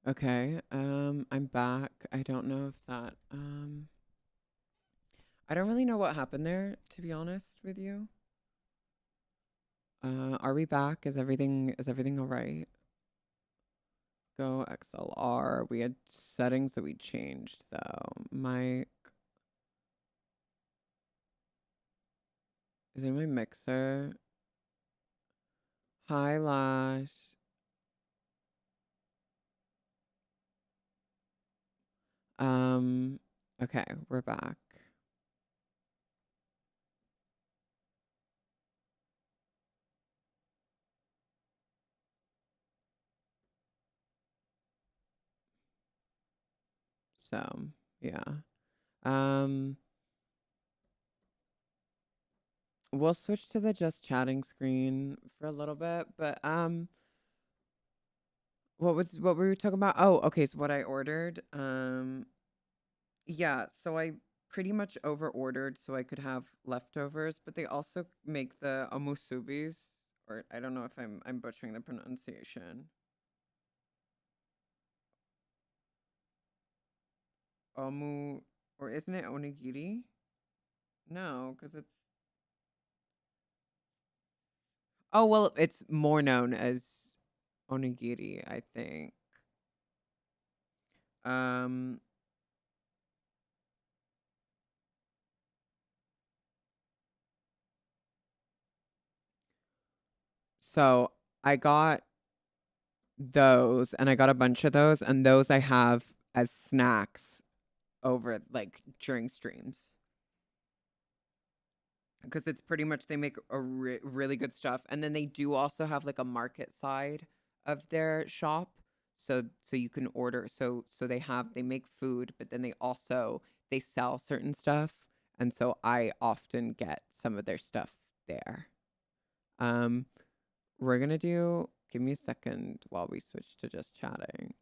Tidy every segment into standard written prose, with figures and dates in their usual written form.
Okay, I'm back. I don't know if that I don't really know what happened there, to be honest with you. Are we back? Is everything all right? Go XLR. We had settings that we changed though. My is it my mixer? Hi Lash. Um okay, we're back. So, yeah. Um we'll switch to the just chatting screen for a little bit, but what were we talking about? Oh, okay, so what I ordered. Yeah, so I pretty much over ordered so I could have leftovers, but they also make the omusubis, or I don't know if I'm butchering the pronunciation. Omu, or isn't it onigiri? No, because it's, oh well, it's more known as onigiri, I think. Um, so I got those and I got a bunch of those, and those I have as snacks over like during streams. Because it's pretty much they make a really good stuff, and then they do also have like a market side of their shop, so you can order. So they make food, but then they sell certain stuff, and so I often get some of their stuff there. Um, we're gonna do. Give me a second while we switch to just chatting.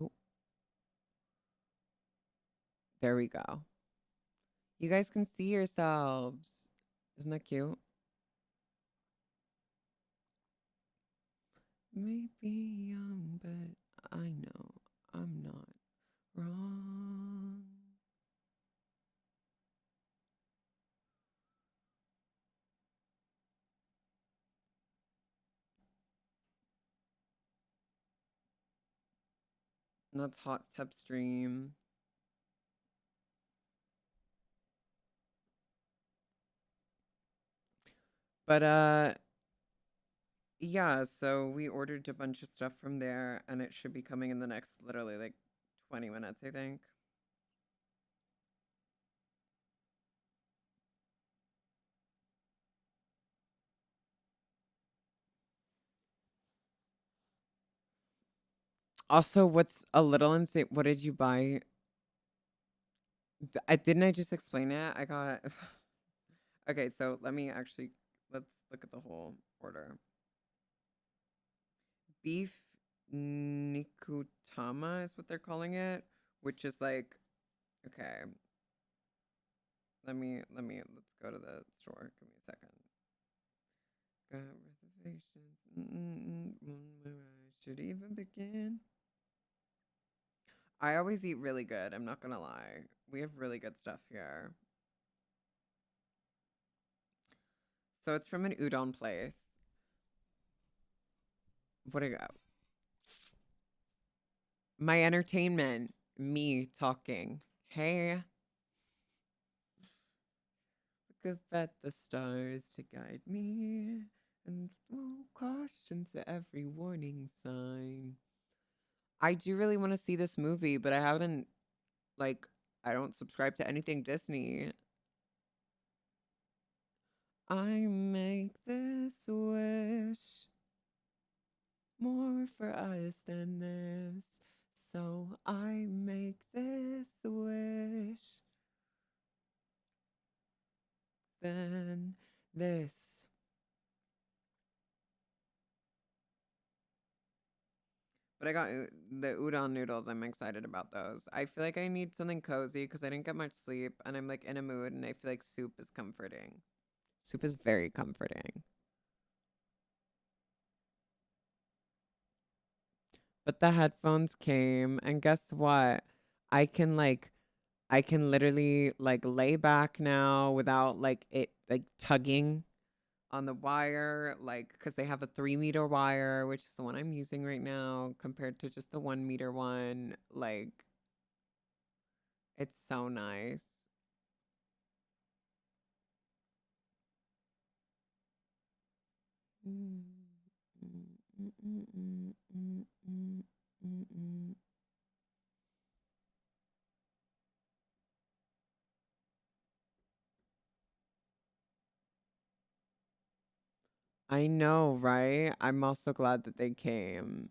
Oh, there we go. You guys can see yourselves. Isn't that cute? Maybe young, but I know I'm not wrong. That's Hot Tub Stream. But yeah, so we ordered a bunch of stuff from there and it should be coming in the next literally like 20 minutes, I think. Also, what's a little insane? What did you buy? I didn't I just explain it? I got Okay, so let's look at the whole order. Beef nikutama is what they're calling it, which is like, okay, let's go to the store. Give me a second. Got reservations. Where I should even begin. I always eat really good. I'm not gonna lie. We have really good stuff here. So it's from an udon place. What do you got? My entertainment. Me talking. Hey, look up at the stars to guide me, and throw caution to every warning sign. I do really want to see this movie, but I haven't like I don't subscribe to anything Disney. I make this wish more for us than this. So I make this wish than this. But I got the udon noodles. I'm excited about those. I feel like I need something cozy because I didn't get much sleep and I'm like in a mood and I feel like soup is comforting. Soup is very comforting. But the headphones came, and guess what? I can like I can literally like lay back now without like it like tugging on the wire, like because they have a 3 meter wire, which is the one I'm using right now, compared to just the 1 meter one. Like it's so nice. Mm, mm, mm, mm, mm, mm, mm, mm, mm. I know, right? I'm also glad that they came.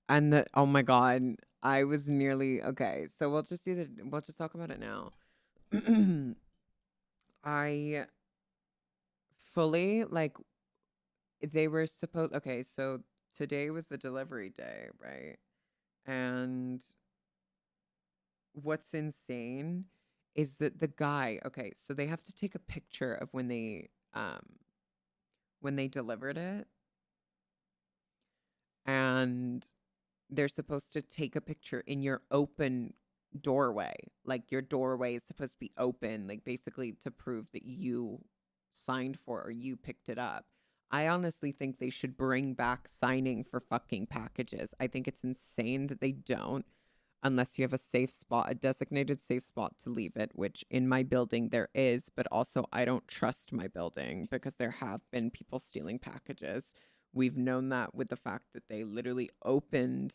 And the oh my god, I was nearly okay. So we'll just talk about it now. I fully like they were supposed okay, so today was the delivery day, right? And what's insane is that the guy, okay, so they have to take a picture of when they delivered it, and they're supposed to take a picture in your open doorway. Like your doorway is supposed to be open, like basically to prove that you signed for or you picked it up. I honestly think they should bring back signing for fucking packages. I think it's insane that they don't, unless you have a safe spot, a designated safe spot to leave it, which in my building there is, but also I don't trust my building because there have been people stealing packages. We've known that with the fact that they literally opened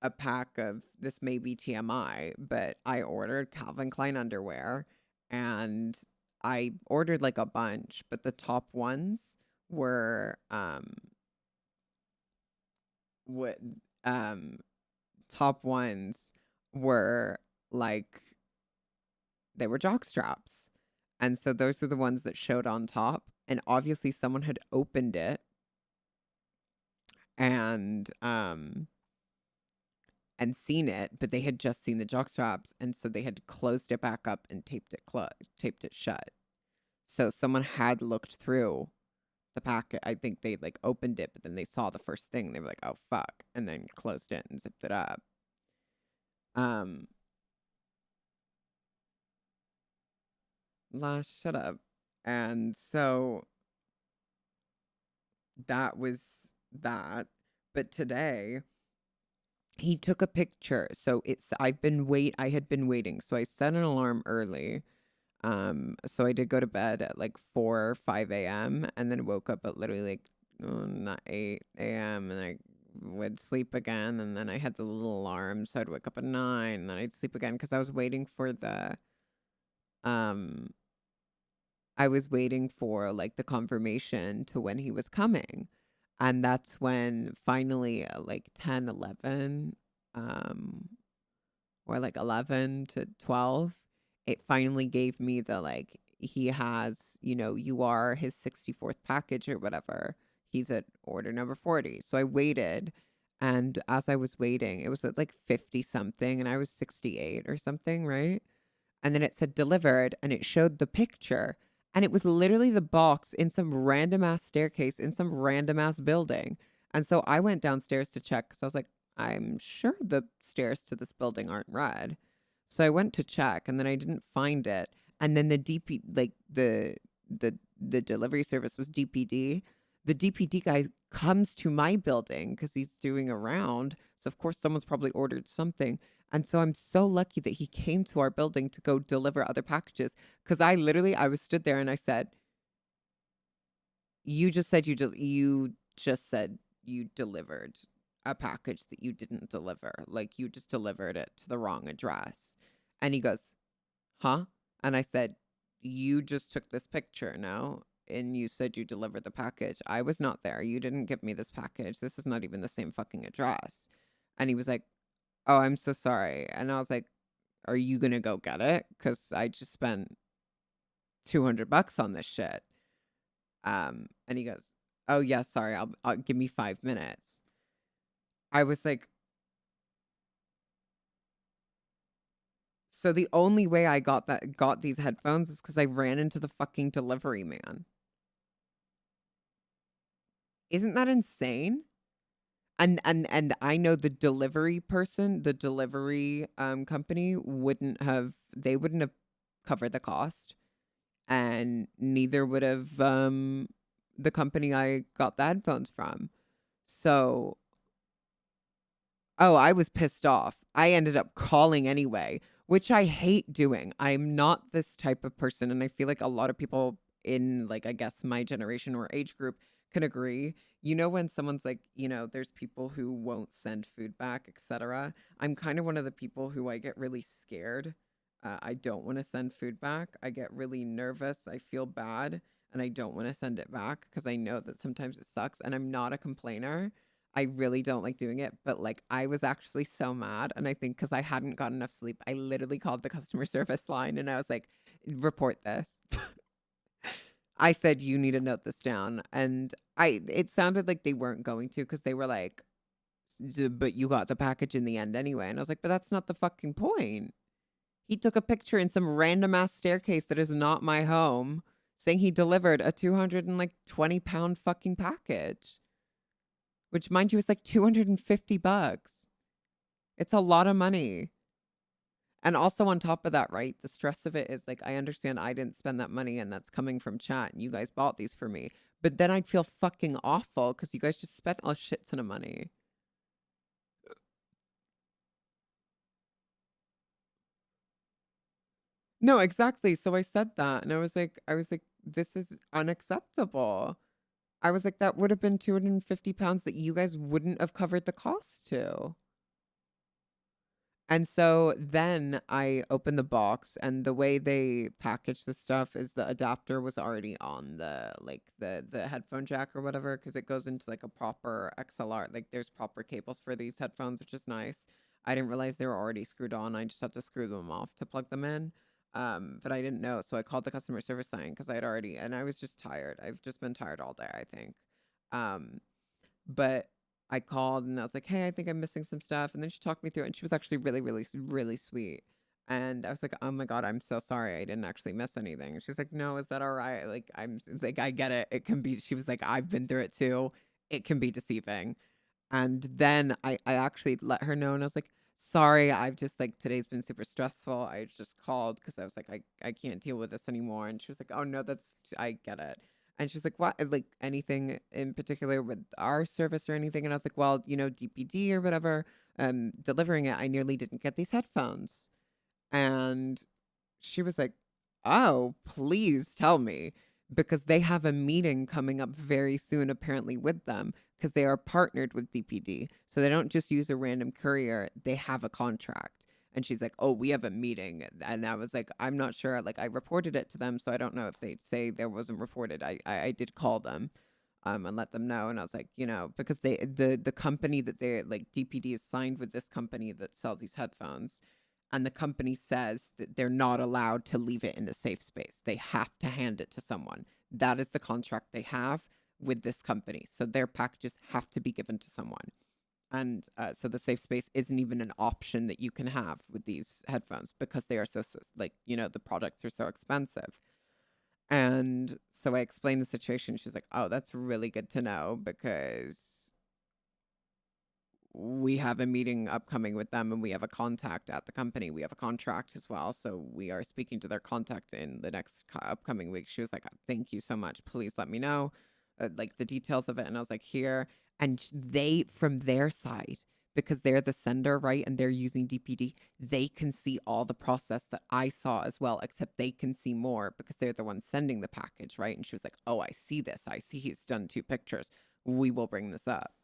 a pack of, this may be TMI, but I ordered Calvin Klein underwear, and I ordered like a bunch, but the top ones were what um top ones were like they were jock straps. And so those are the ones that showed on top. And obviously someone had opened it and and seen it, but they had just seen the jock straps, and so they had closed it back up and taped it shut. So someone had looked through the packet. I think they like opened it, but then they saw the first thing. They were like, "Oh fuck," and then closed it and zipped it up. Um, last shut up. And so that was that. But today he took a picture. So I had been waiting. So I set an alarm early. So I did go to bed at like 4 or 5 a.m. and then woke up at literally like not 8 a.m. and I would sleep again, and then I had the little alarm, so I'd wake up at 9 and then I'd sleep again because um I was waiting for like the confirmation to when he was coming. And that's when finally like 10, 11, um, or like 11 to 12, it finally gave me the like, he has, you are his 64th package or whatever. He's at order number 40. So I waited. And as I was waiting, it was at like 50 something and I was 68 or something, right? And then it said delivered and it showed the picture, and it was literally the box in some random ass staircase in some random ass building. And so I went downstairs to check because I was like, I'm sure the stairs to this building aren't red. So I went to check and then I didn't find it. And then the DP like the delivery service was DPD. The DPD guy comes to my building because he's doing a round. So of course someone's probably ordered something. And so I'm so lucky that he came to our building to go deliver other packages. Because I was stood there and I said, "You just said you just said you delivered a package that you didn't deliver. Like you just delivered it to the wrong address." And he goes, "Huh?" And I said, "You just took this picture, no? And you said you delivered the package. I was not there. You didn't give me this package. This is not even the same fucking address." And he was like, "Oh, I'm so sorry." And I was like, "Are you gonna go get it? Because I just spent $200 on this shit." And he goes, "Oh yeah, sorry. I'll give me 5 minutes." I was like, so the only way I got these headphones is because I ran into the fucking delivery man. Isn't that insane? And I know the delivery person, the delivery company wouldn't have covered the cost, and neither would have the company I got the headphones from. So, oh, I was pissed off. I ended up calling anyway, which I hate doing. I'm not this type of person, and I feel like a lot of people in, like, I guess my generation or age group can agree. You know, when someone's like, there's people who won't send food back, etc. I'm kind of one of the people who I get really scared. I don't want to send food back. I get really nervous. I feel bad, and I don't want to send it back because I know that sometimes it sucks, and I'm not a complainer. I really don't like doing it, but, like, I was actually so mad, and I think because I hadn't got enough sleep, I literally called the customer service line, and I was like, "Report this." I said, "You need to note this down," and it sounded like they weren't going to, because they were like, But you got the package in the end anyway," and I was like, "But that's not the fucking point." He took a picture in some random ass staircase that is not my home, saying he delivered a 220-pound fucking package. Which, mind you, is like $250. It's a lot of money. And also on top of that, right? The stress of it is like, I understand I didn't spend that money and that's coming from chat and you guys bought these for me. But then I'd feel fucking awful because you guys just spent a shit ton of money. No, exactly. So I said that and I was like, this is unacceptable. I was like, that would have been 250 pounds that you guys wouldn't have covered the cost to. And so then I opened the box, and the way they package the stuff is the adapter was already on the headphone jack or whatever, because it goes into like a proper XLR. Like, there's proper cables for these headphones, which is nice. I didn't realize they were already screwed on. I just had to screw them off to plug them in. But I didn't know, so I called the customer service line because I had already, and I was just tired. I've just been tired all day, I think. Um, but I called and I was like, "Hey, I think I'm missing some stuff." And then she talked me through it, and she was actually really, really, really sweet. And I was like, "Oh my God, I'm so sorry. I didn't actually miss anything." And she's like, "No, is that all right?" Like, it's like, I get it. It can be, she was like, "I've been through it too. It can be deceiving." And then I actually let her know, and I was like, "Sorry, I've just, like, today's been super stressful. I just called because I was like, I can't deal with this anymore." And she was like, "Oh no, I get it." And she's like, "What, like, anything in particular with our service or anything?" And I was like, "Well, DPD or whatever, delivering it, I nearly didn't get these headphones." And she was like, "Oh, please tell me." Because they have a meeting coming up very soon, apparently, with them, because they are partnered with DPD. So they don't just use a random courier, they have a contract. And she's like, "Oh, we have a meeting." And I was like, "I'm not sure." Like, I reported it to them, so I don't know if they'd say there wasn't reported. I did call them and let them know. And I was like, because the company that they, like, DPD is signed with this company that sells these headphones, and the company says that they're not allowed to leave it in a safe space. They have to hand it to someone. That is the contract they have with this company. So their packages have to be given to someone. And so the safe space isn't even an option that you can have with these headphones because they are so, like, the products are so expensive. And so I explained the situation. She's like, "Oh, that's really good to know because we have a meeting upcoming with them and we have a contact at the company. We have a contract as well. So we are speaking to their contact in the next upcoming week." She was like, "Thank you so much. Please let me know like the details of it." And I was like, "Here." And they, from their side, because they're the sender, right? And they're using DPD, they can see all the process that I saw as well, except they can see more because they're the ones sending the package, right? And she was like, "Oh, I see this. I see he's done 2 pictures. We will bring this up."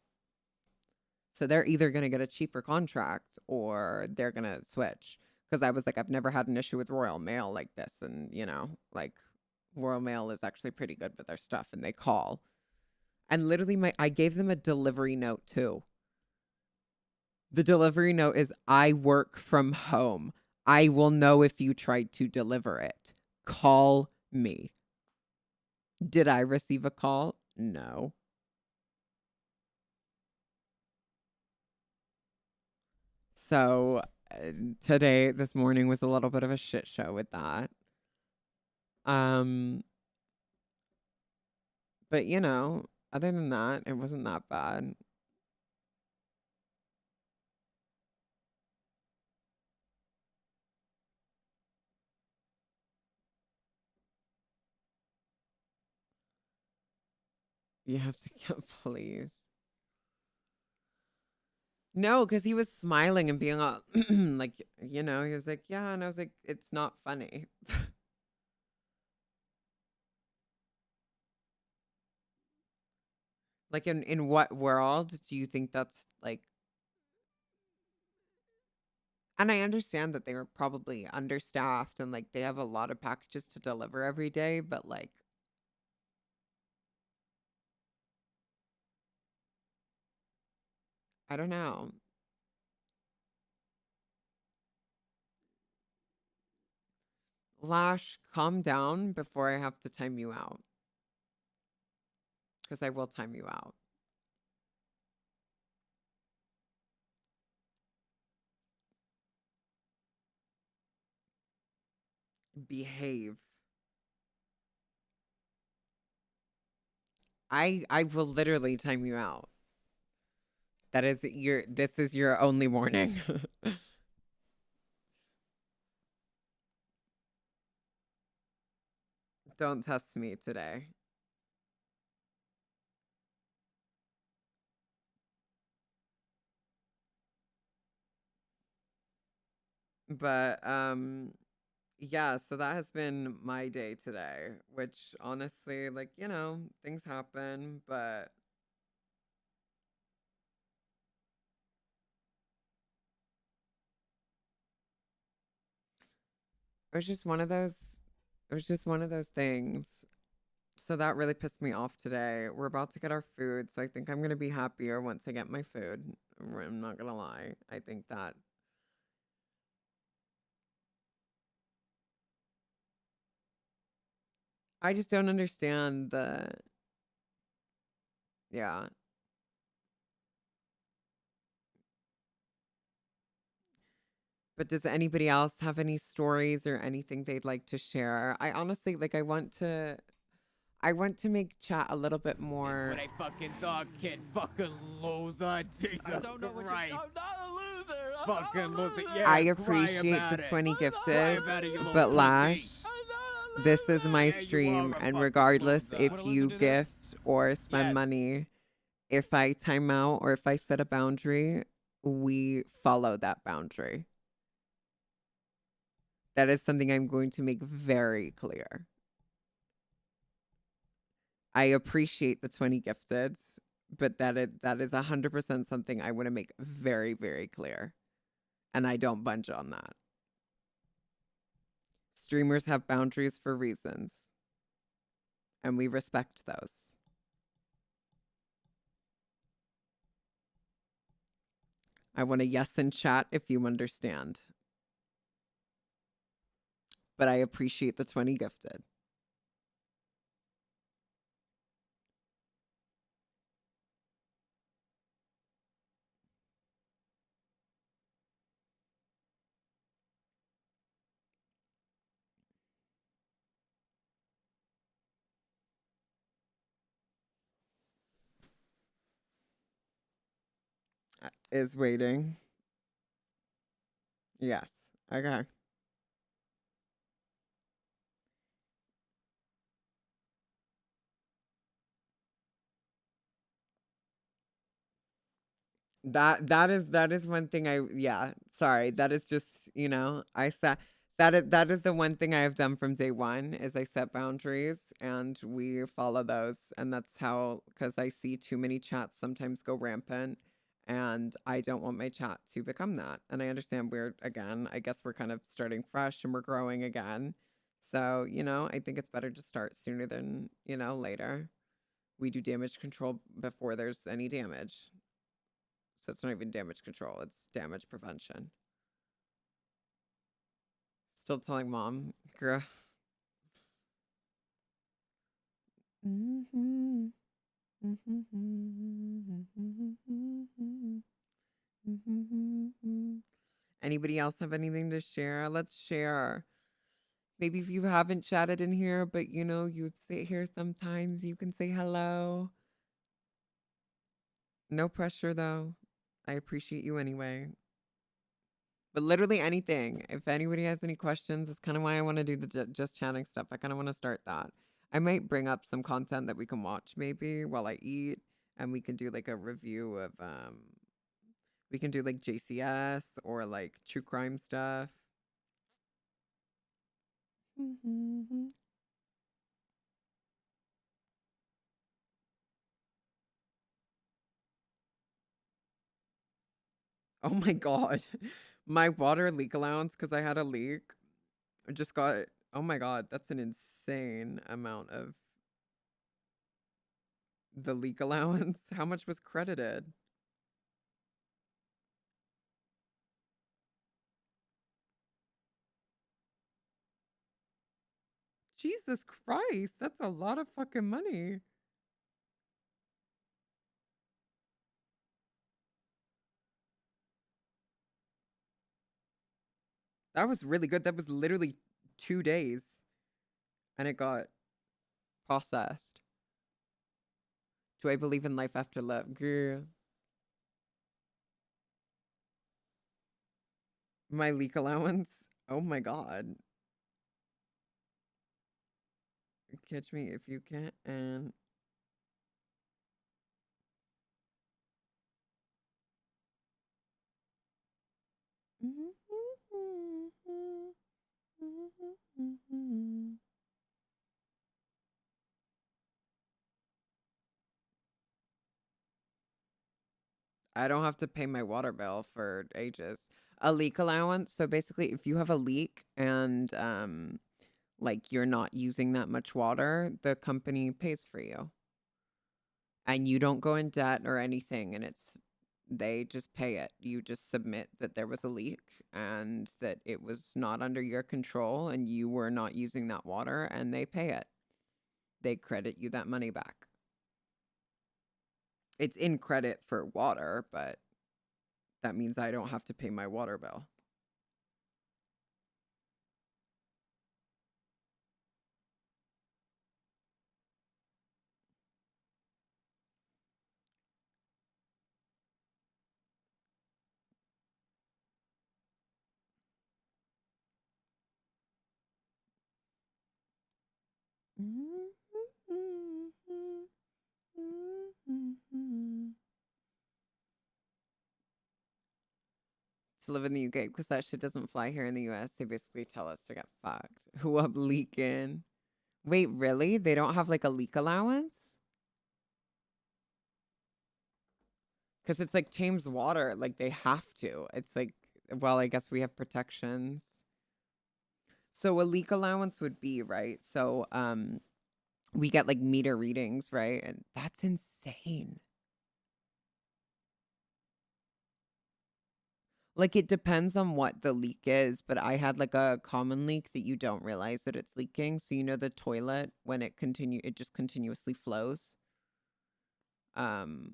So they're either going to get a cheaper contract or they're going to switch. Because I was like, I've never had an issue with Royal Mail like this. And, like, Royal Mail is actually pretty good with their stuff and they call. And literally, I gave them a delivery note too. The delivery note is, "I work from home. I will know if you tried to deliver it. Call me." Did I receive a call? No. So this morning was a little bit of a shit show with that. Um, but Other than that, it wasn't that bad. You have to get please. No, because he was smiling and being all like, he was like, yeah, and I was like, it's not funny. Like in what world do you think that's like, and I understand that they were probably understaffed and like they have a lot of packages to deliver every day, but like I don't know. Lash, calm down before I have to time you out. Because I will time you out. Behave. I will literally time you out. This is your only warning. Don't test me today. But yeah, so that has been my day today, which honestly, like, things happen, but it was just one of those it was just one of those things. So that really pissed me off today. We're about to get our food, so I think I'm gonna be happier once I get my food. I'm not gonna lie. I think that I just don't understand yeah. But does anybody else have any stories or anything they'd like to share? I honestly like I want to make chat a little bit That's what more. I fucking thought, kid. Fucking loser. Jesus I don't know what Christ. I'm not a loser. I'm Fucking not a loser. loser. Yeah, I cry appreciate about the it. 20 I'm not Cry gifted, about it, you little but pussy. Lash, I'm not a this is my Yeah, you stream, are a and fucking regardless loser. if Would a you loser do this? gift or spend Yes. money, if I time out or if I set a boundary, we follow that boundary. That is something I'm going to make very clear. I appreciate the 20 gifteds, but that is 100% something I want to make very, very clear. And I don't bunge on that. Streamers have boundaries for reasons, and we respect those. I want a yes in chat if you understand. But I appreciate the 20 gifted. Is waiting. Yes. Okay. That is one thing yeah, sorry. That is just, I set that is the one thing I have done from day one is I set boundaries and we follow those. And that's how, because I see too many chats sometimes go rampant and I don't want my chat to become that. And I understand we're again, I guess we're kind of starting fresh and we're growing again. So, I think it's better to start sooner than, later. We do damage control before there's any damage. So it's not even damage control, it's damage prevention. Still telling mom, girl. Anybody else have anything to share? Let's share. Maybe if you haven't chatted in here, but you sit here sometimes, you can say hello. No pressure though. I appreciate you anyway. But literally anything. If anybody has any questions, it's kind of why I want to do the just chatting stuff. I kind of want to start that. I might bring up some content that we can watch maybe while I eat, and we can do like a review of we can do like JCS or like true crime stuff. Oh my god. My water leak allowance because I had a leak. I just got, oh my god, that's an insane amount of the leak allowance. How much was credited? Jesus Christ, that's a lot of fucking money. That was really good. That was literally 2 days and it got processed. Do I believe in life after love? Girl. My leak allowance? Oh my god. Catch me if you can. And I don't have to pay my water bill for ages. A leak allowance. So basically, if you have a leak and like you're not using that much water, the company pays for you. And you don't go in debt or anything, and they just pay it. You just submit that there was a leak and that it was not under your control and you were not using that water, and they pay it. They credit you that money back. It's in credit for water, but that means I don't have to pay my water bill. To live in the UK because that shit doesn't fly here in the US. They basically tell us to get fucked. Who up leaking? Wait, really? They don't have like a leak allowance? Because it's like Thames Water, like they have to. It's like, well, I guess we have protections. So a leak allowance would be, right? So we get like meter readings, right? And that's insane. Like it depends on what the leak is, but I had like a common leak that you don't realize that it's leaking. So you know the toilet when it just continuously flows. Um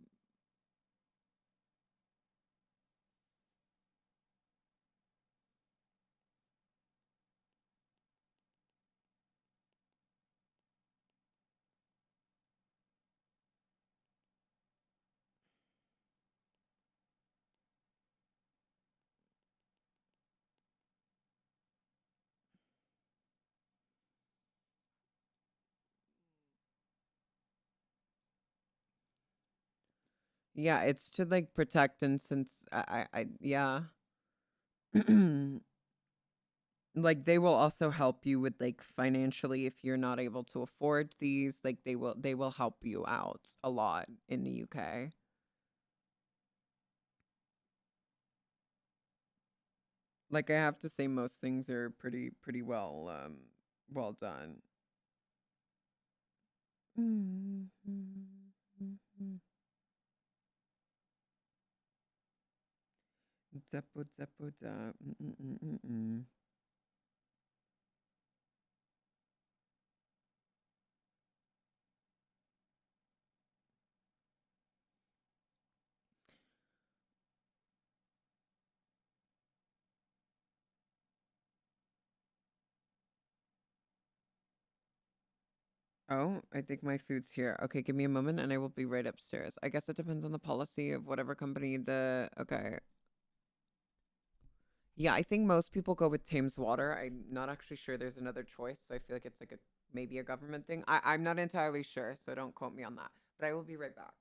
yeah, it's to like protect, and since I yeah. Like they will also help you with like financially if you're not able to afford these, like they will help you out a lot in the UK. Like I have to say most things are pretty well well done. Zeppo zeppo da. Oh, I think my food's here. Okay, give me a moment and I will be right upstairs. I guess it depends on the policy of whatever company the okay. Yeah, I think most people go with Thames Water. I'm not actually sure there's another choice, so I feel like it's like a maybe a government thing. I'm not entirely sure, so don't quote me on that. But I will be right back.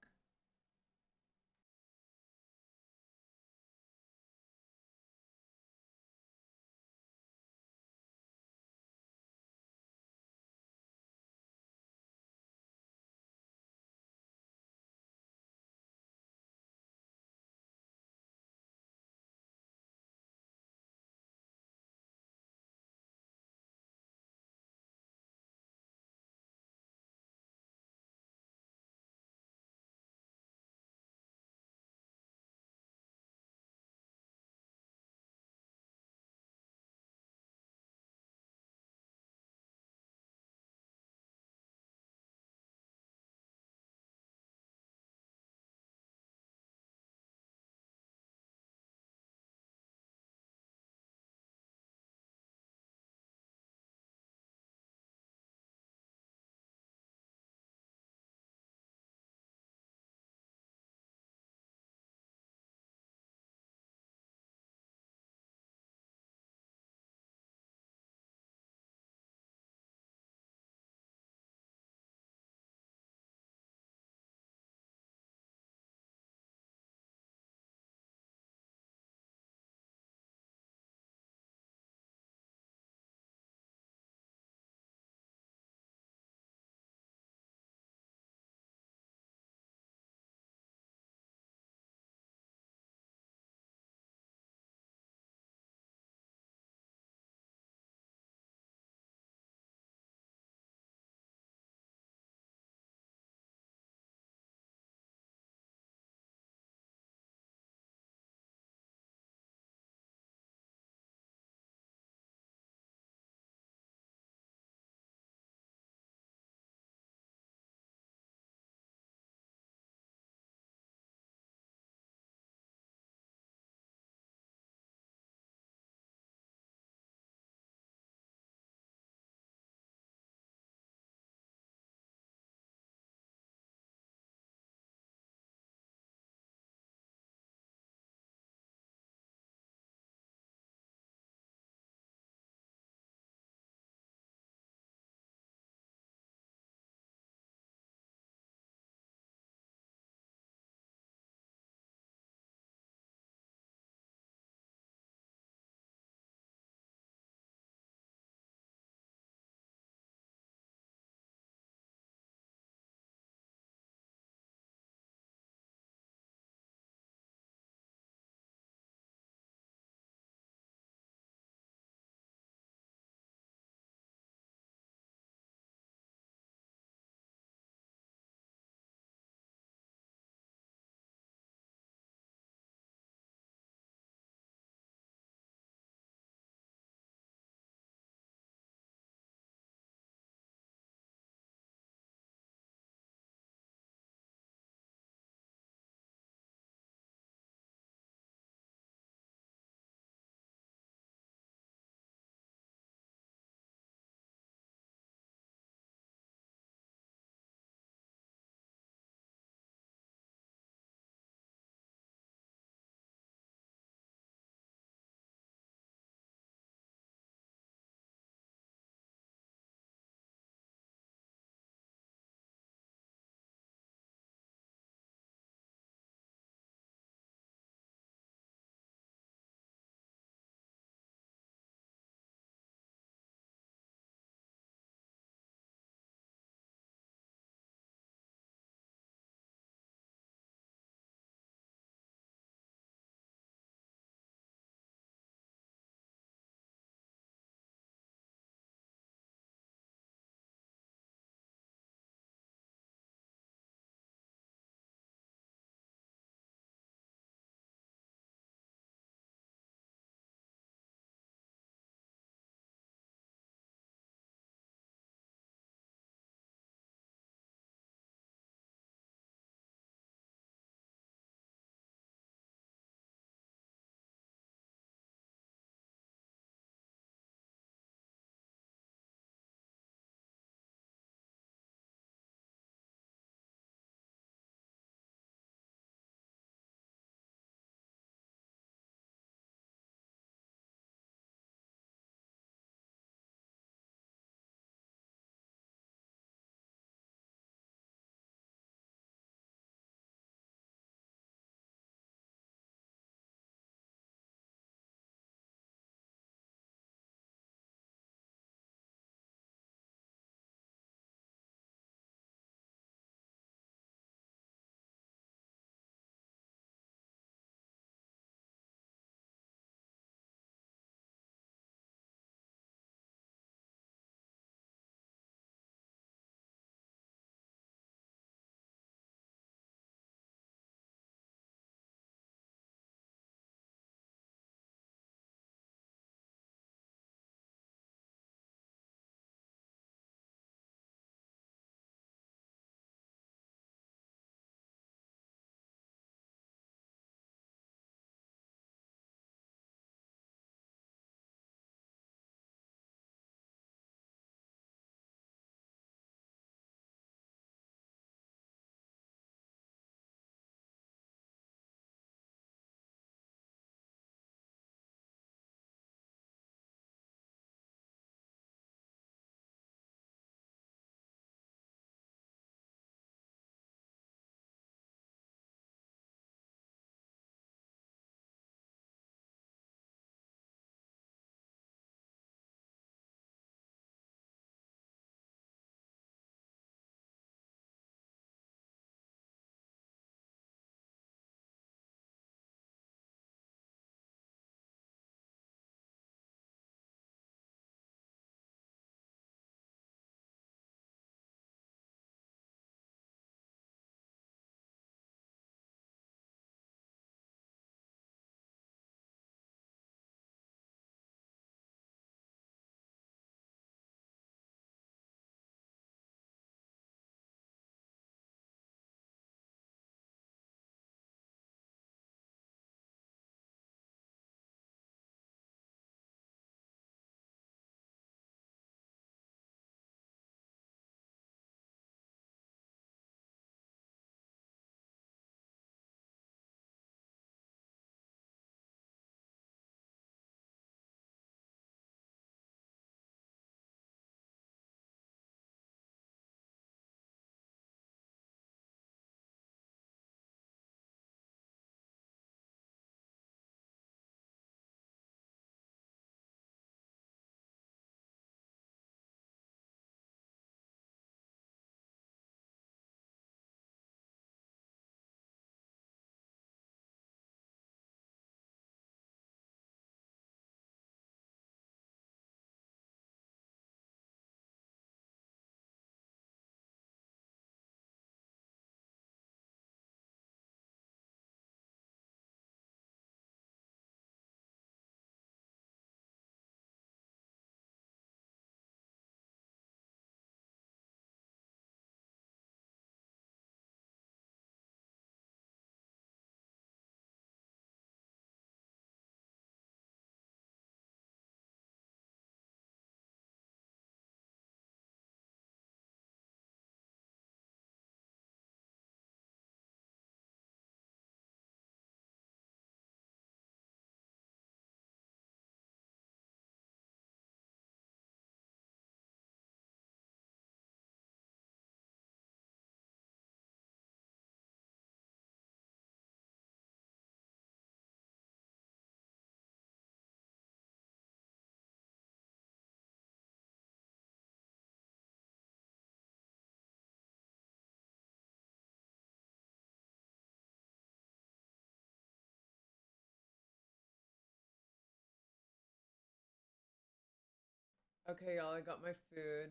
Okay, y'all, I got my food.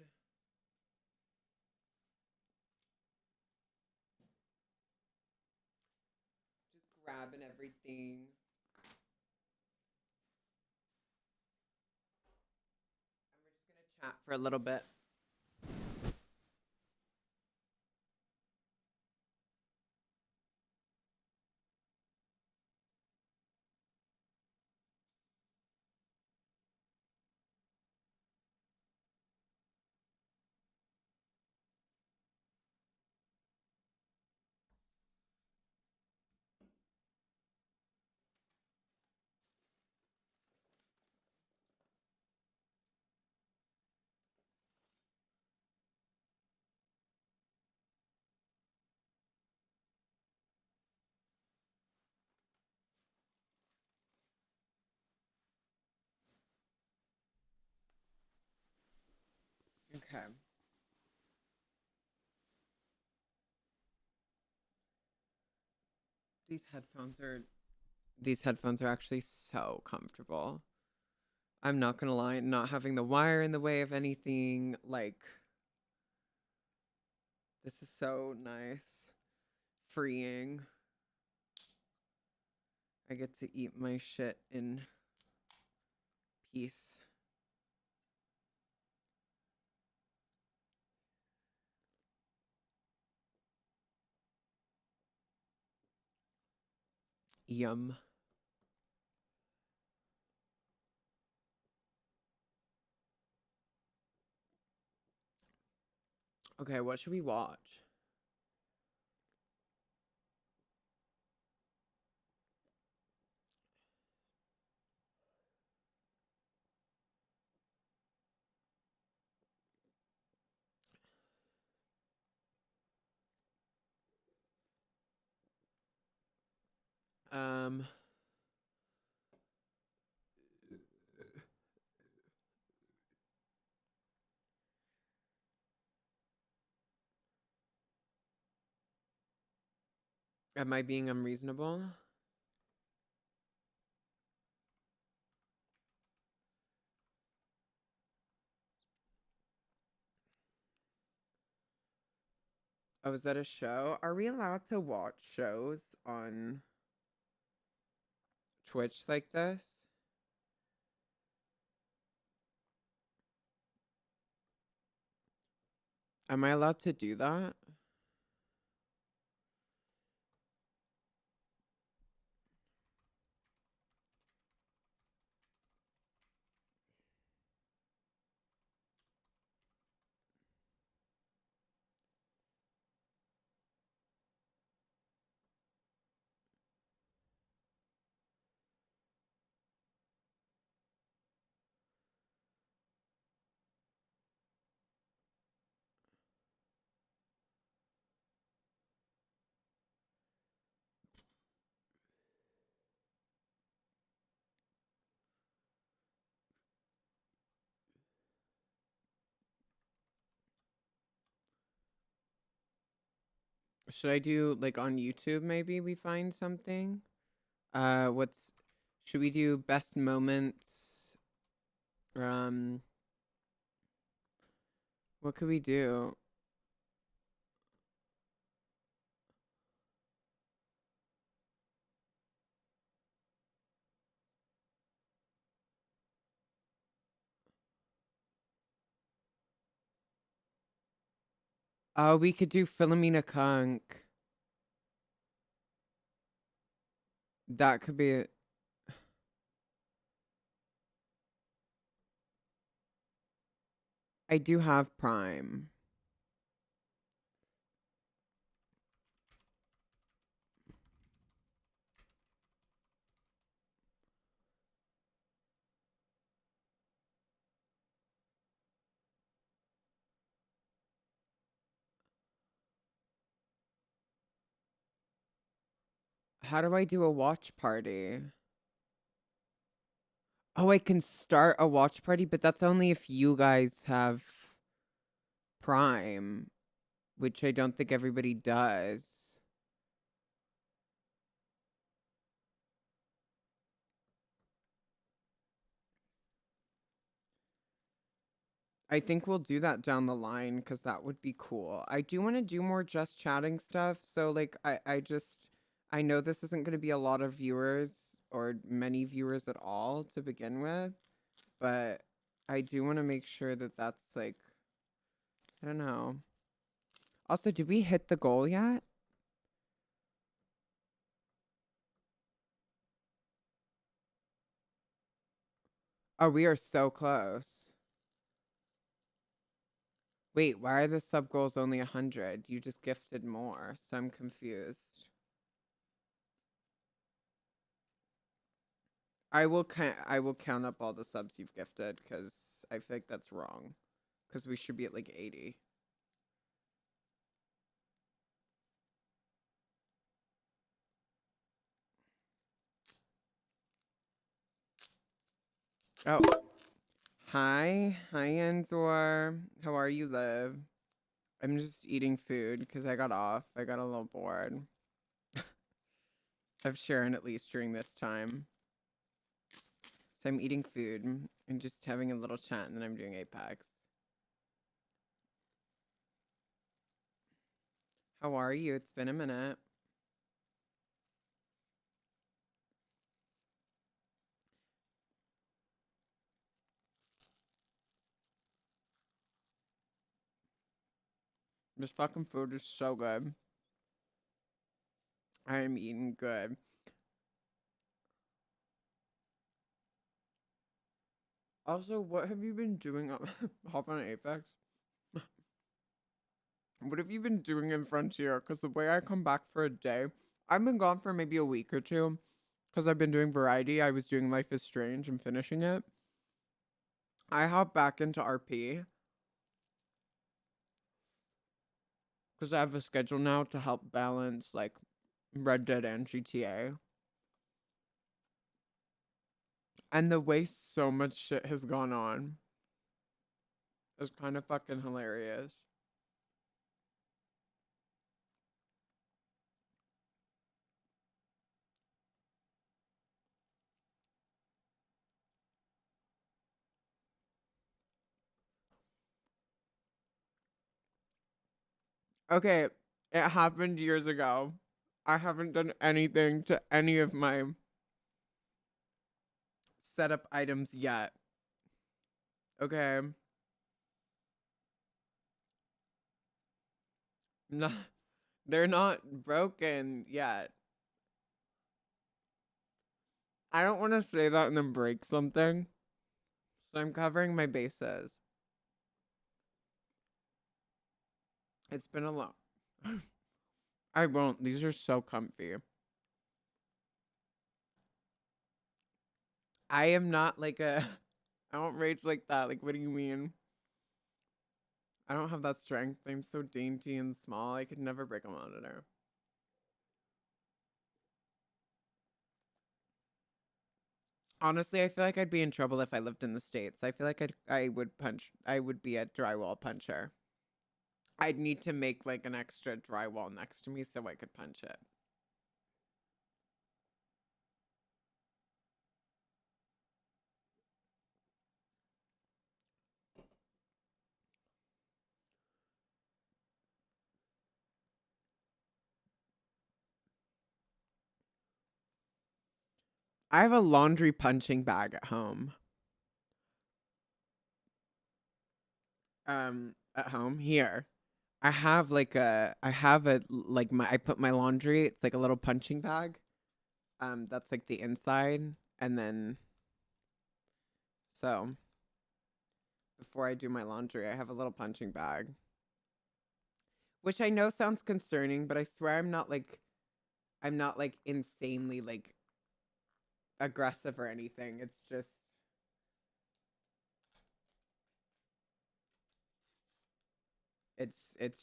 Just grabbing everything. And we're just gonna chat for a little bit. Okay. These headphones are actually so comfortable. I'm not gonna lie, not having the wire in the way of anything, like, this is so nice. Freeing. I get to eat my shit in peace. Yum. Okay, what should we watch? Um, am I being unreasonable? Oh, is that a show? Are we allowed to watch shows on Twitch like this? Am I allowed to do that? Should I do like on YouTube maybe we find something? What's should we do best moments? Um what could we do? We could do Philomena Kunk. That could be it. I do have Prime. How do I do a watch party? Oh, I can start a watch party, but that's only if you guys have Prime, which I don't think everybody does. I think we'll do that down the line because that would be cool. I do want to do more just chatting stuff. So like I know this isn't going to be a lot of viewers or many viewers at all to begin with, but I do want to make sure that that's like I don't know. Also, did we hit the goal yet? Oh, we are so close. Wait, why are the sub goals only 100? You just gifted more, so I'm confused. I will count up all the subs you've gifted because I feel like that's wrong. Because we should be at like 80. Oh, hi Enzor. How are you, Liv? I'm just eating food because I got off. I got a little bored of Sharon at least during this time. So I'm eating food and just having a little chat, and then I'm doing Apex. How are you? It's been a minute. This fucking food is so good. I am eating good. Also, what have you been doing on Hop on Apex? What have you been doing in Frontier? Because the way I come back for a day, I've been gone for maybe a week or two. Because I've been doing variety. I was doing Life is Strange and finishing it. I hop back into RP. Because I have a schedule now to help balance like Red Dead and GTA. And the way so much shit has gone on is kind of fucking hilarious. Okay, it happened years ago. I haven't done anything to any of my setup items yet. Okay. No, they're not broken yet. I don't want to say that and then break something. So I'm covering my bases. It's been a lot. I won't. These are so comfy. I am not like a. I don't rage like that. Like, what do you mean? I don't have that strength. I'm so dainty and small. I could never break a monitor. Honestly, I feel like I'd be in trouble if I lived in the States. I feel like I would be a drywall puncher. I'd need to make like an extra drywall next to me so I could punch it. I have a laundry punching bag at home. At home here. I have a like my I put my laundry, it's like a little punching bag. That's like the inside and then so before I do my laundry, I have a little punching bag. Which I know sounds concerning, but I swear I'm not like insanely like aggressive or anything. It's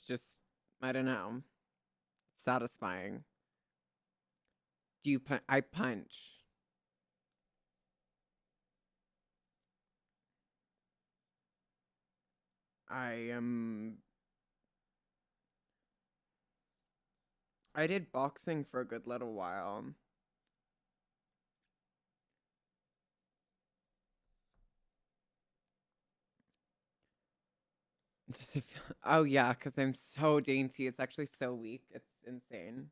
just I don't know, satisfying. Do you punch? I punch. I am I did boxing for a good little while. Does it feel? Oh yeah, because I'm so dainty. It's actually so weak. It's insane.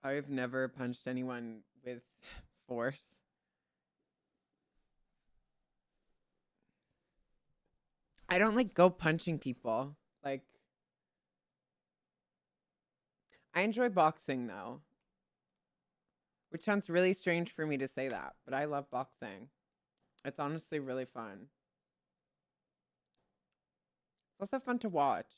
I've never punched anyone with force. I don't like go punching people. Like I enjoy boxing though, which sounds really strange for me to say that, but I love boxing. It's honestly really fun. It's also fun to watch.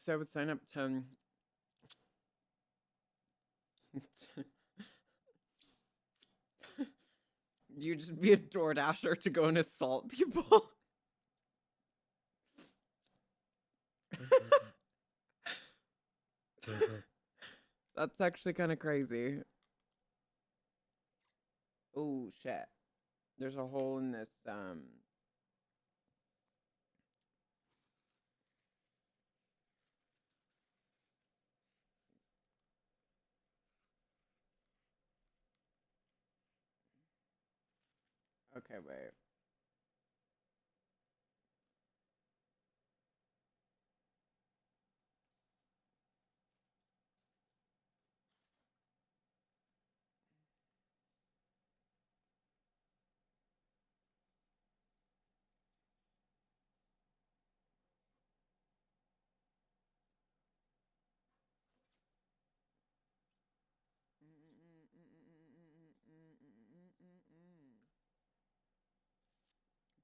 So I would sign up to you just be a door dasher to go and assault people. That's actually kind of crazy. Oh shit. There's a hole in this okay, wait.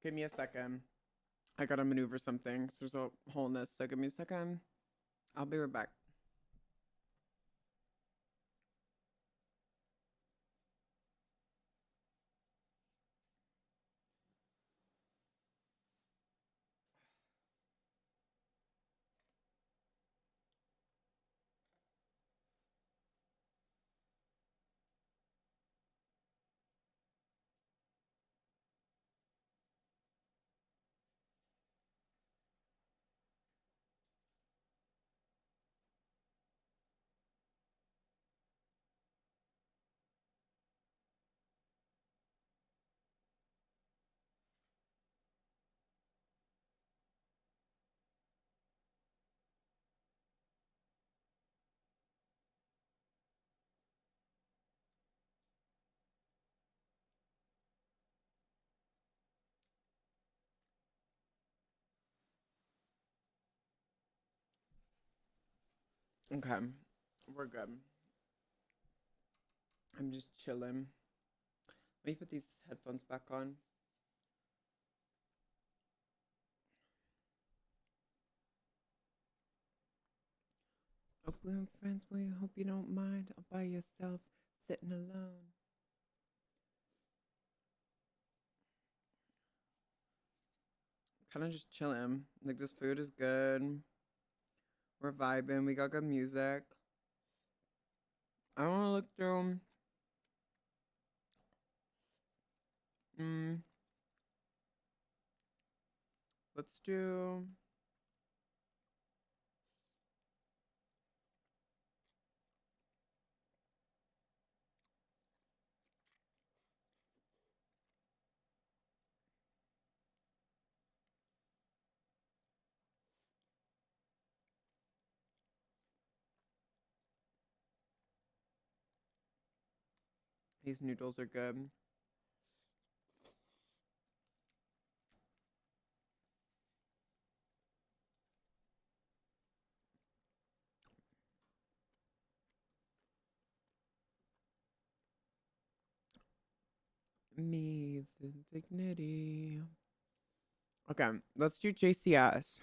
Give me a second. I gotta maneuver something. So there's a hole in this, so give me a second. I'll be right back. Okay. We're good. I'm just chilling. Let me put these headphones back on. Oh, we're friends. Well, I hope you don't mind. All by yourself, sitting alone. Kind of just chilling. Like this food is good. We're vibing. We got good music. I want to look through. Mm, let's do. These noodles are good. Me, the dignity. Okay, let's do JCS.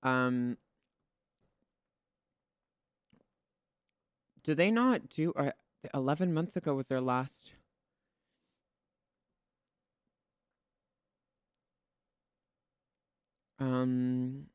Um, do they not do? 11 months ago was their last. Um,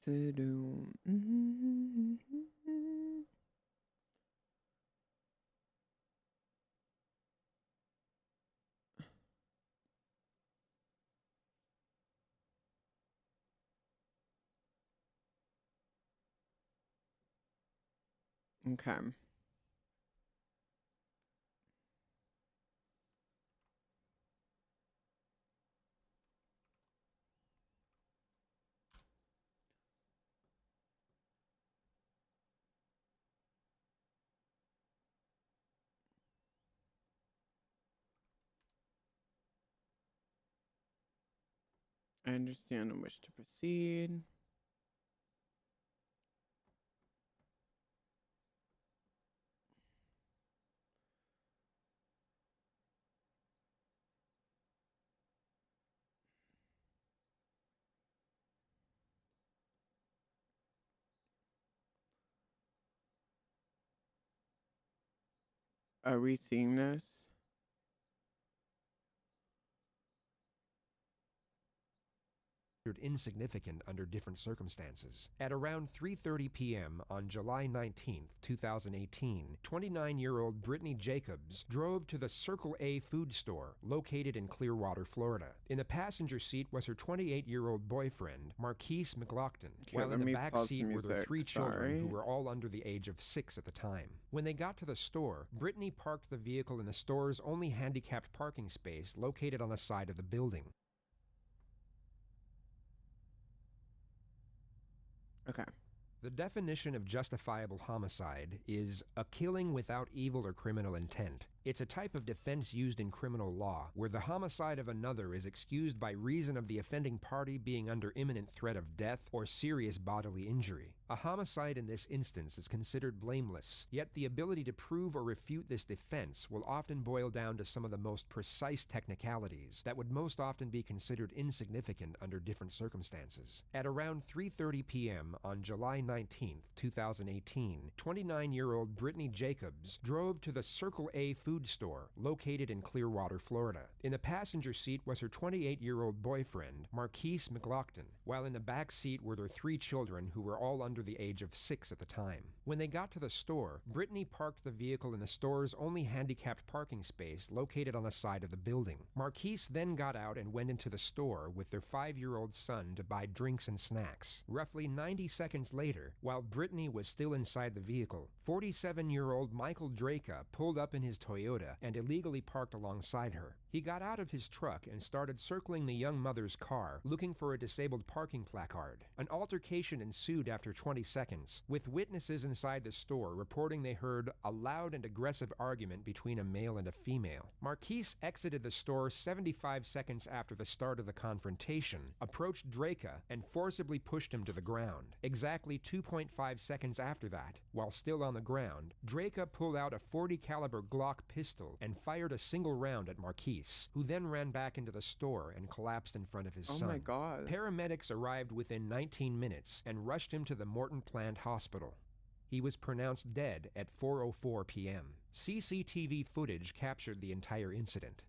to do. Okay. I understand and wish to proceed. Are we seeing this? Insignificant under different circumstances. At around 3:30 p.m. on July 19, 2018, 29-year-old Brittany Jacobs drove to the Circle A food store located in Clearwater, Florida. In the passenger seat was her 28-year-old boyfriend, Marquise McLaughlin, while in the back seat were their 3 children who were all under the age of 6 at the time. When they got to the store, Brittany parked the vehicle in the store's only handicapped parking space located on the side of the building. Okay. The definition of justifiable homicide is a killing without evil or criminal intent. It's a type of defense used in criminal law where the homicide of another is excused by reason of the offending party being under imminent threat of death or serious bodily injury. A homicide in this instance is considered blameless, yet the ability to prove or refute this defense will often boil down to some of the most precise technicalities that would most often be considered insignificant under different circumstances. At around 3:30 p.m. on July 19, 2018, 29-year-old Brittany Jacobs drove to the Circle A food store located in Clearwater, Florida. In the passenger seat was her 28-year-old boyfriend, Marquise McLaughlin, while in the back seat were their 3 children who were all under the age of 6 at the time. When they got to the store, Brittany parked the vehicle in the store's only handicapped parking space located on the side of the building. Marquise then got out and went into the store with their 5-year-old son to buy drinks and snacks. Roughly 90 seconds later, while Brittany was still inside the vehicle, 47-year-old Michael Draka pulled up in his Toyota and illegally parked alongside her. He got out of his truck and started circling the young mother's car, looking for a disabled parking placard. An altercation ensued after 20 seconds, with witnesses inside the store reporting they heard a loud and aggressive argument between a male and a female. Marquise exited the store 75 seconds after the start of the confrontation, approached Draka, and forcibly pushed him to the ground. Exactly 2.5 seconds after that, while still on the ground, Draka pulled out a .40 caliber Glock pistol and fired a single round at Marquise, who then ran back into the store and collapsed in front of his son. Oh my God. Paramedics arrived within 19 minutes and rushed him to the Morton Plant Hospital. He was pronounced dead at 4:04 p.m. CCTV footage captured the entire incident.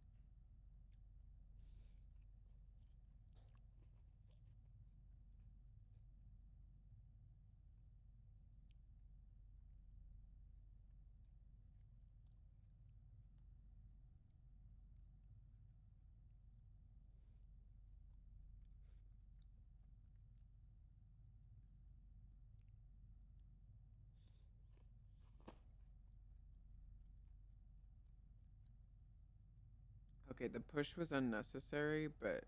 Okay, the push was unnecessary, but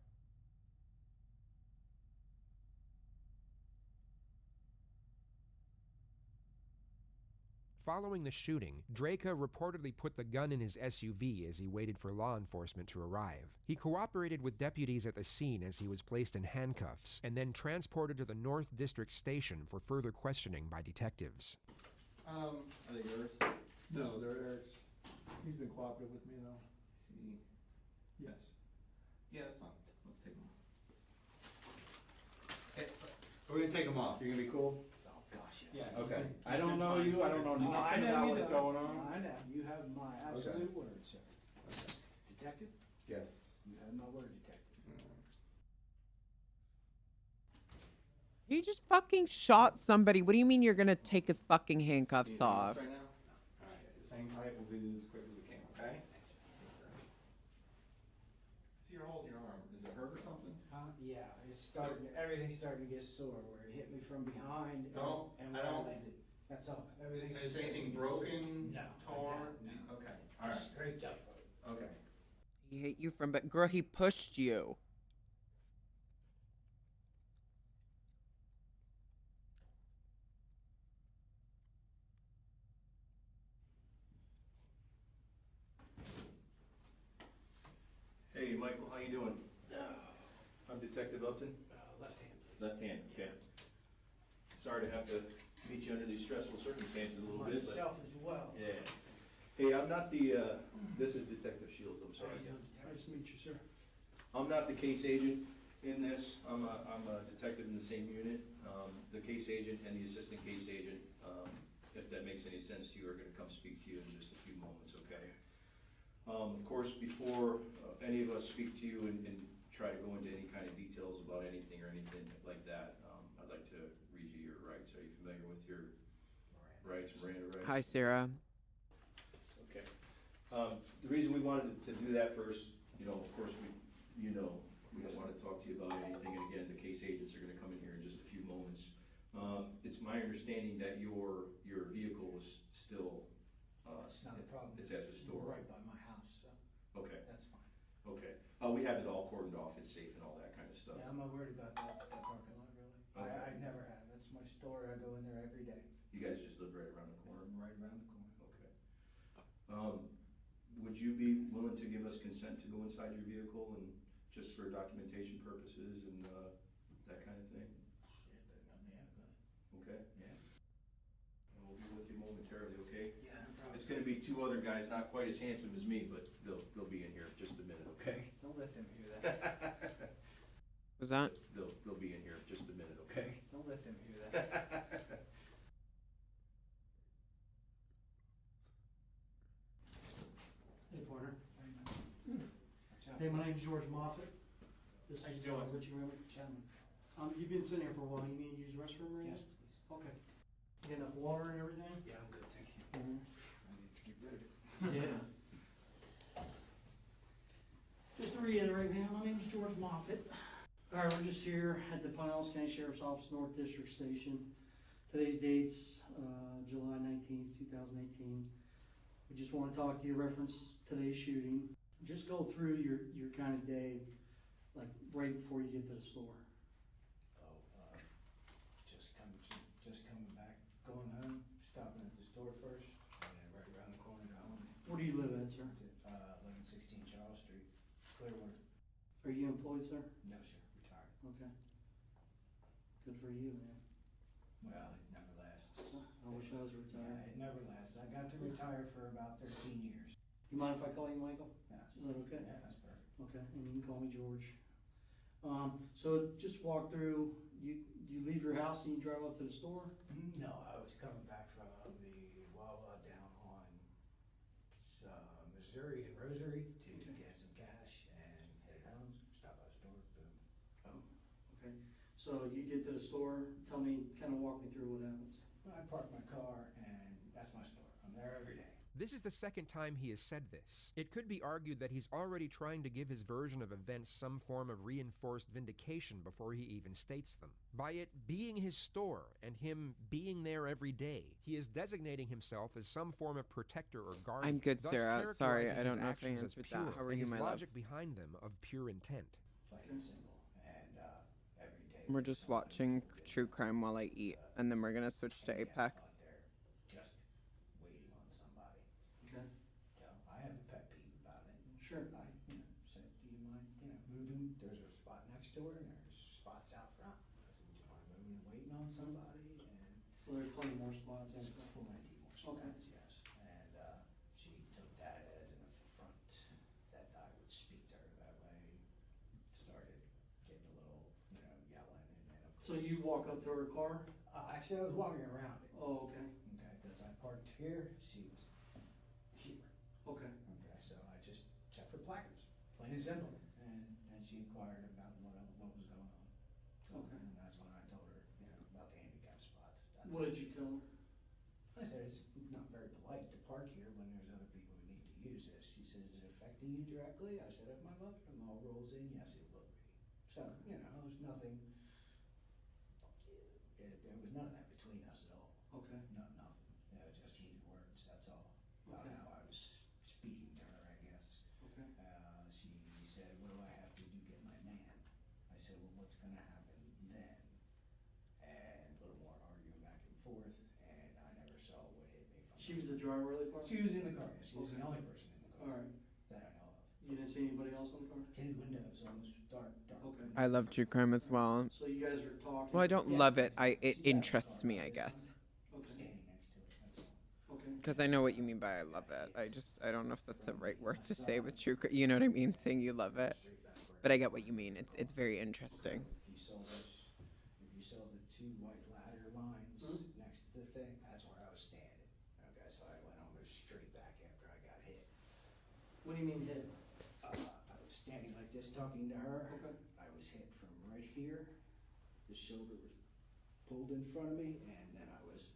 Following the shooting, Draka reportedly put the gun in his SUV as he waited for law enforcement to arrive. He cooperated with deputies at the scene as he was placed in handcuffs and then transported to the North District Station for further questioning by detectives. Are they yours? No, they're Eric's. He's been cooperative with me though. See. Yes. Yeah, that's fine. Let's take them. We're gonna take them off. You're gonna be cool? Oh, gosh, yeah. Yeah. Okay. I don't know you. I don't know Oh, I nothing know about you what's don't. going on. I know, you have my absolute word, sir. Okay. Detective, Yes. you have my word, detective. He just fucking shot somebody. What do you mean you're gonna take his fucking Can you handcuffs do this off? right now? Alright, at the same height, we'll do this as quick as we can, okay? See, you're holding your arm. Is it hurt or something? Yeah, it's starting, everything's starting to get sore, where it hit me from behind No, and I where I don't- landed. That's all, everything's. Is anything broken? No. Torn? No. Okay, alright, Just scraped up. okay. He hit you from, but girl, he pushed you. Hey, Michael, how you doing? I'm Detective Upton. Left hand, please. Left hand, okay. Sorry to have to meet you under these stressful circumstances a little bit, but. Myself as well. Yeah. Hey, I'm not the, this is Detective Shields, I'm How sorry. you doing, detective? Nice to meet you, sir. I'm not the case agent in this. I'm a detective in the same unit. The case agent and the assistant case agent, if that makes any sense to you, are gonna come speak to you in just a few moments, okay? Of course, before any of us speak to you and try to go into any kind of details about anything or anything like that, I'd like to read you your rights. Are you familiar with your rights, Miranda rights? Hi, Sarah. Okay. The reason we wanted to do that first, you know, of course, we don't want to talk to you about anything, and again, the case agents are gonna come in here in just a few moments. It's my understanding that your vehicle is still, It's not a problem. It's at the store. Right by my house, so Okay, that's fine. okay. We have it all cordoned off, it's safe and all that kind of stuff. Yeah, I'm not worried about that parking lot, really. Okay. I never have. That's my store. I go in there every day, You guys just live right around the corner? right around the corner. Okay. Would you be willing to give us consent to go inside your vehicle and just for documentation purposes and, that kind of thing? Okay? Yeah. And we'll be with you momentarily, okay? Yeah, no problem. It's gonna be two other guys, not quite as handsome as me, but they'll be in here in just a minute, okay? Don't let them hear that. Was that? They'll be in here in just a minute, okay? Don't let them hear that. Hey, partner. Hey, my name's George Moffett. This How you is doing? Richie Raymond. Gentlemen. You've been sitting here for a while. You need to use the restroom right now? Yes, please. Okay. You got enough water and everything? Yeah, I'm good, thank you. Mhm. I need to get rid of it. Yeah. Just to reiterate, man, my name's George Moffett. All right, we're just here at the Pinellas County Sheriff's Office North District Station. Today's date's July 19th, 2018. We just want to talk to you, reference today's shooting. Just go through your kind of day, like right before you get to the store. Oh, just coming back, going home, stopping at the store first, and then right around the corner to home. Where do you live at, sir? 1116 Charles Street, Clearwater. Are you employed, sir? No, sir, retired. Okay. Good for you, man. Well, it never lasts. I wish I was Yeah, retired. it never lasts. I got to retire for about 13 years. You mind if I call you Michael? Yeah, Is that okay? Yeah, that's perfect. Okay, and you can call me George. So just walk through, you leave your house and you drive up to the store? No, I was coming back from the Wawa down on Missouri and Rosary to get some cash and headed home, stop by the store, boom. Oh, okay. So you get to the store, tell me, kind of walk me through what happens. I park my car and that's my store. I'm there every day. This is the second time he has said this. It could be argued that he's already trying to give his version of events some form of reinforced vindication before he even states them. By it being his store and him being there every day, he is designating himself as some form of protector or guardian. I'm good, thus Sarah. Sorry, characterizing I don't his know if I actions as answered that. pure, How are and you, his my love? logic behind them of pure intent. Plain and simple. And every day. We're there's just someone watching within, true crime while I eat, and then we're gonna switch to any Apex. spot there, just waiting on somebody. Okay. So I have a pet peeve about it. Sure. I, said, do you mind, moving? There's a spot next to her and there's spots out front. I said, would you mind moving and waiting on somebody? And So there's plenty more spots and there's stuff. plenty more spots, yes. And, she took that as an affront that I would speak to her that way. Started getting a little, yelling and then of So So you walk up to her car? Actually, I was walking around it. Oh, okay, Okay, because I parked here, she was here. okay. Okay, so I just checked for placards, plain and simple. And she inquired about what was going on. Okay. And that's when I told her, about the handicap spots. What did you tell her? I said, it's not very polite to park here when there's other people who need to use this. She says, is it affecting you directly? I said, if my mother-in-law rolls in, yes, it will be. So, there's nothing, there was none of that between us at all. Okay. No, nothing. Just heated words, that's all. About Okay. how I was speaking to her, I guess. Okay. She said, what do I have to do to get my man? I said, well, what's gonna happen then? And a little more arguing back and forth, and I never saw what hit me from She was the driver of the car? She was in the car, yes. She was the Okay. only person in the car Alright. that I know of. You didn't see anybody else on the car? Tinted windows, almost dark. Okay. I love true crime as well. So you guys are talking? Well, I don't Yeah. love it. It She's out of the interests car. me, I guess. Okay, Standing next to it, that's all. okay. Because I know what you mean by I love it. I don't know if that's the right word to say with true crime. You know what I mean? Saying you love it. Straight backward. But I get what you mean. It's very interesting. If you saw the two white ladder lines Mhm. next to the thing, that's where I was standing. Okay, so I went almost straight back after I got hit. What do you mean hit? I was standing like this talking to her. Okay. I was hit from right here. The shoulder was pulled in front of me, and then I was,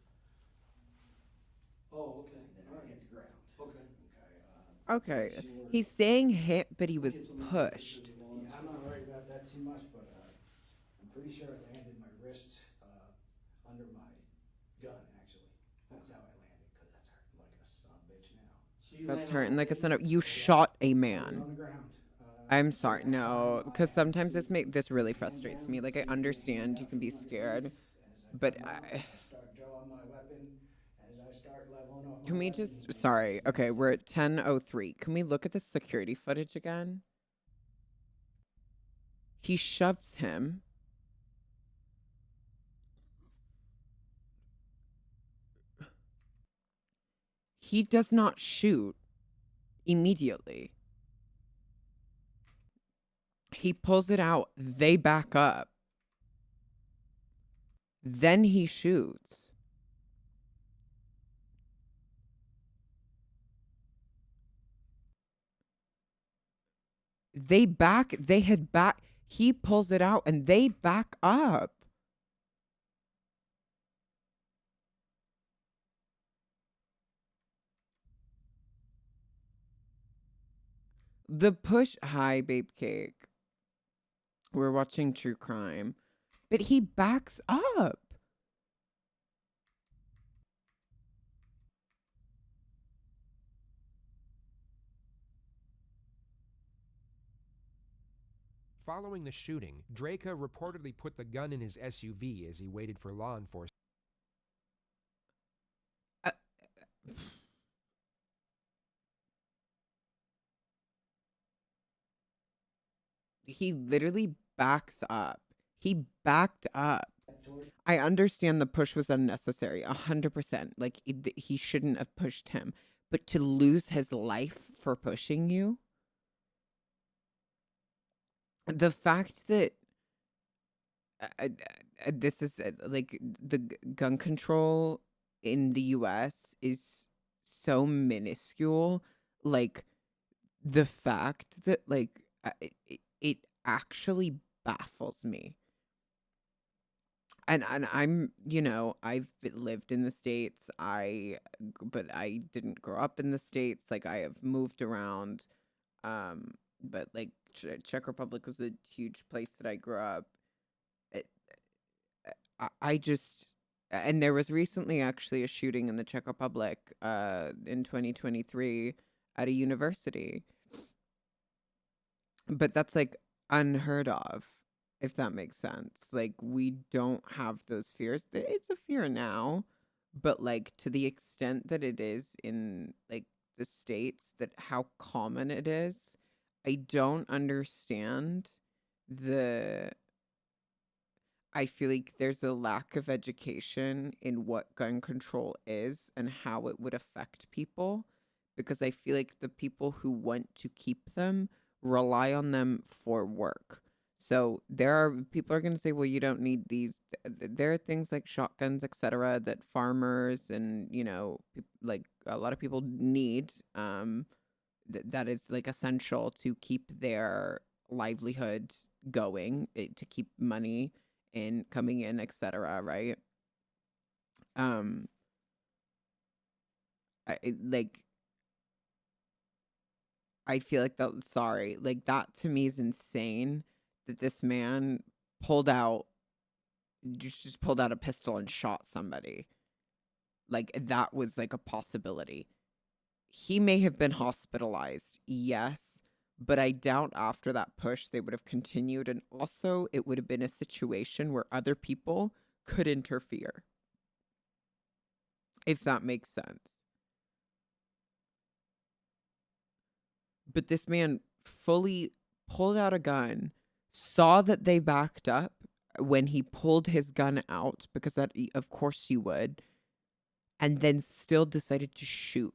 Oh, okay, and then I alright, hit the ground. okay. Okay. Okay. Sure. He's saying hit, but he We'll was get some pushed. pictures of all Yeah, that I'm not stuff. worried about that too much, but I'm pretty sure I landed my wrist under my gun. Actually, that's how I landed, because that's hurting like a son of a bitch now. So you That's landed hurting on like a the- son of. You shot a I was man. on the ground. I'm sorry. At that No, time, because I had sometimes to this really hand frustrates down me. Like I to understand the you can be left scared, underneath. As but come out, I. start drawing my weapon. As I start leveling off my Can we weapon, just? he Sorry. just Okay, we're at 10:03. Can we look at the security footage again? He shoves him. He does not shoot immediately. He pulls it out. They back up. Then he shoots. They had back. He pulls it out and they back up. The push. Hi, babe cake. We're watching true crime. But he backs up. Following the shooting, Draka reportedly put the gun in his SUV as he waited for law enforcement. He literally backs up. He backed up. towards I understand the push was unnecessary, 100%. Like, he shouldn't have pushed him. But to lose his life for pushing you? The fact that this is like the gun control in the US is so minuscule. Like, the fact that, like, it actually baffles me. And I'm, I've lived in the States. But I didn't grow up in the States. Like, I have moved around. But like Czech Republic was a huge place that I grew up. I just, and there was recently actually a shooting in the Czech Republic, in 2023 at a university. But that's like unheard of, if that makes sense. Like, we don't have those fears. It's a fear now, but like to the extent that it is in like the States, that how common it is, I don't understand I feel like there's a lack of education in what gun control is and how it would affect people, because I feel like the people who want to keep them rely on them for work. So there are people are going to say, well, you don't need these. There are things like shotguns, etc., that farmers and like a lot of people need. That is like essential to keep their livelihood going, to keep money in coming in, etc. Right? Um, like I feel like that. Sorry, like that to me is insane. That this man pulled out just pulled out a pistol and shot somebody. Like that was like a possibility. He may have been hospitalized, yes, but I doubt after that push they would have continued. And also, it would have been a situation where other people could interfere, if that makes sense. But this man fully pulled out a gun, saw that they backed up when he pulled his gun out, because that, of course you would, and then still decided to shoot.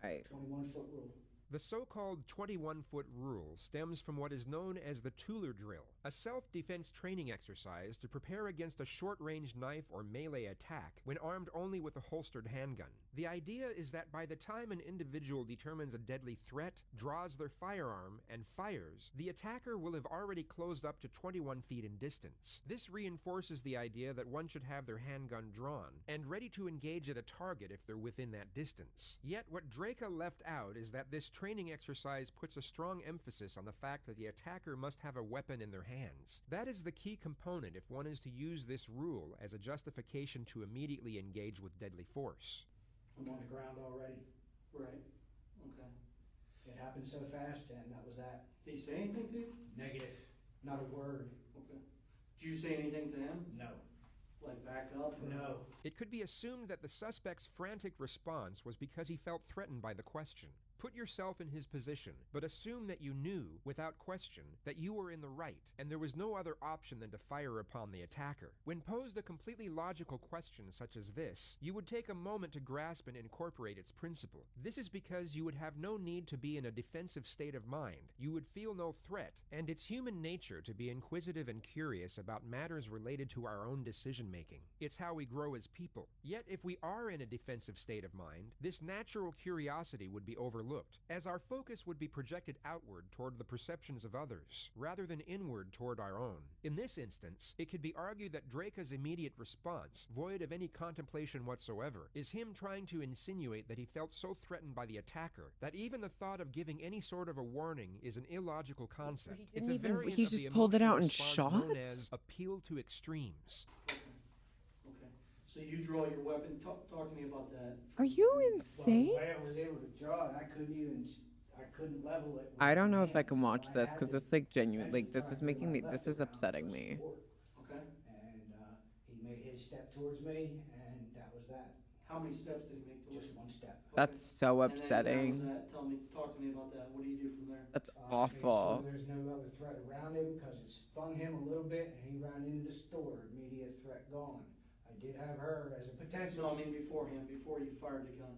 Right. 21-foot rule. The so-called 21-foot rule stems from what is known as the Tueller drill, a self-defense training exercise to prepare against a short-range knife or melee attack when armed only with a holstered handgun. The idea is that by the time an individual determines a deadly threat, draws their firearm, and fires, the attacker will have already closed up to 21 feet in distance. This reinforces the idea that one should have their handgun drawn and ready to engage at a target if they're within that distance. Yet what Draca left out is that this training exercise puts a strong emphasis on the fact that the attacker must have a weapon in their hands. That is the key component if one is to use this rule as a justification to immediately engage with deadly force. I'm on the ground already. Right. Okay. It happened so fast, and that was that. Did he say anything to you? Negative. Not a word. Okay. Did you say anything to him? No. Like back up? Or? No. It could be assumed that the suspect's frantic response was because he felt threatened by the question. Put yourself in his position, but assume that you knew, without question, that you were in the right, and there was no other option than to fire upon the attacker. When posed a completely logical question such as this, you would take a moment to grasp and incorporate its principle. This is because you would have no need to be in a defensive state of mind. You would feel no threat, and it's human nature to be inquisitive and curious about matters related to our own decision-making. It's how we grow as people. Yet if we are in a defensive state of mind, this natural curiosity would be overlooked, as our focus would be projected outward toward the perceptions of others, rather than inward toward our own. In this instance, it could be argued that Draca's immediate response, void of any contemplation whatsoever, is him trying to insinuate that he felt so threatened by the attacker that even the thought of giving any sort of a warning is an illogical concept. He didn't even, he just pulled it out and shot? Known as appeal to extremes. Okay. So you draw your weapon. Talk to me about that. Are you insane? Well, the way I was able to draw it, I couldn't level it. I don't know if I can watch this because it's like genuine. Like this is making me. This is upsetting me. Okay. And he made his step towards me, and that was that. How many steps did he make towards Just you? one step. That's so And then that was upsetting. that. Talk to me about that. What do you do from there? That's I made sure awful. there's no other threat around him because it spun him a little bit, and he ran into the store. Immediate threat gone. I did have her as a potential. No, I mean beforehand, before you fired the gun.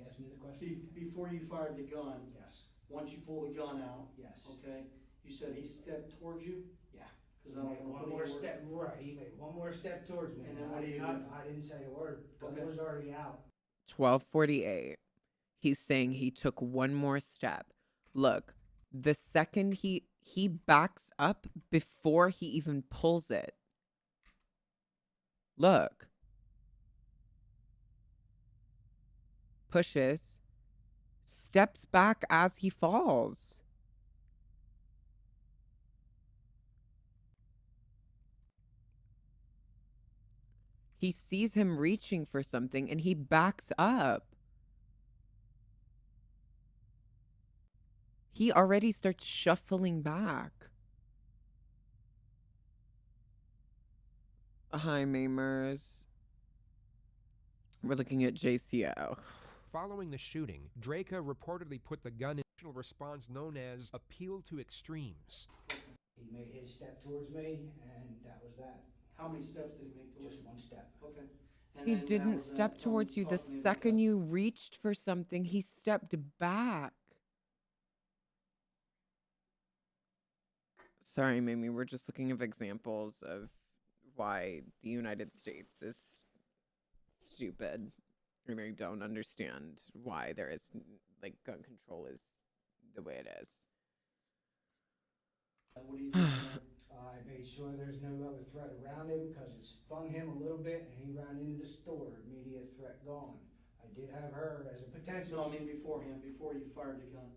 Ask me the question. See, before you fired the gun, Yes. once you pull the gun out, Yes. okay, you said he stepped towards you? Yeah. Because I He don't made want to one put more any words- step. Right. He made one more step towards me. And then what do you do? I didn't say a word. Gun Okay. was already out. 12:48. He's saying he took one more step. Look, the second he backs up before he even pulls it. Look. Pushes. Steps back as he falls. He sees him reaching for something and he backs up. He already starts shuffling back. Hi, Mamers. We're looking at JCO. Following the shooting, Draca reportedly put the gun in a response known as appeal to extremes. He made his step towards me, and that was that. How many steps did he make towards Just you? one step. Okay. And He then that didn't was that. step Tell me- towards you. The talk to me about second that. you reached for something, he stepped back. Sorry, Mimi. We're just looking at examples of why the United States is stupid. And I don't understand why there is, like, gun control is the way it is. What do you do there? I made sure there's no other threat around him because it spun him a little bit and he ran into the store. Immediate threat gone. I did have her as a potential. No, I mean beforehand, before you fired the gun.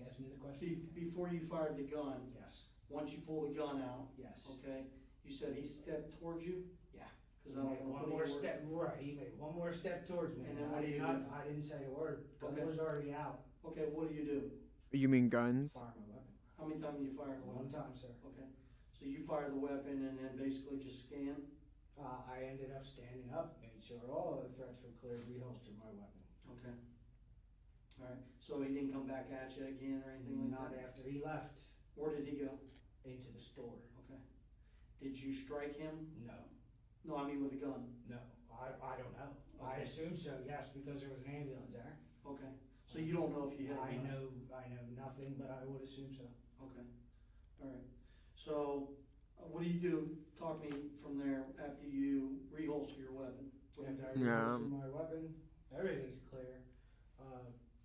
Ask me the question. Before you fired the gun, Yes. once you pull the gun out, Yes. okay, you said he stepped towards you? Yeah. Because He I made don't one want to more step. Right. He made one more step towards me. And then what do you do? I didn't say a word. Gun Okay. was already out. Okay, what do you do? You mean guns? Fire my weapon. How many times you fire the One weapon? time, sir. Okay, so you fire the weapon and then basically just scan? I ended up standing up, made sure all of the threats were cleared, reholstered my weapon. Okay. All right, so he didn't come back at you again or anything like Not that? after he left Where did he go? into the store. Okay. Did you strike him? No. No, I mean with a gun. No. I don't know. I Okay. assume so, yes, because there was an ambulance there. Okay, so you don't know if you hit him? I or not? know nothing, but I would assume so. Okay, all right. So, what do you do? Talk to me from there after you reholster your weapon. What do you After do? I Yeah. reholstered my weapon, everything's clear.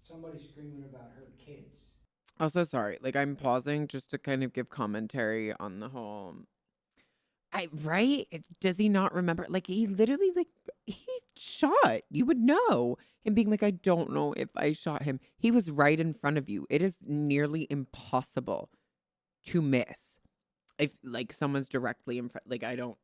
Somebody's screaming about her kids. Also, sorry, like I'm pausing just to kind of give commentary on the whole. Right? Does he not remember? Like he literally, like he shot. You would know him being like, I don't know if I shot him. He was right in front of you. It is nearly impossible to miss if like someone's directly in front. Like I don't.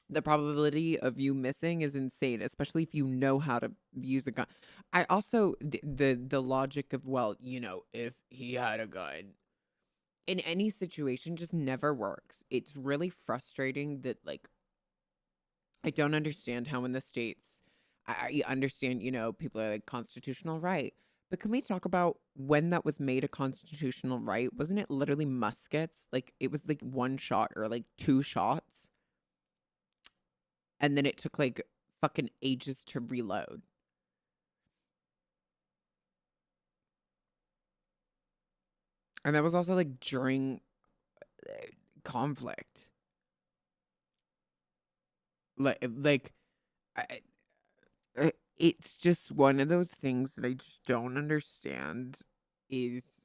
The probability of you missing is insane, especially if you know how to use a gun. I also the logic of, well, you know, if he had a gun in any situation just never works. It's really frustrating that, like, I don't understand how in the States, I understand, you know, people are like constitutional right. But can we talk about when that was made a constitutional right? Wasn't it literally muskets? Like it was like one shot or like two shots. And then it took like fucking ages to reload. And that was also like during conflict. Like, it's just one of those things that I just don't understand. Is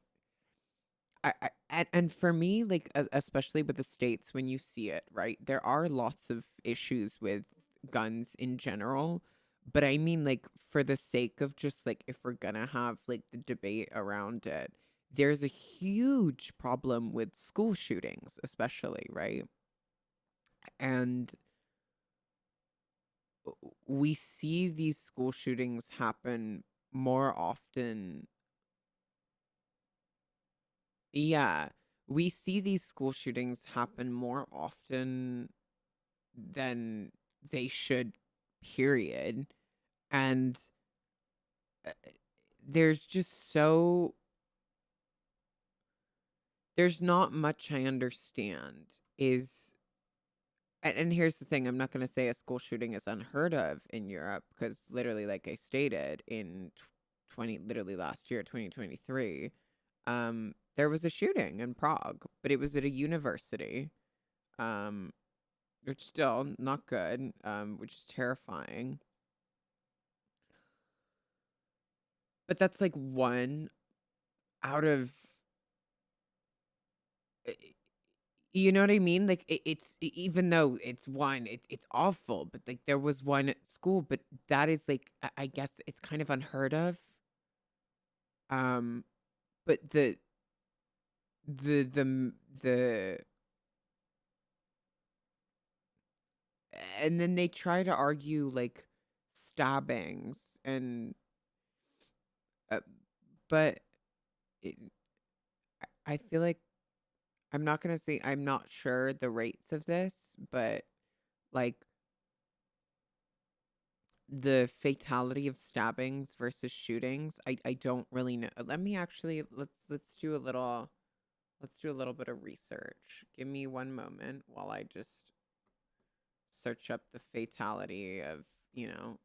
and for me, like especially with the States, when you see it, right, there are lots of issues with guns in general. But I mean, like, for the sake of just like, if we're gonna have like the debate around it, there's a huge problem with school shootings, especially, right? And we see these school shootings happen more often. Yeah, we see these school shootings happen more often than they should, period. And there's just so there's not much I understand is and here's the thing, I'm not going to say a school shooting is unheard of in Europe because literally, like I stated, in literally last year, 2023, there was a shooting in Prague, but it was at a university, which still not good, which is terrifying. But that's like one out of, you know what I mean? Like it's even though it's one, it's awful, but like there was one at school, but that is like I guess it's kind of unheard of. But the and then they try to argue like stabbings and but it, I feel like I'm not gonna say I'm not sure the rates of this, but like the fatality of stabbings versus shootings, I don't really know. Let me actually let's do a little bit of research. Give me one moment while I just search up the fatality of, you know.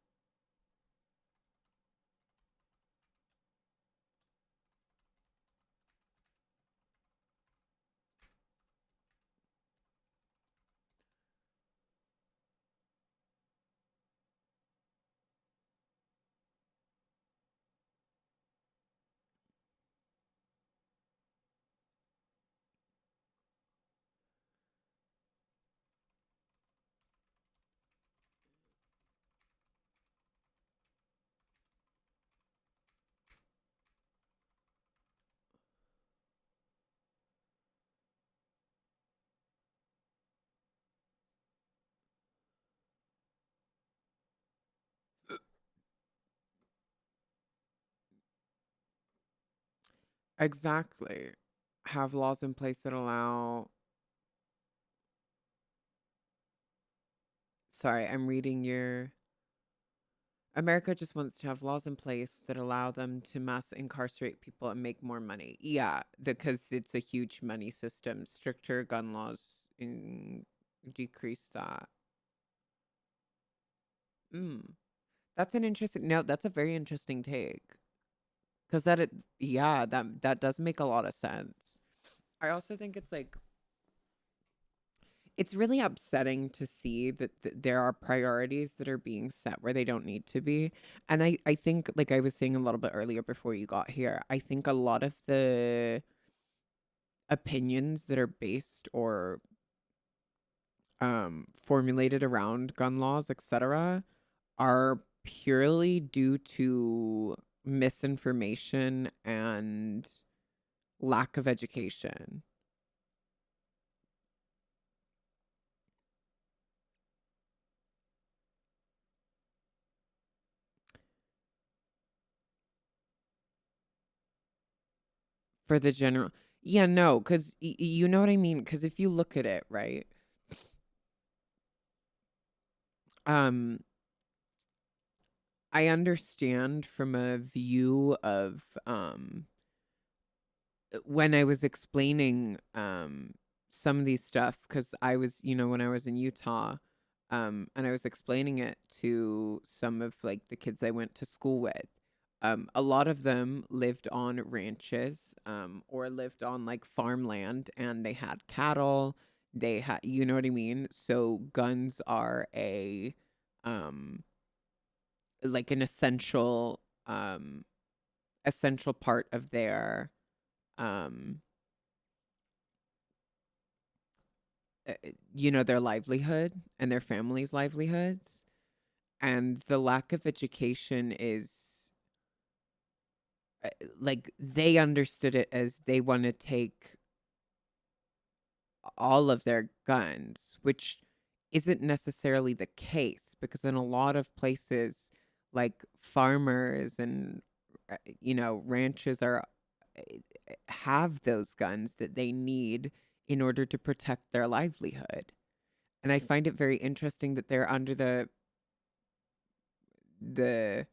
Exactly. Have laws in place that allow. Sorry, I'm reading your. America just wants to have laws in place that allow them to mass incarcerate people and make more money. Yeah, because it's a huge money system. Stricter gun laws decrease that. Mm. That's an interesting. No, that's a very interesting take. Because yeah, that does make a lot of sense. I also think it's like it's really upsetting to see that there are priorities that are being set where they don't need to be. And I think, like I was saying a little bit earlier before you got here, I think a lot of the opinions that are based or formulated around gun laws, etc., are purely due to misinformation and lack of education. For the general. Yeah, no, because you know what I mean? Because if you look at it, right? Um, I understand from a view of when I was explaining some of these stuff, because I was, when I was in Utah, and I was explaining it to some of like the kids I went to school with. A lot of them lived on ranches, or lived on like farmland, and they had cattle. They had, you know what I mean? So guns are um, like an essential part of um, their livelihood and their families' livelihoods. And the lack of education is like they understood it as they want to take all of their guns, which isn't necessarily the case, because in a lot of places, like farmers and ranches have those guns that they need in order to protect their livelihood. And I find it very interesting that they're under the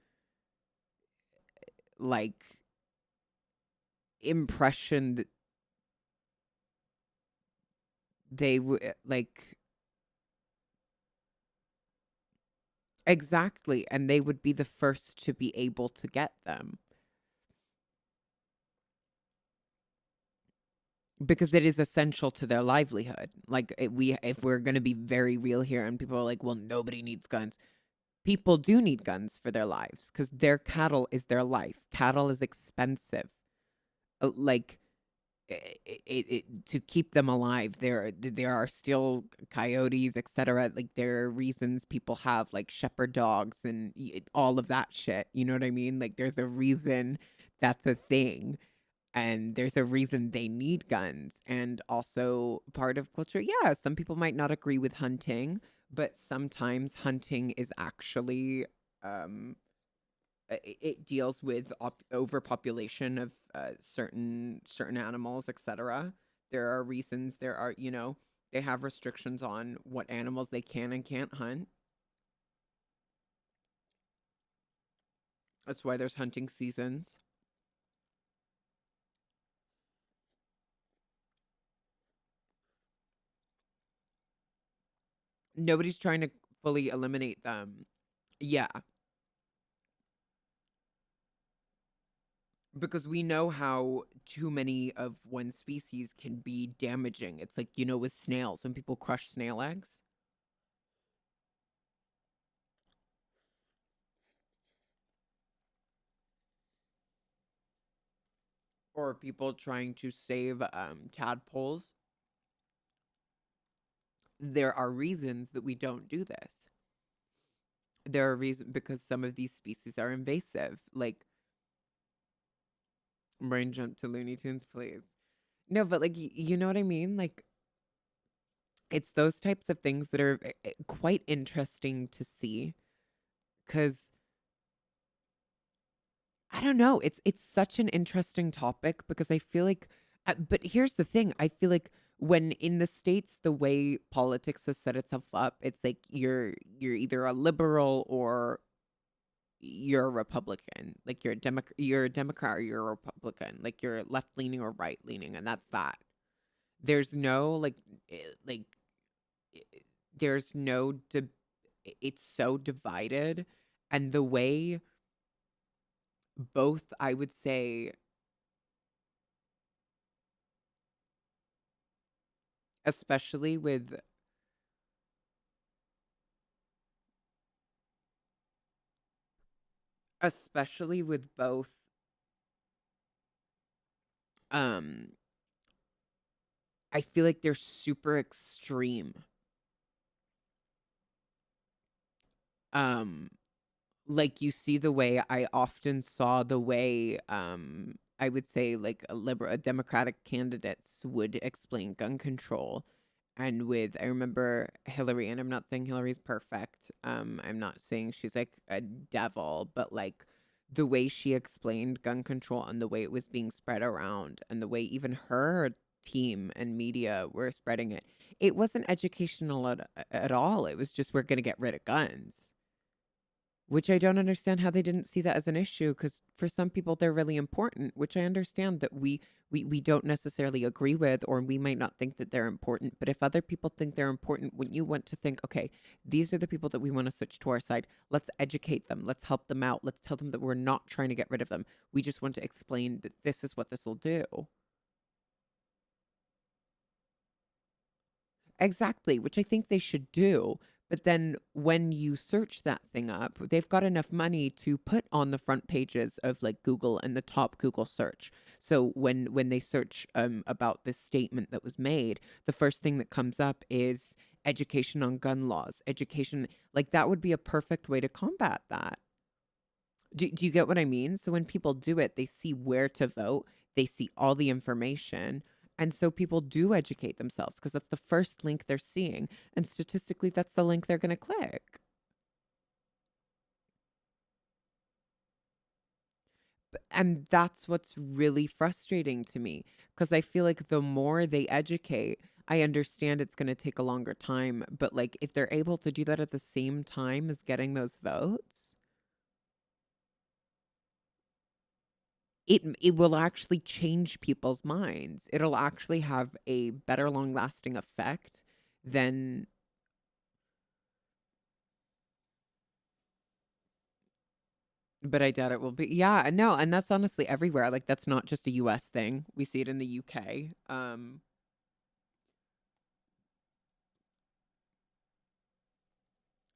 like impression that they would like exactly, and they would be the first to be able to get them because it is essential to their livelihood. Like if we're going to be very real here, and people are like, well, nobody needs guns. People do need guns for their lives because their cattle is their life. Cattle is expensive. Like to keep them alive, there are still coyotes, etc. Like there are reasons people have like shepherd dogs and all of that shit. You know what I mean? Like there's a reason that's a thing. And there's a reason they need guns. And also part of culture, yeah, some people might not agree with hunting, but sometimes hunting is actually it deals with overpopulation of certain animals, etc. There are reasons, they have restrictions on what animals they can and can't hunt. That's why there's hunting seasons. Nobody's trying to fully eliminate them. Yeah. Because we know how too many of one species can be damaging. It's like, with snails, when people crush snail eggs. Or people trying to save tadpoles. There are reasons that we don't do this. There are reasons because some of these species are invasive. Like, brain jump to Looney Tunes, please. No, but like, you know what I mean? Like, it's those types of things that are quite interesting to see. Because I don't know. It's such an interesting topic because I feel like, but here's the thing. I feel like when in the States, the way politics has set itself up, it's like you're either a liberal or you're a Republican. Like you're a Democrat or you're a Republican. Like you're left leaning or right leaning, and that's that. There's no like there's no it's so divided, and the way both, I would say, especially with both um I feel like they're super extreme. Um like you see the way I often saw the way I would say like a Democratic candidates would explain gun control. And with I remember Hillary, and I'm not saying Hillary's perfect. I'm not saying she's like a devil, but like the way she explained gun control and the way it was being spread around and the way even her team and media were spreading it. It wasn't educational at all. It was just we're going to get rid of guns. Which I don't understand how they didn't see that as an issue, because for some people they're really important, which I understand that we don't necessarily agree with, or we might not think that they're important. But if other people think they're important, when you want to think, okay, these are the people that we want to switch to our side, let's educate them, let's help them out, let's tell them that we're not trying to get rid of them. We just want to explain that this is what this will do. Exactly, which I think they should do. But then when you search that thing up, they've got enough money to put on the front pages of like Google and the top Google search. So when they search about this statement that was made, the first thing that comes up is education on gun laws. Education, like that would be a perfect way to combat that. Do you get what I mean? So when people do it, they see where to vote, they see all the information. And so people do educate themselves because that's the first link they're seeing. And statistically, that's the link they're going to click. And that's what's really frustrating to me because I feel like the more they educate, I understand it's going to take a longer time. But like if they're able to do that at the same time as getting those votes, it will actually change people's minds. It'll actually have a better long-lasting effect than but I doubt it will be. Yeah, no, and that's honestly everywhere. Like that's not just a US thing. We see it in the UK.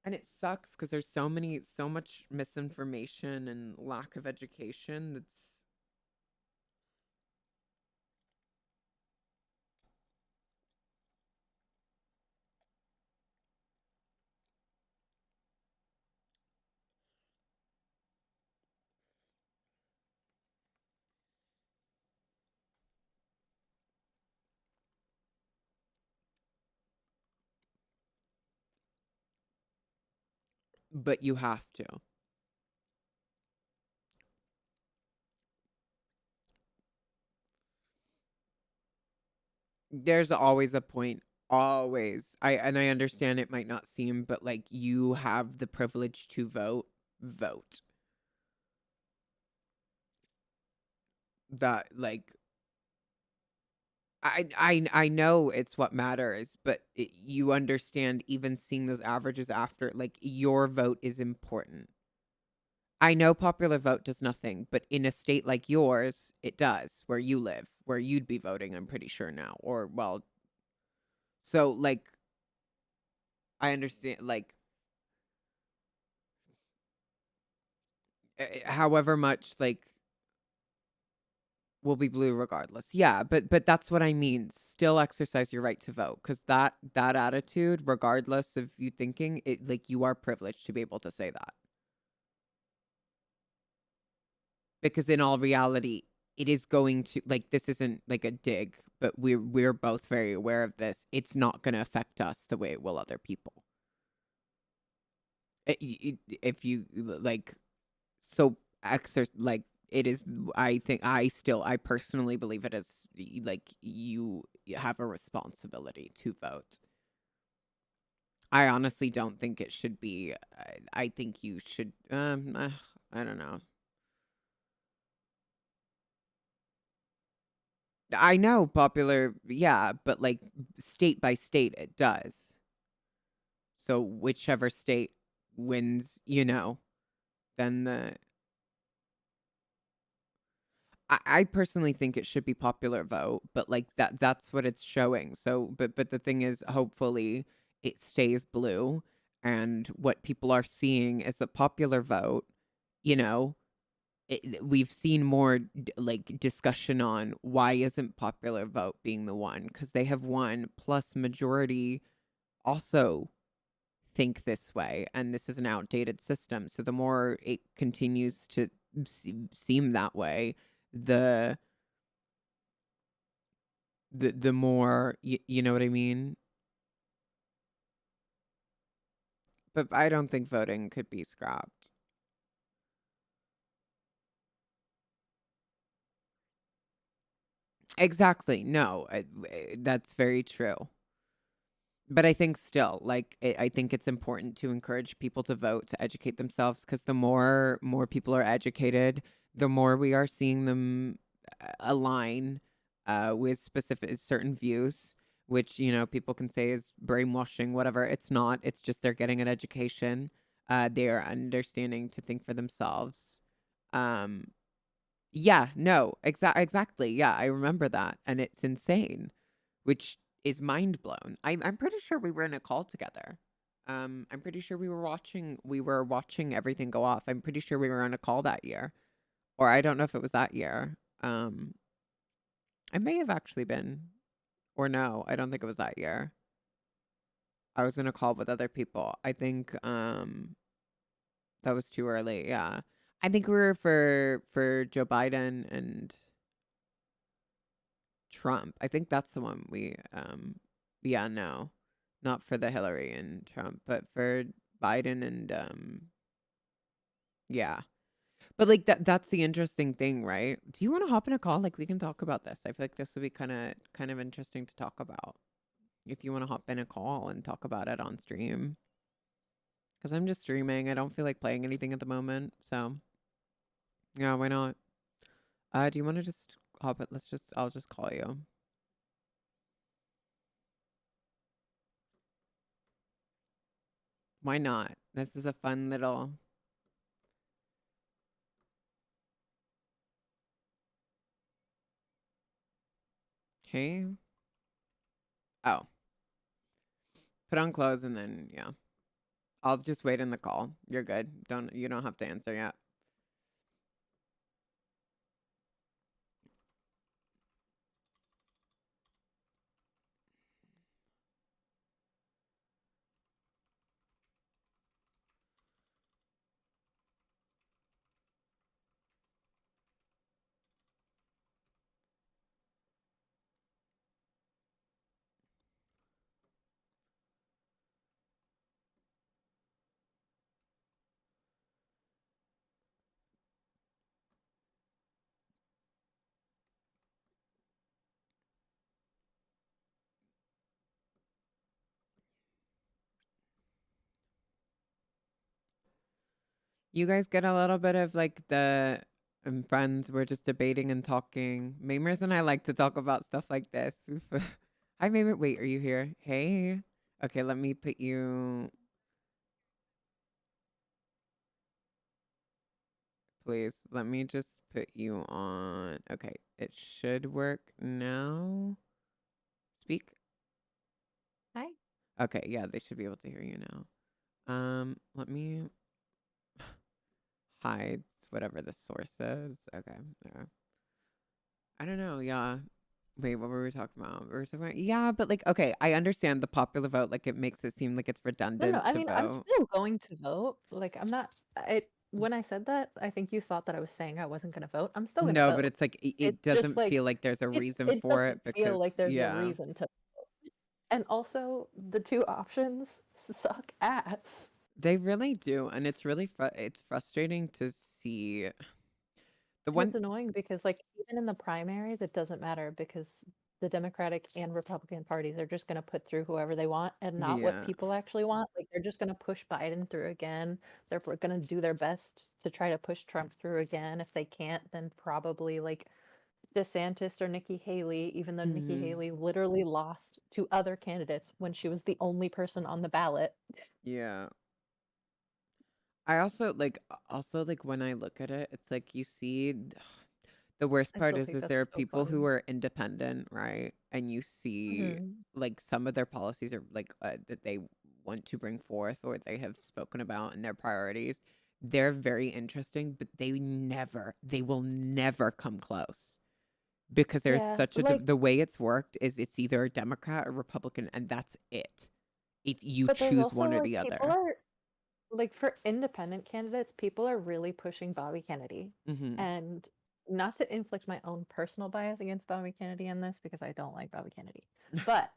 And it sucks because there's so much misinformation and lack of education that's but you have to. There's always a point. Always. I understand it might not seem, but like you have the privilege to vote. Vote. That like I know it's what matters, but you understand even seeing those averages after like your vote is important. I know popular vote does nothing, but in a state like yours, it does, where you live, where you'd be voting, I'm pretty sure now. Or well, so like I understand like however much like will be blue regardless. Yeah, but that's what I mean. Still exercise your right to vote because that attitude, regardless of you thinking it, like you are privileged to be able to say that. Because in all reality, it is going to like this isn't like a dig, but we're both very aware of this. It's not going to affect us the way it will other people. If you like so exercise like it is, I personally believe it is like you have a responsibility to vote. I honestly don't think it should be. I think you should. I don't know. I know popular, yeah, but like state by state, it does. So whichever state wins, then I personally think it should be popular vote, but like that's what it's showing. So but the thing is, hopefully it stays blue, and what people are seeing is the popular vote, you know, we've seen more like discussion on why isn't popular vote being the one, because they have won, plus majority also think this way, and this is an outdated system. So the more it continues to seem that way, the the more you know what I mean. But I don't think voting could be scrapped. Exactly. No, that's very true. But I think still, like, I think it's important to encourage people to vote, to educate themselves, because the more people are educated, the more we are seeing them align with specific certain views, which people can say is brainwashing, whatever. It's not. It's just they're getting an education. They are understanding to think for themselves. Um, yeah, no, exactly. Yeah, I remember that, and it's insane, which is mind blown. I'm pretty sure we were in a call together. I'm pretty sure we were watching everything go off. I'm pretty sure we were on a call that year, or I don't know if it was that year. I may have actually been, or no, I don't think it was that year. I was in a call with other people. I think that was too early. Yeah, I think we were for Joe Biden and Trump. I think that's the one yeah, no. Not for the Hillary and Trump, but for Biden and yeah. But like that's the interesting thing, right? Do you want to hop in a call? Like we can talk about this. I feel like this would be kind of interesting to talk about. If you want to hop in a call and talk about it on stream. Cuz I'm just streaming. I don't feel like playing anything at the moment. So, yeah, why not? Do you want to just hop it? I'll just call you. Why not? This is a fun little. Okay. Oh, put on clothes and then yeah. I'll just wait in the call. You're good. You don't have to answer yet. You guys get a little bit of like the friends. We're just debating and talking. Mamers and I like to talk about stuff like this. Hi, Mamer. Wait, are you here? Hey. Okay, let me put you. Please, let me just put you on. Okay, it should work now. Speak. Hi. Okay, yeah, they should be able to hear you now. Let me hides whatever the source is. Okay, there. I don't know. Yeah. Wait, what were we talking about? We were talking about, yeah, but like, okay, I understand the popular vote. Like, it makes it seem like it's No, redundant I to mean, I'm vote. still going to vote. Like, I'm not. When I said that, I think you thought that I was saying I wasn't gonna vote. I'm still gonna No, but vote. it's like It it just doesn't like feel like there's a reason it for doesn't it feel because like there's a yeah. reason to vote. And also, the two options suck ass. They really do, and it's really it's frustrating to see. The And it's one, annoying because, like, even in the primaries, it doesn't matter because the Democratic and Republican parties are just going to put through whoever they want and not what yeah, people actually want. Like, they're just going to push Biden through again. They're going to do their best to try to push Trump through again. If they can't, then probably like DeSantis or Nikki Haley, even though Nikki hmm Haley literally lost to other candidates when she was the only person on the ballot. yeah. I also like when I look at it, it's like you see the worst I part still think is that's there are so people who funny. are independent, right? And you see Mhm. like some of their policies are like that they want to bring forth or they have spoken about in their priorities. They're very interesting, but they will never come close because there's Yeah, such like, the way it's worked is it's either a Democrat or Republican, and that's it. You but there's choose also one or like the people other. are like for independent candidates, people are really pushing Bobby Kennedy. Hmm And not to inflict my own personal bias against Bobby Kennedy in this because I don't like Bobby Kennedy. But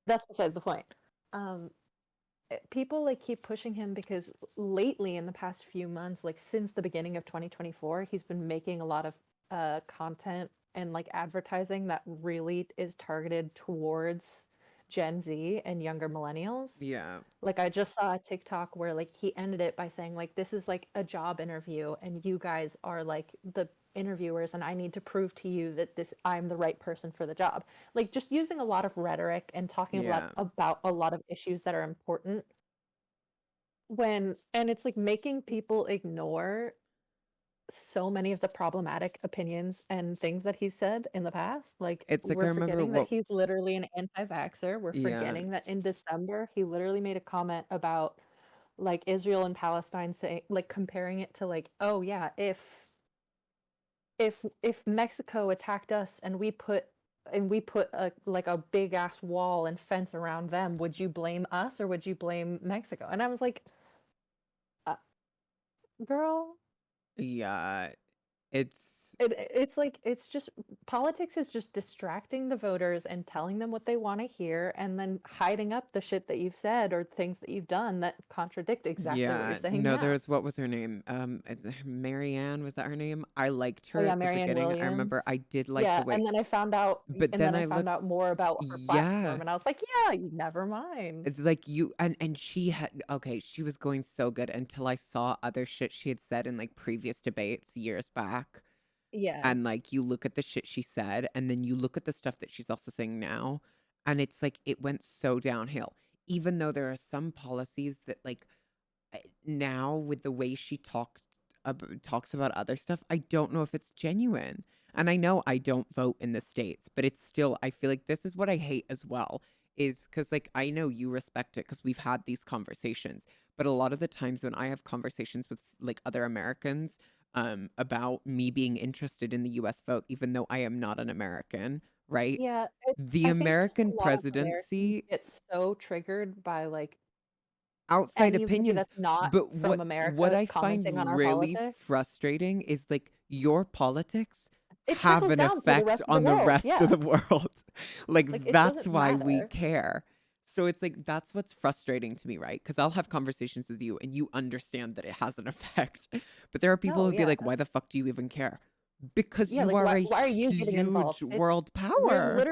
that's besides the point. Um People like keep pushing him because lately in the past few months, like since the beginning of 2024, he's been making a lot of content and like advertising that really is targeted towards Gen Z and younger millennials. Yeah. Like I just saw a TikTok where like he ended it by saying like this is like a job interview and you guys are like the interviewers and I need to prove to you that this I'm the right person for the job. Like just using a lot of rhetoric and talking a lot Yeah. about a lot of issues that are important when and it's like making people ignore so many of the problematic opinions and things that he said in the past. Like, It's like I we're remember forgetting that what he's literally an anti-vaxxer. We're yeah. forgetting that in December, he literally made a comment about like Israel and Palestine saying like comparing it to like, oh yeah, if Mexico attacked us and we put a like a big ass wall and fence around them, would you blame us or would you blame Mexico? And I was like, uh, girl, Yeah. It's it's like it's just politics is just distracting the voters and telling them what they want to hear and then hiding up the shit that you've said or things that you've done that contradict exactly what you're yeah. saying No, now. there's what was her name? Marianne, was that her name? I liked Oh her yeah, at the Marianne beginning. I remember Williams. I did like the Yeah, way, and then I found out but and then then I I found looked, out more about her yeah. platform and I was like, yeah, never mind. It's like you and she had okay, she was going so good until I saw other shit she had said in like previous debates years back. Yeah. And like you look at the shit she said, and then you look at the stuff that she's also saying now, and it's like it went so downhill. Even though there are some policies that like now with the way she talks about other stuff, I don't know if it's genuine. And I know I don't vote in the States, but it's still I feel like this is what I hate as well is cuz like I know you respect it cuz we've had these conversations, but a lot of the times when I have conversations with like other Americans about me being interested in the US vote even though I am not an American, right? Yeah, The I think just American a lot of Americans presidency get so triggered by like outside anybody opinions, that's not but from what America I commenting on find our really politics. frustrating is like your politics It have trickles an down to the effect rest of the on the world. rest of Yeah. the world. Like Like it that's doesn't why we matter. care. So it's like that's what's frustrating to me, right? Because I'll have conversations with you and you understand that it has an effect. But there are people No, who'd be yeah. like, why the fuck do you even care? Because Yeah, you like are a why are you getting involved? huge It's world power.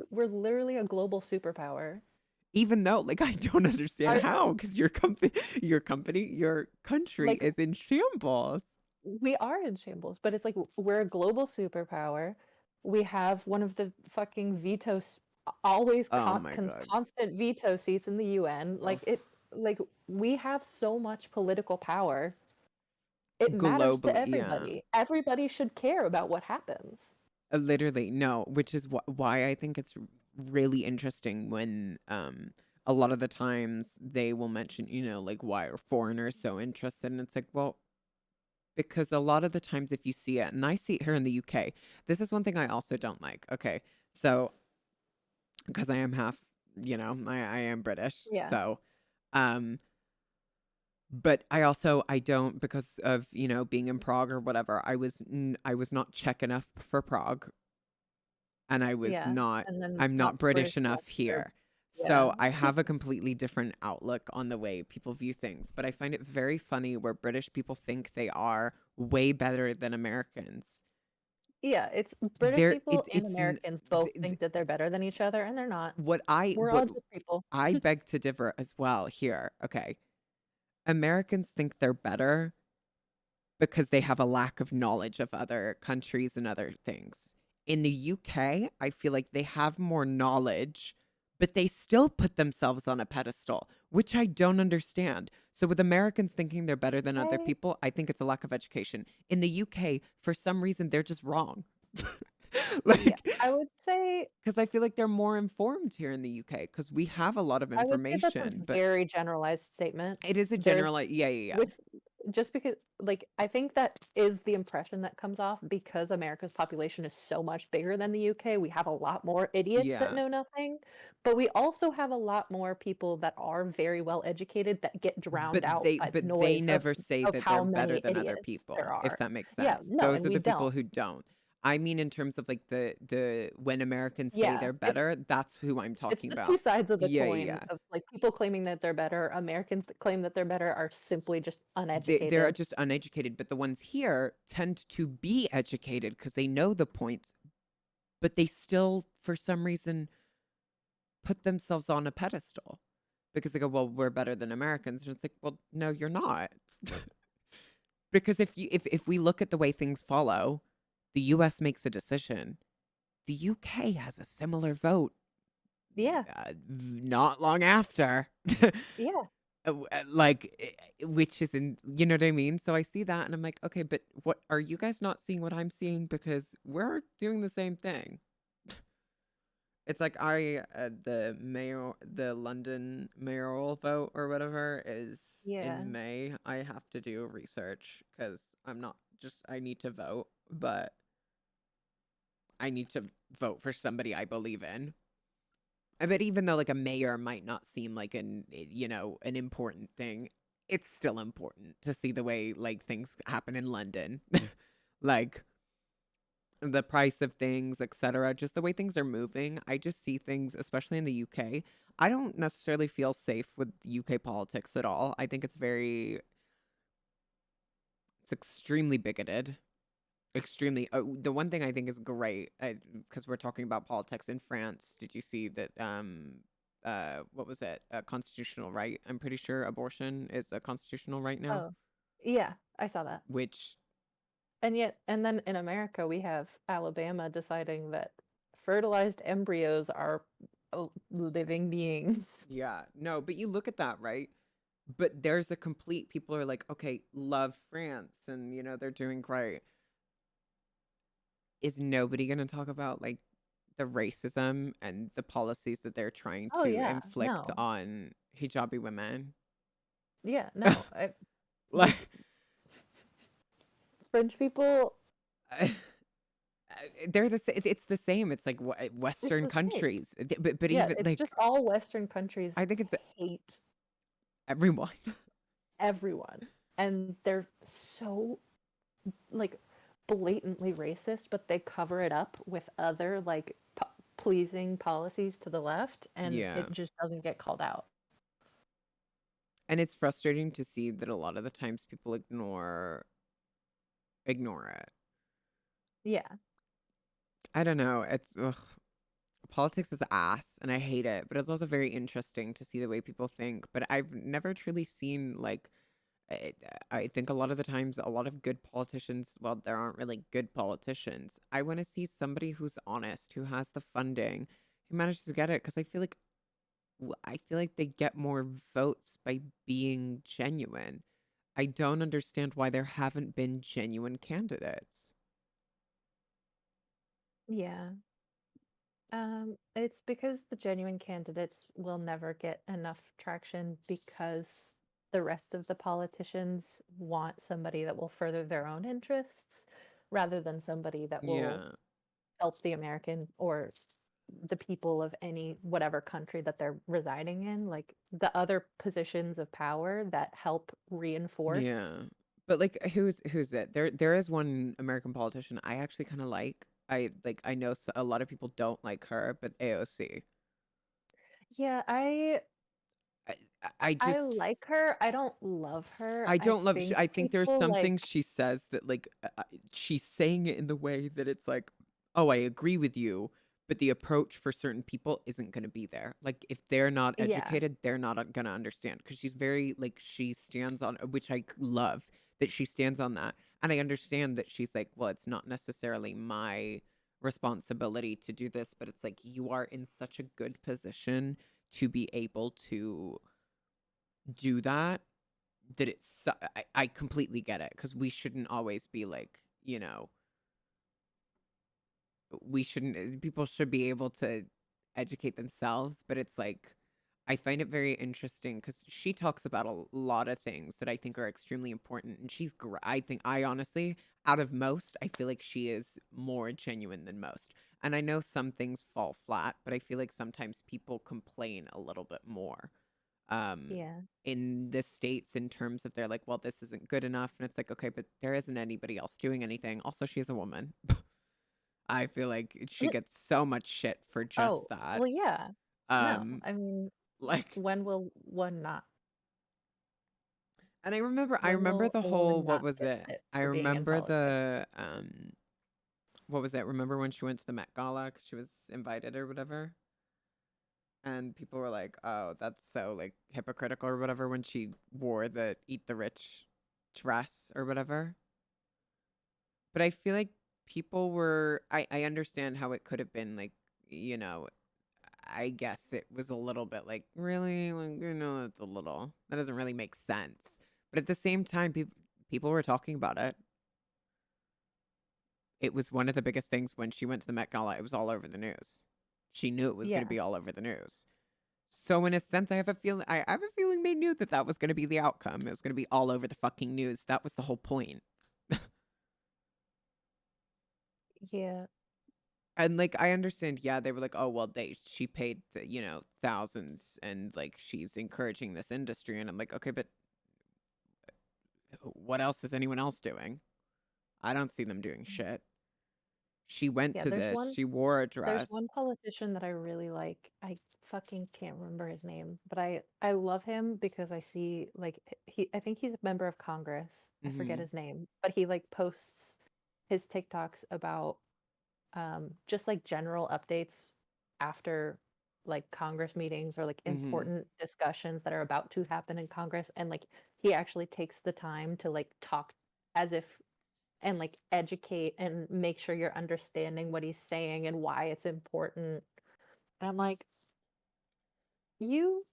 we're literally a global superpower. Even though, like, I don't understand Are how, because your country like is in shambles. we are in shambles, but it's like we're a global superpower. We have one of the fucking always Oh my God. constant veto seats in the UN. Ugh. Like we have so much political power. It matters to Globally, yeah. everybody. Everybody should care about what happens. Literally, no, which is why I think it's really interesting when a lot of the times they will mention, like why are foreigners so interested? And it's like, well, because a lot of the times if you see it, and I see it here in the UK, this is one thing I also don't like. Okay, so because I am half, I am British, Yeah. so um but I don't because of, being in Prague or whatever. I was not Czech enough for Prague and Yeah. And then I'm not not British British enough enough for here. yeah. So I have a completely different outlook on the way people view things, but I find it very funny where British people think they are way better than Americans. Yeah, it's British There, people and it's Americans both think that they're better than each other, and they're not. what We're all just people. I beg to differ as well here. Okay, Americans think they're better because they have a lack of knowledge of other countries and other things. In the UK, I feel like they have more knowledge, but they still put themselves on a pedestal, which I don't understand. So, with Americans thinking they're better than other I people, I think it's a lack of education. In the UK, for some reason, they're just wrong. yeah, Like, I would say because I feel like they're more informed here in the UK because we have a lot of that's a information, but very generalized statement. it is a There's general, yeah. with just because like I think that is the impression that comes off because America's population is so much bigger than the UK. We have a lot more idiots that Yeah. know nothing, but we also have a lot more people that are very well educated that get drowned out by the But they noise never say of that they're how better many than other idiots there people, if are. that makes Yeah, sense. no, Those and are we the people don't. who don't. I mean, in terms of like the when Americans say Yeah, they're it's better, that's who I'm it's talking the two about. sides of the Yeah, coin of like people claiming that they're better. Americans that claim that they're better are simply just They're uneducated. just uneducated, but the ones here tend to be educated because they know the points, but they still, for some reason, put themselves on a pedestal because they go, "Well, we're better than Americans," and it's like, "Well, no, you're not." Because if we look at the way things follow, the US makes a decision. The UK has a similar vote Yeah, not long after. yeah. Like, which is in, you know what I mean? So I see that and I'm like, okay, but what are you guys not seeing what I'm seeing? Because we're doing the same thing. It's like the London mayoral vote or whatever is Yeah. in May. I have to do research because I'm not just, I need to vote, but I need to vote for somebody I believe in. But even though like a mayor might not seem like an important thing, it's still important to see the way like things happen in London. Like the price of things, etc. Just the way things are moving. I just see things, especially in the UK. I don't necessarily feel safe with UK politics at all. I think it's extremely bigoted. Extremely. The one thing I think is great, because we're talking about politics in France. Did you see that? What was it? A constitutional right. I'm pretty sure abortion is a constitutional right now. Oh, yeah, I saw that. Which, And then in America, we have Alabama deciding that fertilized embryos are living beings. yeah, no, but you look at that, right? But there's a complete. People are like, okay, love France, and they're doing great. Is nobody gonna talk about like the racism and the policies that they're trying Oh to yeah, inflict no. on hijabi women? Yeah, no. Like, French people, it's the same. It's like it's Western the same. countries, but Yeah, even it's like just all Western countries I think it's hate everyone. everyone, and they're so like blatantly racist, but they cover it up with other like pleasing policies to the left, and Yeah. it just doesn't get called out. And it's frustrating to see that a lot of the times people ignore it. Yeah. I don't know. Politics is ass, and I hate it. But it's also very interesting to see the way people think. But I've never truly seen like. I think a lot of the times, a lot of good politicians. Well, there aren't really good politicians. I want to see somebody who's honest, who has the funding, who manages to get it. Because I feel like they get more votes by being genuine. I don't understand why there haven't been genuine candidates. Yeah. It's because the genuine candidates will never get enough traction because the rest of the politicians want somebody that will further their own interests rather than somebody that will Yeah. help the American or the people of any whatever country that they're residing in, like the other positions of power that help reinforce. Yeah. But like who's it? There is one American politician I actually kind of like. I know a lot of people don't like her, but AOC. Yeah, I I, I I just like her. I don't love her. I I don't love. think I think there's people some like, things she says that like she's saying it in the way that it's like, oh, I agree with you, but the approach for certain people isn't going to be there. Like if they're not yeah, educated, they're not going to understand because she's very like she stands on, which I love that she stands on that, and I understand that she's like, well, it's not necessarily my responsibility to do this, but it's like you are in such a good position to be able to do that that I completely get it because we shouldn't always be like, we shouldn't, people should be able to educate themselves, but it's like, I find it very interesting because she talks about a lot of things that I think are extremely important. And I think, I honestly, out of most, I feel like she is more genuine than most. And I know some things fall flat, but I feel like sometimes people complain a little bit more um yeah. in the States in terms of they're like, well, this isn't good enough, and it's like, okay, but there isn't anybody else doing anything. Also, she's a woman. I feel like she gets so much shit for just Oh, that. well, yeah. No, um I mean, like, when will one not? and I When remember will the a whole, woman what not was get it, shit I for being in remember politics? the what was that, remember when she went to the Met Gala 'cause she was invited or whatever, and people were like, oh, that's so like hypocritical or whatever when she wore the Eat the Rich dress or whatever. But I feel like people were, I understand how it could have been like, you know, I guess it was a little bit like, really? Like, it's a little, that doesn't really make sense. But at the same time, people were talking about it. It was one of the biggest things when she went to the Met Gala. It was all over the news. She knew it was going to Yeah. be all over the news. So in a sense, I have a feeling they knew that that was going to be the outcome. It was going to be all over the fucking news. That was the whole point. Yeah. And like I understand, yeah, they were like, oh well, she paid thousands, and like she's encouraging this industry, and I'm like, okay, but what else is anyone else doing? I don't see them doing shit. She went Yeah, to this. She wore a there's dress. one politician that I really like. I fucking can't remember his name, but I love him because I see like I think he's a member of Congress. I forget Mm-hmm. his name, but he like posts his TikToks about just like general updates after like Congress meetings or like Mm-hmm. important discussions that are about to happen in Congress, and like he actually takes the time to like talk as if and like educate and make sure you're understanding what he's saying and why it's important. And I'm like, you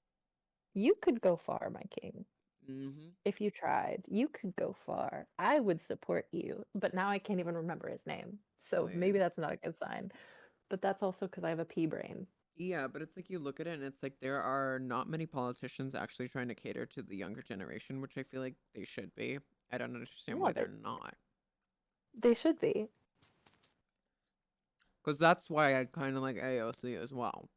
you could go far, my king. Mm-hmm. If you tried, you could go far. I would support you. But now I can't even remember his name. So maybe Please. that's not a good sign. But that's also because I have a pea brain. Yeah, but it's like you look at it and it's like there are not many politicians actually trying to cater to the younger generation, which I feel like they should be. I don't understand No, why they're not. they should be. Because that's why I kind of like AOC as well.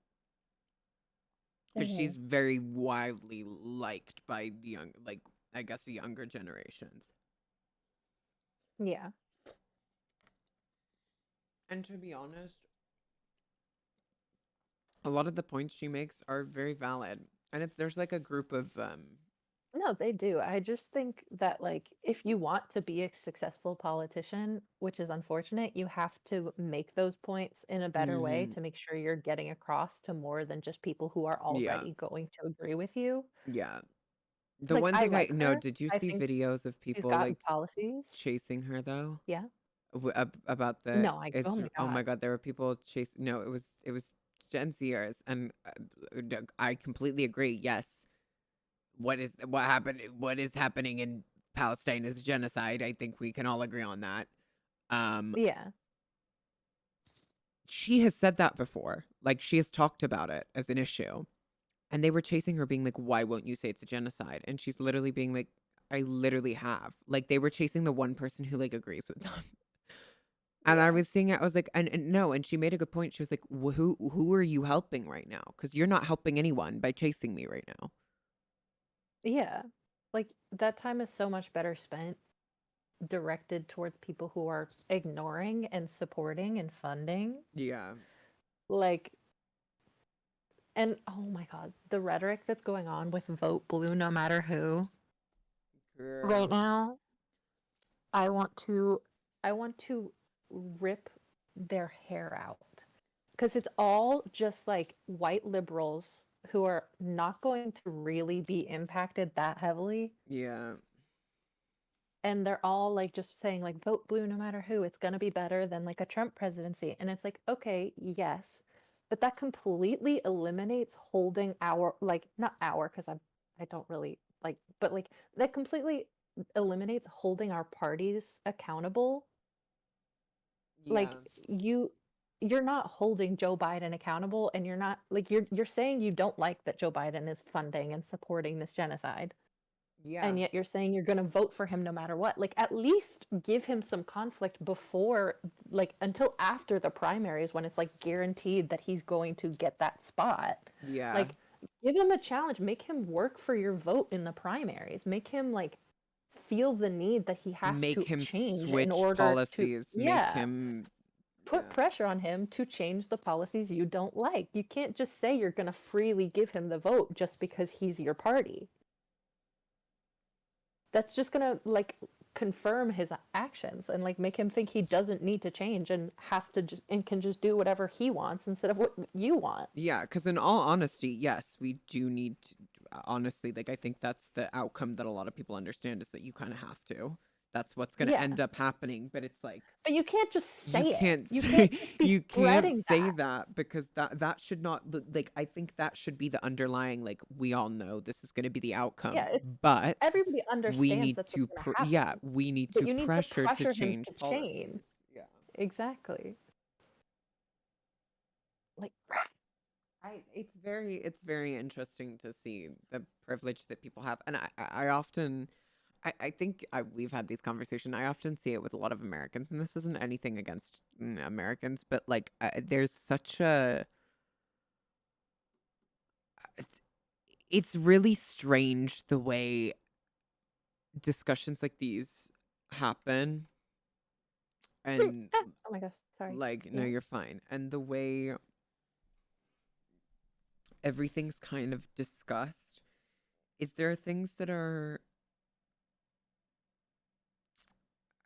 Because Hmm. she's very widely liked by the young, like, I guess the younger generations. Yeah. And to be honest, a lot of the points she makes are very valid. And if there's like a group of, No, they do. I just think that, like, if you want to be a successful politician, which is unfortunate, you have to make those points in a better way mhm, to make sure you're getting across to more than just people who are yeah, already going to agree with you. yeah. The Like, one I thing I, like no, her. did you I see think videos of she's people gotten like policies. chasing her though? Yeah. About the, No, it's, oh my oh my God. God, there were people chasing, no, it was Gen Zers. And I completely agree. Yes. What is happening in Palestine is genocide. I think we can all agree on that. Um, Yeah. she has said that before. Like she has talked about it as an issue. And they were chasing her being like, "Why won't you say it's a genocide?" And she's literally being like, "I literally have." Like they were chasing the one person who like agrees with them. And I Yeah. was seeing it, I was like, and no, and she made a good point. She was like, who are you helping right now? Because you're not helping anyone by chasing me right now. Yeah. Like, that time is so much better spent directed towards people who are ignoring and supporting and funding. Yeah. Like, And oh my god, the rhetoric that's going on with vote blue no matter who right Girl. now, I want to rip their hair out. Because it's all just like white liberals who are not going to really be impacted that heavily. Yeah. And they're all like just saying like vote blue no matter who, it's going to be better than like a Trump presidency. And it's like, okay, yes, but that completely eliminates holding our, like, not our, because I don't really like, but like that completely eliminates holding our parties accountable. Like Yeah. you're not holding Joe Biden accountable, and you're not like you're saying you don't like that Joe Biden is funding and supporting this genocide, Yeah. and yet you're saying you're going to vote for him no matter what. Like, at least give him some conflict before, like, until after the primaries, when it's like guaranteed that he's going to get that spot. Yeah. Like, give him a challenge, make him work for your vote in the primaries, make him like feel the need that he has Make to him change switch in order policies. to, Make yeah, him. put Yeah. pressure on him to change the policies you don't like. You can't just say you're going to freely give him the vote just because he's your party. That's just going to like confirm his actions and like make him think he doesn't need to change and has to just and can just do whatever he wants instead of what you want. Yeah, because in all honesty, yes, we do need to, honestly, like, I think that's the outcome that a lot of people understand is that you kind of have to. That's what's going to Yeah. end up happening. But it's like, But you can't just say you it. can't You say, can't just be you can't spreading say that. that because that should not, like, I think that should be the underlying, like, we all know this is going to be the outcome. Yeah, it's, But everybody we understands need that's to, what's going to happen. yeah, we need But to you need to pressure pressure him change to policies. change. Yeah. Exactly. Like, It's very interesting to see the privilege that people have, and I often, I think we've had these conversations. I often see it with a lot of Americans, and this isn't anything against Americans, but like there's such a, it's really strange the way discussions like these happen, and oh my gosh, sorry. like, no, Yeah. you're fine, and the way everything's kind of discussed. Is there things that are,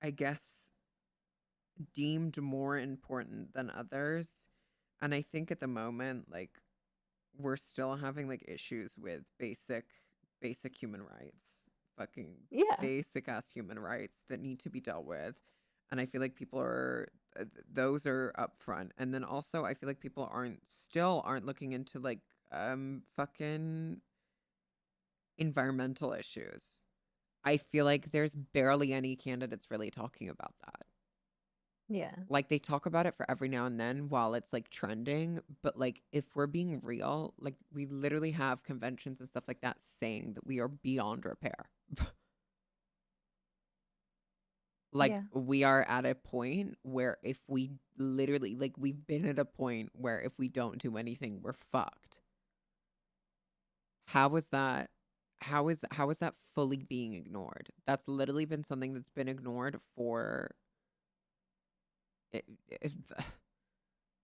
I guess, deemed more important than others? And I think at the moment, like, we're still having like issues with basic human rights. Fucking Yeah. basic ass human rights that need to be dealt with. And I feel like people are those are up front. And then also I feel like people aren't looking into like fucking environmental issues. I feel like there's barely any candidates really talking about that. Yeah. Like, they talk about it for every now and then while it's like trending, but like, if we're being real, like, we literally have conventions and stuff like that saying that we are beyond repair. Like, Yeah. we are at a point where if we literally, like, we've been at a point where if we don't do anything, we're fucked. How is that? How is that fully being ignored? That's literally been something that's been ignored for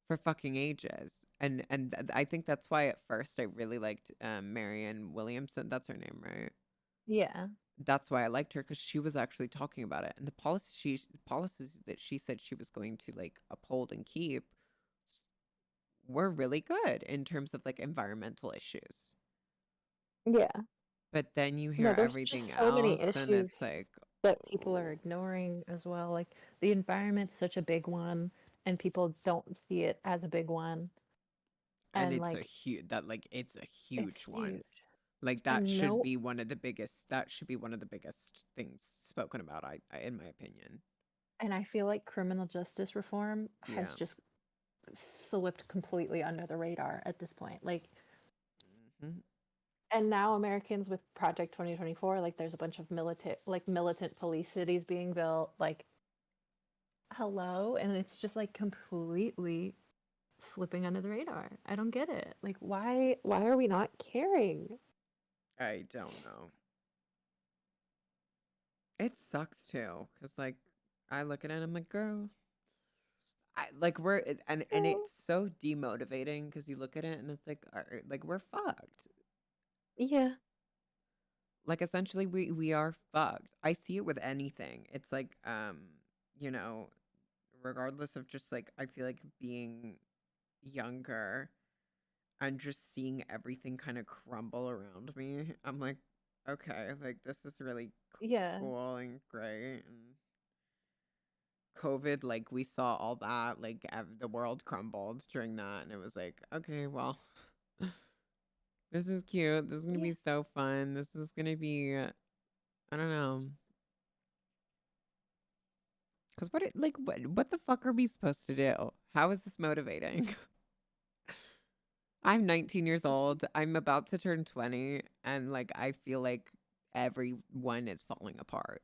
for fucking ages. And I think that's why at first I really liked Marianne Williamson. That's her name, right? Yeah. That's why I liked her, because she was actually talking about it, and the policies that she said she was going to like uphold and keep were really good in terms of like environmental issues. Yeah. But then you No, hear there's everything just so many else, and it's issues like, that people are ignoring as well. Like, the environment's such a big one, and people don't see it as a big one. and And it's a like, huge it's a it's huge one. huge. Like, that And should no, be one of the biggest. That should be one of the biggest things spoken about. In my opinion. and I feel like criminal justice reform has Yeah. just slipped completely under the radar at this point. Like, Mhm. and now Americans with Project 2024, like, there's a bunch of militant police cities being built. Like, hello, and it's just like completely slipping under the radar. I don't get it. Like, why are we not caring? I don't know. It sucks too, because like, I look at it and I'm like, girl, like and Oh. it's so demotivating because you look at it and it's like we're fucked. Yeah. Like essentially we are fucked. I see it with anything. It's like you know, regardless of just like I feel like being younger and just seeing everything kind of crumble around me. I'm like, okay, like this is really Yeah. cool and great and COVID, like we saw all that, like the world crumbled during that, and it was like, okay, well, this is cute. This is gonna Yeah. be so fun. This is gonna be, I don't know, cause what the fuck are we supposed to do? How is this motivating? I'm 19 years old. I'm about to turn 20, and like I feel like everyone is falling apart.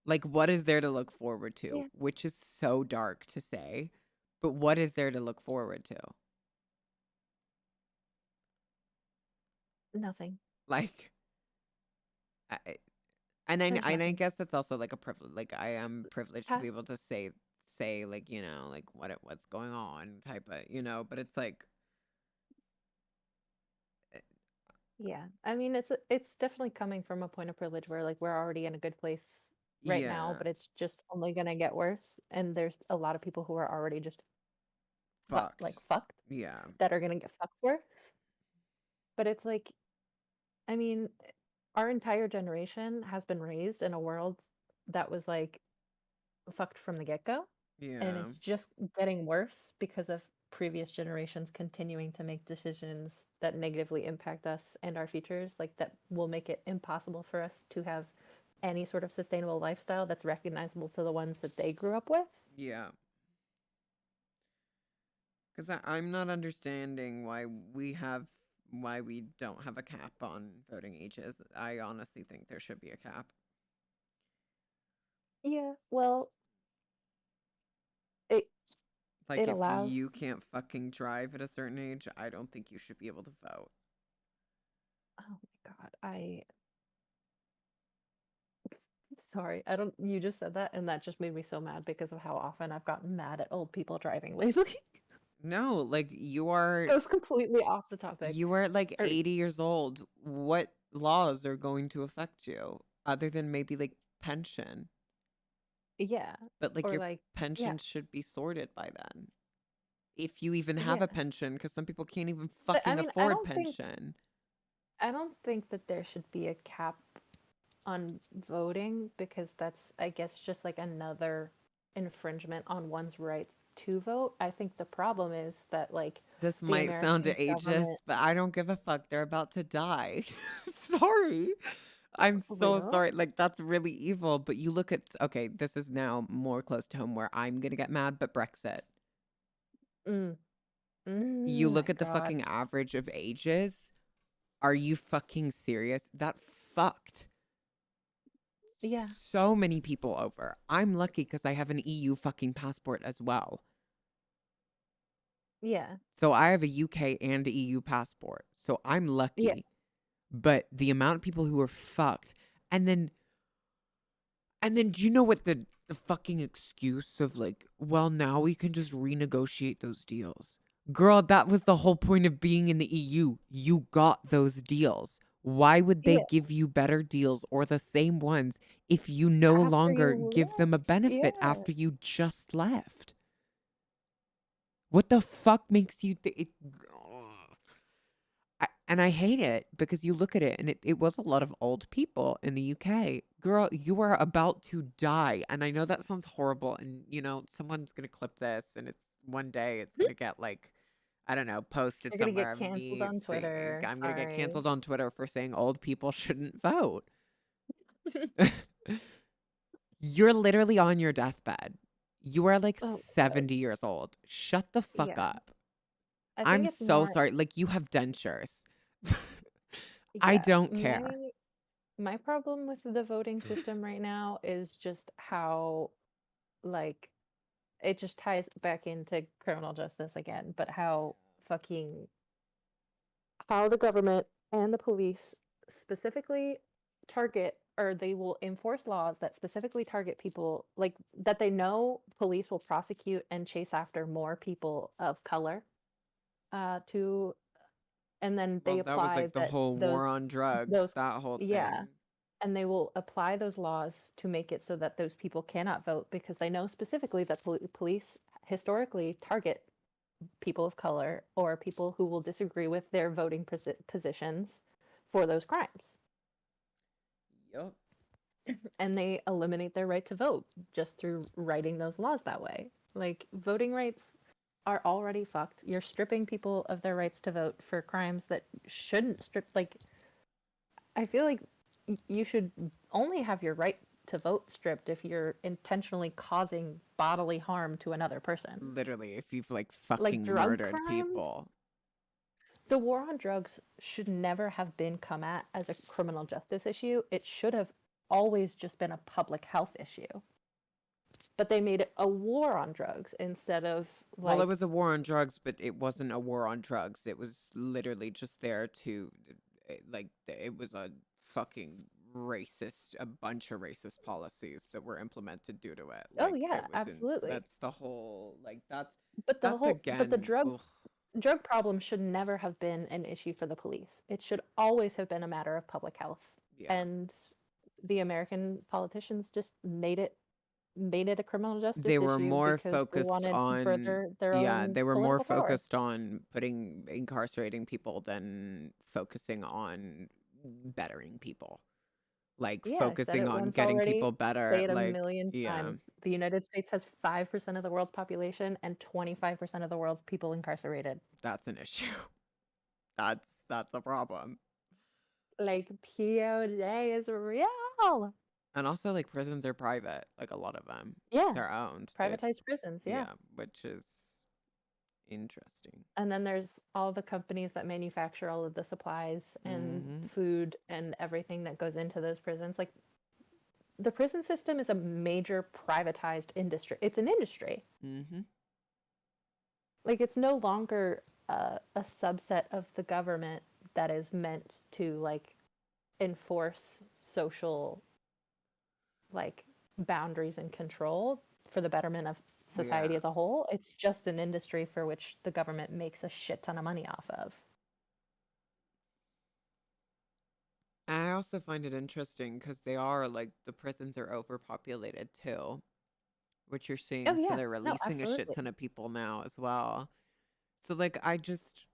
Like, what is there to look forward to? Yeah. Which is so dark to say, but what is there to look forward to? Nothing. Like, I, There's and I nothing. guess that's also like a privilege. Like, I am privileged to be Past. able to say like like what's going on type of but it's like Yeah. I mean, it's definitely coming from a point of privilege where like we're already in a good place right now, yeah, but it's just only gonna get worse. And there's a lot of people who are already just fucked. fucked Yeah, that are gonna get fucked worse. But it's like, I mean, our entire generation has been raised in a world that was like fucked from the get-go, and yeah, it's just getting worse because of previous generations continuing to make decisions that negatively impact us and our futures, like that will make it impossible for us to have any sort of sustainable lifestyle that's recognizable to the ones that they grew up with. yeah. Because I'm not understanding why we don't have a cap on voting ages. I honestly think there should be a cap. Yeah, well, it Like, it if you allows. can't fucking drive at a certain age, I don't think you should be able to vote. Oh my God, sorry, I don't. You just said that, and that just made me so mad because of how often I've gotten mad at old people driving lately. No, like That was completely off the topic. you are like Or 80 years old. What laws are going to affect you other than maybe like pension? yeah, But like or your like yeah, pension should be sorted by then. If you even have yeah. a pension, because some people can't even But I fucking mean, afford pension. I don't think that there should be a cap on voting because that's, I guess, just like another infringement on one's rights to vote. I think the problem is that like This the might sound American ageist, government. but I don't give a fuck. They're about to die. Sorry. I'm so Well, sorry. Like, that's really evil. But you look at, okay, this is now more close to home where I'm going to get mad, but Brexit. mm, You look my at the God, fucking average of ages. Are you fucking serious? That fucked yeah, so many people over. I'm lucky because I have an EU fucking passport as well. yeah, So I have a UK and EU passport. So I'm yeah. lucky. But the amount of people who are fucked, and then do you know what the fucking excuse of like, well, now we can just renegotiate those deals. Girl, that was the whole point of being in the EU. You got those deals. Why would they Yeah, give you better deals or the same ones if you no after longer you give them a left, benefit yeah. after you just left? What the fuck makes you think? And I hate it because you look at it and it was a lot of old people in the UK. Girl, you are about to die. And I know that sounds horrible. And, someone's going to clip this and one day it's going to get like, I don't know, posted You're gonna somewhere get of canceled me on saying, Twitter. I'm going to get Sorry. canceled on Twitter for saying old people shouldn't vote. You're literally on your deathbed. You are like Oh, 70 years old. Shut the fuck yeah. up. I I'm think it's so more, sorry. Like, you have dentures. I yeah. don't care. My problem with the voting system right now is just how, like, it just ties back into criminal justice again, but how the government and the police specifically target or they will enforce laws that specifically target people like that they know police will prosecute and chase after more people of color to and then they Well, that was apply like the whole war on drugs, those that whole yeah, thing. and they will apply those laws to make it so that those people cannot vote because they know specifically that police historically target people of color or people who will disagree with their voting positions for those crimes. Yup. And they eliminate their right to vote just through writing those laws that way. Like voting rights are already fucked. You're stripping people of their rights to vote for crimes that shouldn't strip. Like, I feel like you should only have your right to vote stripped if you're intentionally causing bodily harm to another person. Literally, if you've like Like fucking drug murdered crimes, people. the war on drugs should never have been come at as a criminal justice issue. It should have always just been a public health issue. But they made it a war on drugs instead of Well, it like was a war on drugs, but it wasn't a war on drugs. It was literally just there to, like, it was a fucking a bunch of racist policies that were implemented due to it. oh Like, yeah, it was absolutely. that's the whole, like, But the that's whole but the again, drug problem should never have been an issue for the police. It should always have been a matter of public health. yeah. And the American politicians just made it a criminal justice They were issue more because they focused wanted to on, further their yeah, own they were more political power. focused on incarcerating people than focusing on bettering people. Like Yeah, I said focusing it on once getting already, people better, say it a like, million yeah, times. The United States has 5% of the world's population and 25% of the world's people incarcerated. that's an issue. That's a problem. Like POJ is real. And also, like, prisons are private, like a lot of them. Yeah, They're owned. They, privatized prisons, yeah. which is interesting. And then there's all the companies that manufacture all of the supplies and Mhm. food and everything that goes into those prisons. Like the prison system is a major privatized industry. It's an industry. Mm-hmm. Like it's no longer a subset of the government that is meant to like enforce social like boundaries and control for the betterment of society Yeah. as a whole. It's just an industry for which the government makes a shit ton of money off of. I also find it interesting because they are like the prisons are overpopulated too, which you're seeing. Oh So yeah, they're no, releasing a shit absolutely. ton of people now as well. So like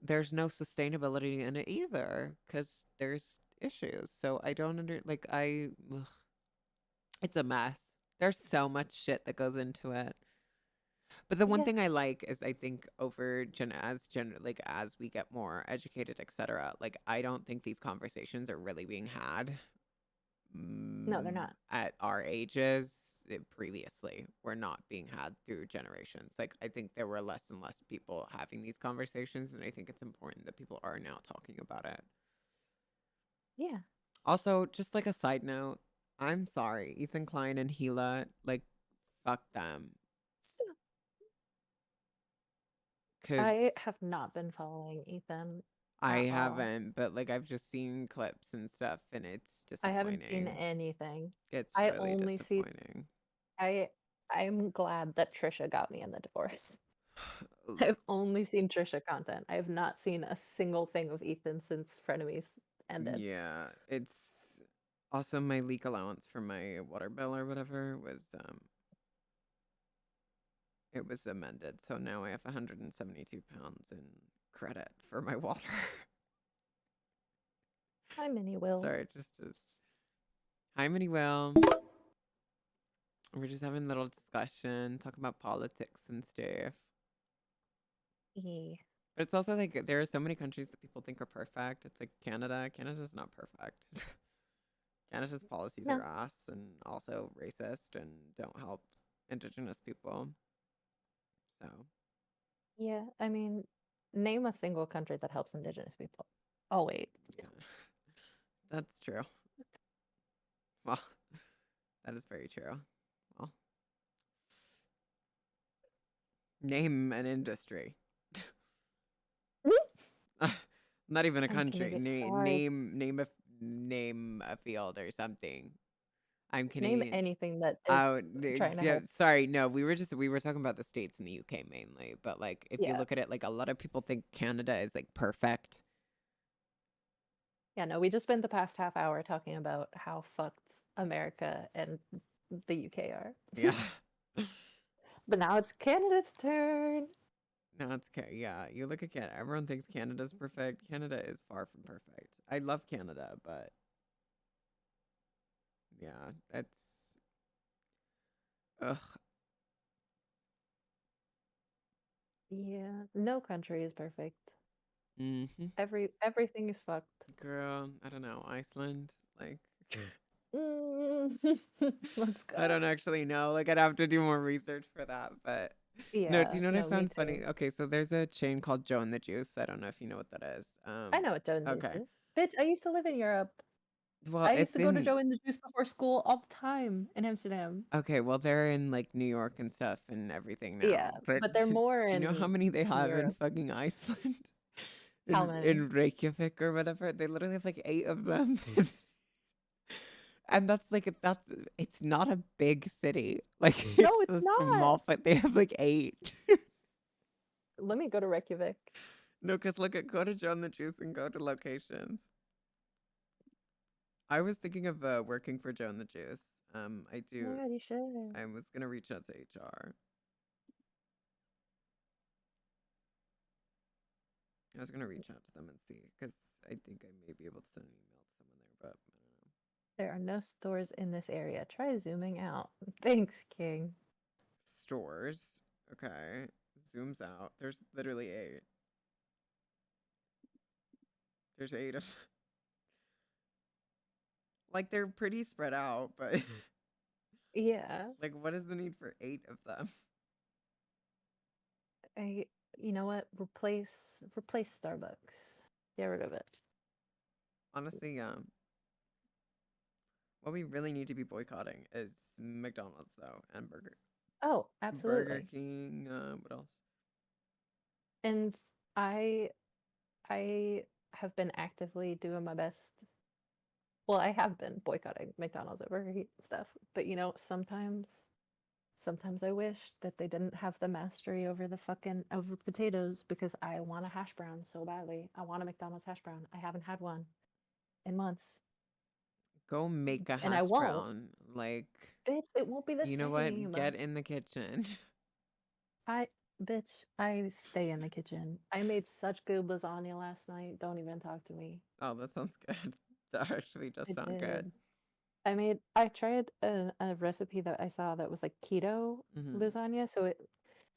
there's no sustainability in it either because there's issues. So I don't ugh, it's a mess. There's so much shit that goes into it. But the one Yeah. thing I like is I think as we get more educated, etc. Like I don't think these conversations are really being had. No, they're not. At our ages. Previously were not being had through generations. Like I think there were less and less people having these conversations, and I think it's important that people are now talking about it. Yeah. Also, just like a side note, I'm sorry, Ethan Klein and Gila, like, fuck them. So, Cause I have not been following Ethan I at all. haven't, but like I've just seen clips and stuff, and it's I haven't seen disappointing. anything. It's I really only see disappointing. I'm glad that Trisha got me in the divorce. I've only seen Trisha content. I have not seen a single thing of Ethan since Frenemies ended. Yeah, it's also my leak allowance for my water bill or whatever was it was amended, so now I have 172 pounds in credit for my water. Hi, Minnie Will. Sorry, hi, Minnie Will. We're just having a little discussion, talking about politics and stuff. Yeah. But it's also like there are so many countries that people think are perfect. It's like Canada. Canada's not perfect. Canada's policies No. are ass and also racist and don't help Indigenous people. So Yeah, I mean, name a single country that helps Indigenous people. Oh, wait. yeah. That's true. Well, that is very true. Well, name an industry. Not even a I'm gonna country. get sorry. Name a field or something. I'm Name Canadian. anything that is Oh, trying to yeah, help. sorry. No, we were talking about the States and the UK mainly, but like if you Yeah. look at it, like a lot of people think Canada is like perfect. Yeah, no, we just spent the past half hour talking about how fucked America and the UK are. Yeah. But now it's Canada's turn. No, it's okay. Yeah, you look at Canada. Everyone thinks Canada's perfect. Canada is far from perfect. I love Canada, but yeah, that's ugh. Yeah, no country is perfect. Mm-hmm. Everything is fucked. Girl, I don't know. Iceland, like Mm. Let's I go. don't actually know. Like I'd have to do more research for that, but no, do Yeah, you know what I no, me found funny? too. Okay, so there's a chain called Joe and the Juice. I don't know if you know what that is. I know what Joe and the Juice Okay. is. Bitch, I used to live in Europe. Well, I used it's to go to in Joe and the Juice before school all the time in Amsterdam. okay, well they're in like New York and stuff and everything Yeah, now. But but they're do more you know how in many they have in Europe. fucking Iceland? How In many? Reykjavik or whatever. They literally have like 8 of them. And that's it's not a big city. Like No, it's it's a not. small but they have like 8. Let me go to Reykjavik. No, because look at go to Joe and the Juice and go to locations. I was thinking of working for Joe and the Juice. I Oh my do. god, you should. I was gonna reach out to HR. I was gonna reach out to them and see because I think I may be able to send an email to someone there, but I don't know. There are no stores in this area. Try zooming out. Thanks, King. Stores. Okay. Zooms out. There's literally 8. There's 8 of like they're pretty spread out, but Yeah. like what is the need for 8 of them? You know what? Replace Starbucks. Get rid of it. Honestly, what we really need to be boycotting is McDonald's though and Burger Oh, Burger absolutely. King, what else? And I I have been actively doing my best. Well, I have been boycotting McDonald's and Burger King stuff, but you know, sometimes I wish that they didn't have the mastery over the fucking over potatoes because I want a hash brown so badly. I want a McDonald's hash brown. I haven't had one in months, Go make a and I hash won't. brown. Like, Bitch, it won't be the you know what? same. Get in the kitchen. I bitch, I stay in the kitchen. I made such good lasagna last night. Don't even talk to me. Oh, that sounds good. That actually does I sound good. did. I tried a recipe that I saw that was like keto Hmm. lasagna. So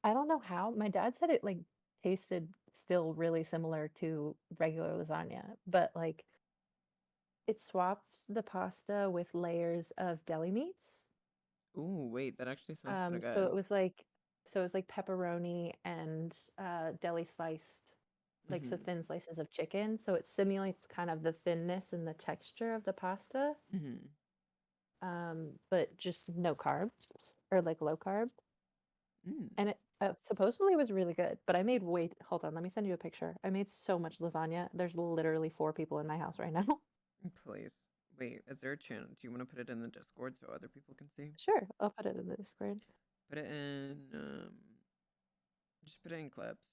I don't know how. My dad said it like tasted still really similar to regular lasagna, but like it swapped the pasta with layers of deli meats. Ooh, wait, that actually sounds kind of So good. it was like pepperoni and deli sliced like so Hmm. thin slices of chicken. So it simulates kind of the thinness and the texture of the pasta. Hmm. But just no carbs or like low carb. Mm. And it supposedly was really good, but I made way. Hold on, let me send you a picture. I made so much lasagna. There's literally 4 people in my house right now. Please. Wait, is there a channel? Do you want to put it in the Discord so other people can see? Sure, I'll put it in the Discord. Put it in, just put it in clips.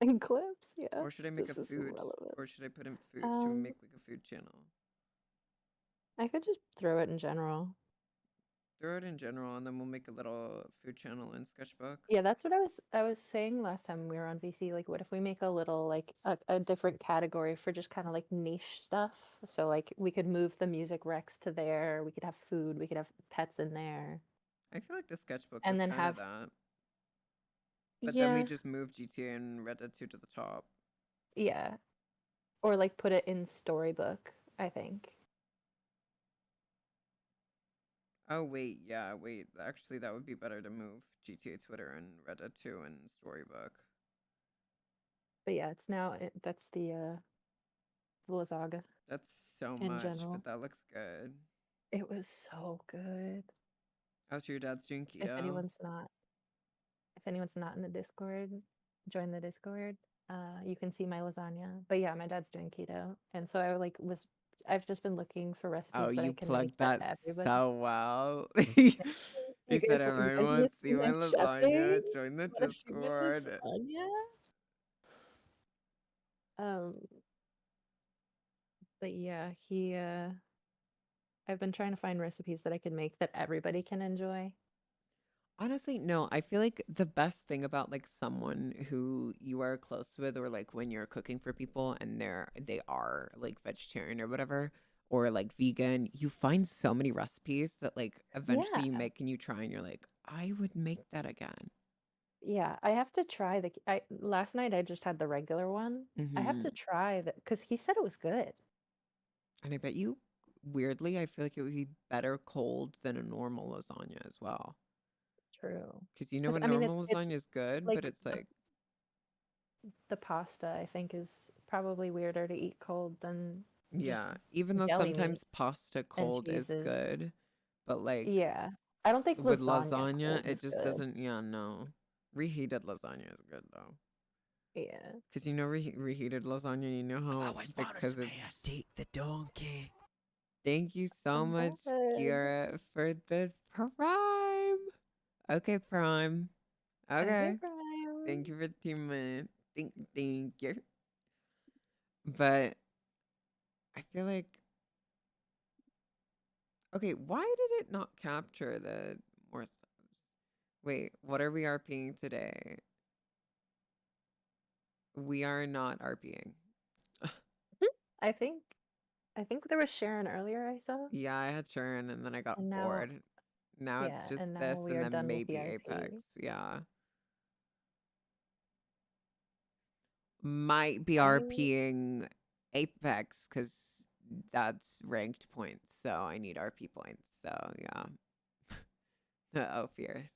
In clips, yeah. Or should I make This a is food? relevant. Or should I put in food? Should we make like a food channel? I could just throw it in general. Throw it in general, and then we'll make a little food channel in Sketchbook. Yeah, that's what I was saying last time we were on VC. Like, what if we make a little like a different category for just kind of like niche stuff? So like we could move the music Rex to there. We could have food. We could have pets in there, I feel like the Sketchbook and is then kind of have that. But then we yeah, just move GTA and Red Dead 2 to the top. yeah, or like put it in Storybook. I think. Oh, wait, yeah, wait. Actually, that would be better to move GTA Twitter and Red Dead 2 and Storybook. But yeah, it's now that's the Lazaga That's so in much, general. but that looks good. It was so good. Oh, so your dad's doing If keto? anyone's not in the Discord, join the Discord. You can see my lasagna. But yeah, my dad's doing keto, and so I like was I've just been looking for Oh, recipes that I you can make plugged that that everybody. so well. Thanks. You You said guys, you everyone guys want wants to to see see my my chefing? lasagna. Join the Want to see my Discord. lasagna? Um, but yeah, I've been trying to find recipes that I can make that everybody can enjoy. Honestly, no, I feel like the best thing about like someone who you are close with, or like when you're cooking for people and they are like vegetarian or whatever, or like vegan, you find so many recipes that like eventually Yeah, you make and you try and you're like, I would make that again. yeah. I have to try I last night I just had the regular one. I have Hmm. to try that because he said it was good. And I bet you, weirdly, I feel like it would be better cold than a normal lasagna as well. True. Because you know Because a I mean, normal it's lasagna is good, but like it's like, the pasta. I think is probably weirder to eat cold than just yeah, even though deli sometimes meats pasta and cold is cheeses. good, but like Yeah, I don't think with lasagna lasagna, cold is it just good. doesn't, yeah, no. Reheated lasagna is good though. Yeah. Because you know, reheated lasagna, you know how, because it's, Take the donkey. thank you so much, Good. Kira, for the Prime. Okay, Prime. Okay, Okay. Brian. Thank you for 2 minutes. Thank you. But I feel like, okay, why did it not capture the more subs? Wait, what are we RPing today? We are not RPing. I think I think there was Sharon earlier I saw. Yeah, I had Sharon and then I got And now bored. Now it's yeah, just and now this we and are then done with maybe VIP. Apex. Yeah. Might be I RPing Apex because that's ranked points. So I need RP points. So yeah. Oh, fierce.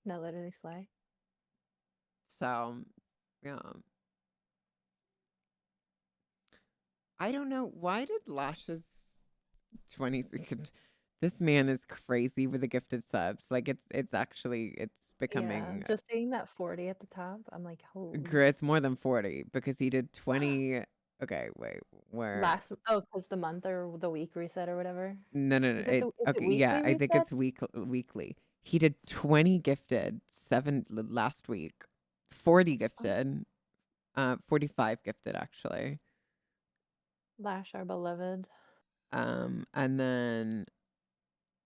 no, literally slay. So yeah. I don't know. Why did Lash's 20 second? This man is crazy with the gifted subs. Like it's actually it's Yeah, becoming just seeing that 40 at the top, I'm like, holy. it's more than 40 because he did 20. Okay, wait, where? because the month or the week reset or whatever. No, no, no. Is it Okay, yeah, weekly I think reset? it's weekly. He did 20 gifted, 7 last week, 40 Oh, gifted, 45 gifted actually. Lash our beloved. And then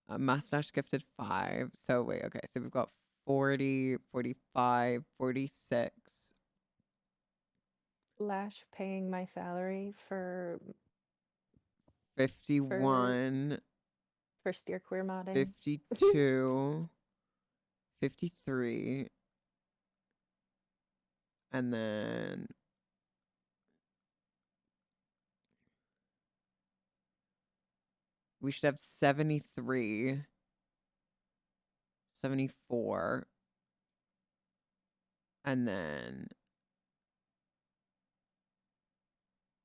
Mustache gifted 5. So wait, okay. So we've got 40, 45, 46. Lash paying my salary for 51, steer queer modding. 52, 53, and then we should have 73, 74, and then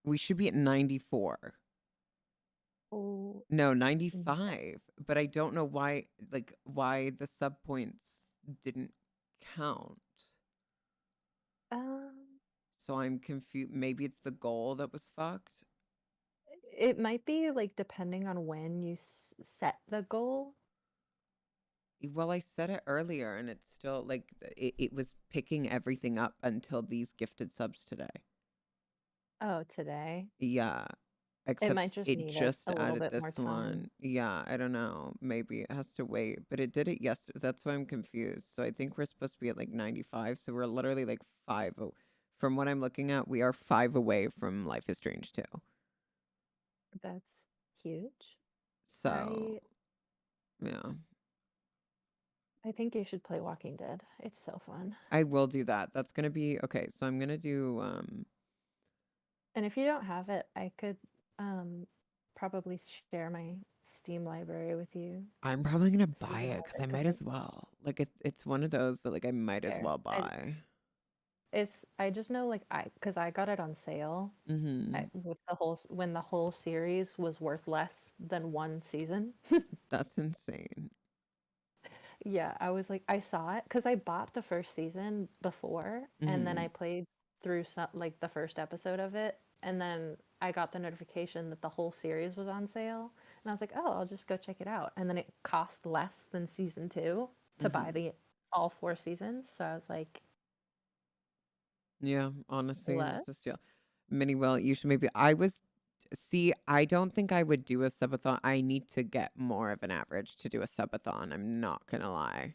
we should be at 94. Oh, No, 95. But I don't know why, like, why the sub points didn't count. um, So I'm confused. Maybe it's the goal that was fucked. it might be like depending on when you set the goal. Well, I said it earlier, and it's still like it was picking everything up until these gifted subs today. Oh, today. Yeah, It except might just it need just a little added bit more this time. one. Yeah, I don't know. Maybe it has to wait, but it did it yesterday. That's why I'm confused. So I think we're supposed to be at like 95. So we're literally like 5. From what I'm looking at, we are 5 away from Life is Strange 2. That's huge. So yeah. I think you should play Walking Dead. It's so fun. I will do that. That's gonna be okay. So I'm gonna do And if you don't have it, I could probably share my Steam library with you. I'm probably gonna So you buy can it have because it, I 'cause might as well. Like it's one of those that like I might as fair. well buy. I just know like because I got it on sale Mm-hmm. with when the whole series was worth less than one season. That's insane. Yeah, I was like, I saw it because I bought the first season before, and then Mm-hmm. I played through some like the first episode of it, and then I got the notification that the whole series was on sale, and I was like, oh, I'll just go check it out. And then it cost less than season 2 to buy the all 4 seasons. So I was like, Yeah, honestly, it's let's. just Mini Will, you should maybe. I don't think I would do a subathon. I need to get more of an average to do a subathon. I'm not gonna lie.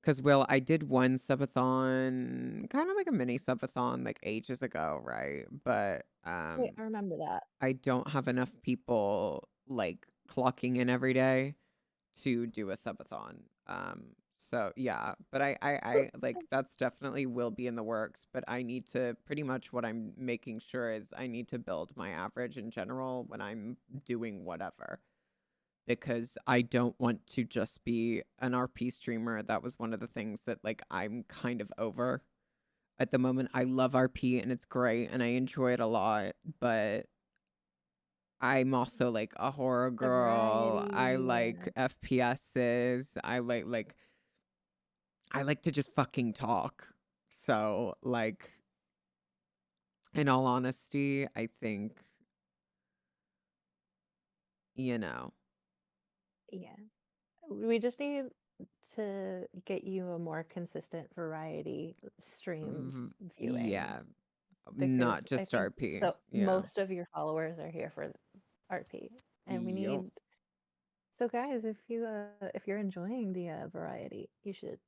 Because, Will, I did one subathon, kind of like a mini subathon, like ages ago, right? But Wait, I remember that. I don't have enough people like clocking in every day to do a subathon. So yeah, but I like that's definitely will be in the works, but I need to pretty much what I'm making sure is I need to build my average in general when I'm doing whatever. Because I don't want to just be an RP streamer. That was one of the things that like I'm kind of over at the moment. I love RP and it's great and I enjoy it a lot, but I'm also like a horror The girl. I variety, like FPSs. I like to just fucking talk. So, like, in all honesty, I think, you know, yeah. We just need to get you a more consistent variety stream viewing yeah, not because I just think RP. so. Yeah. Most of your followers are here for RP, and we Yup. need. So, guys, if you're enjoying the variety, you should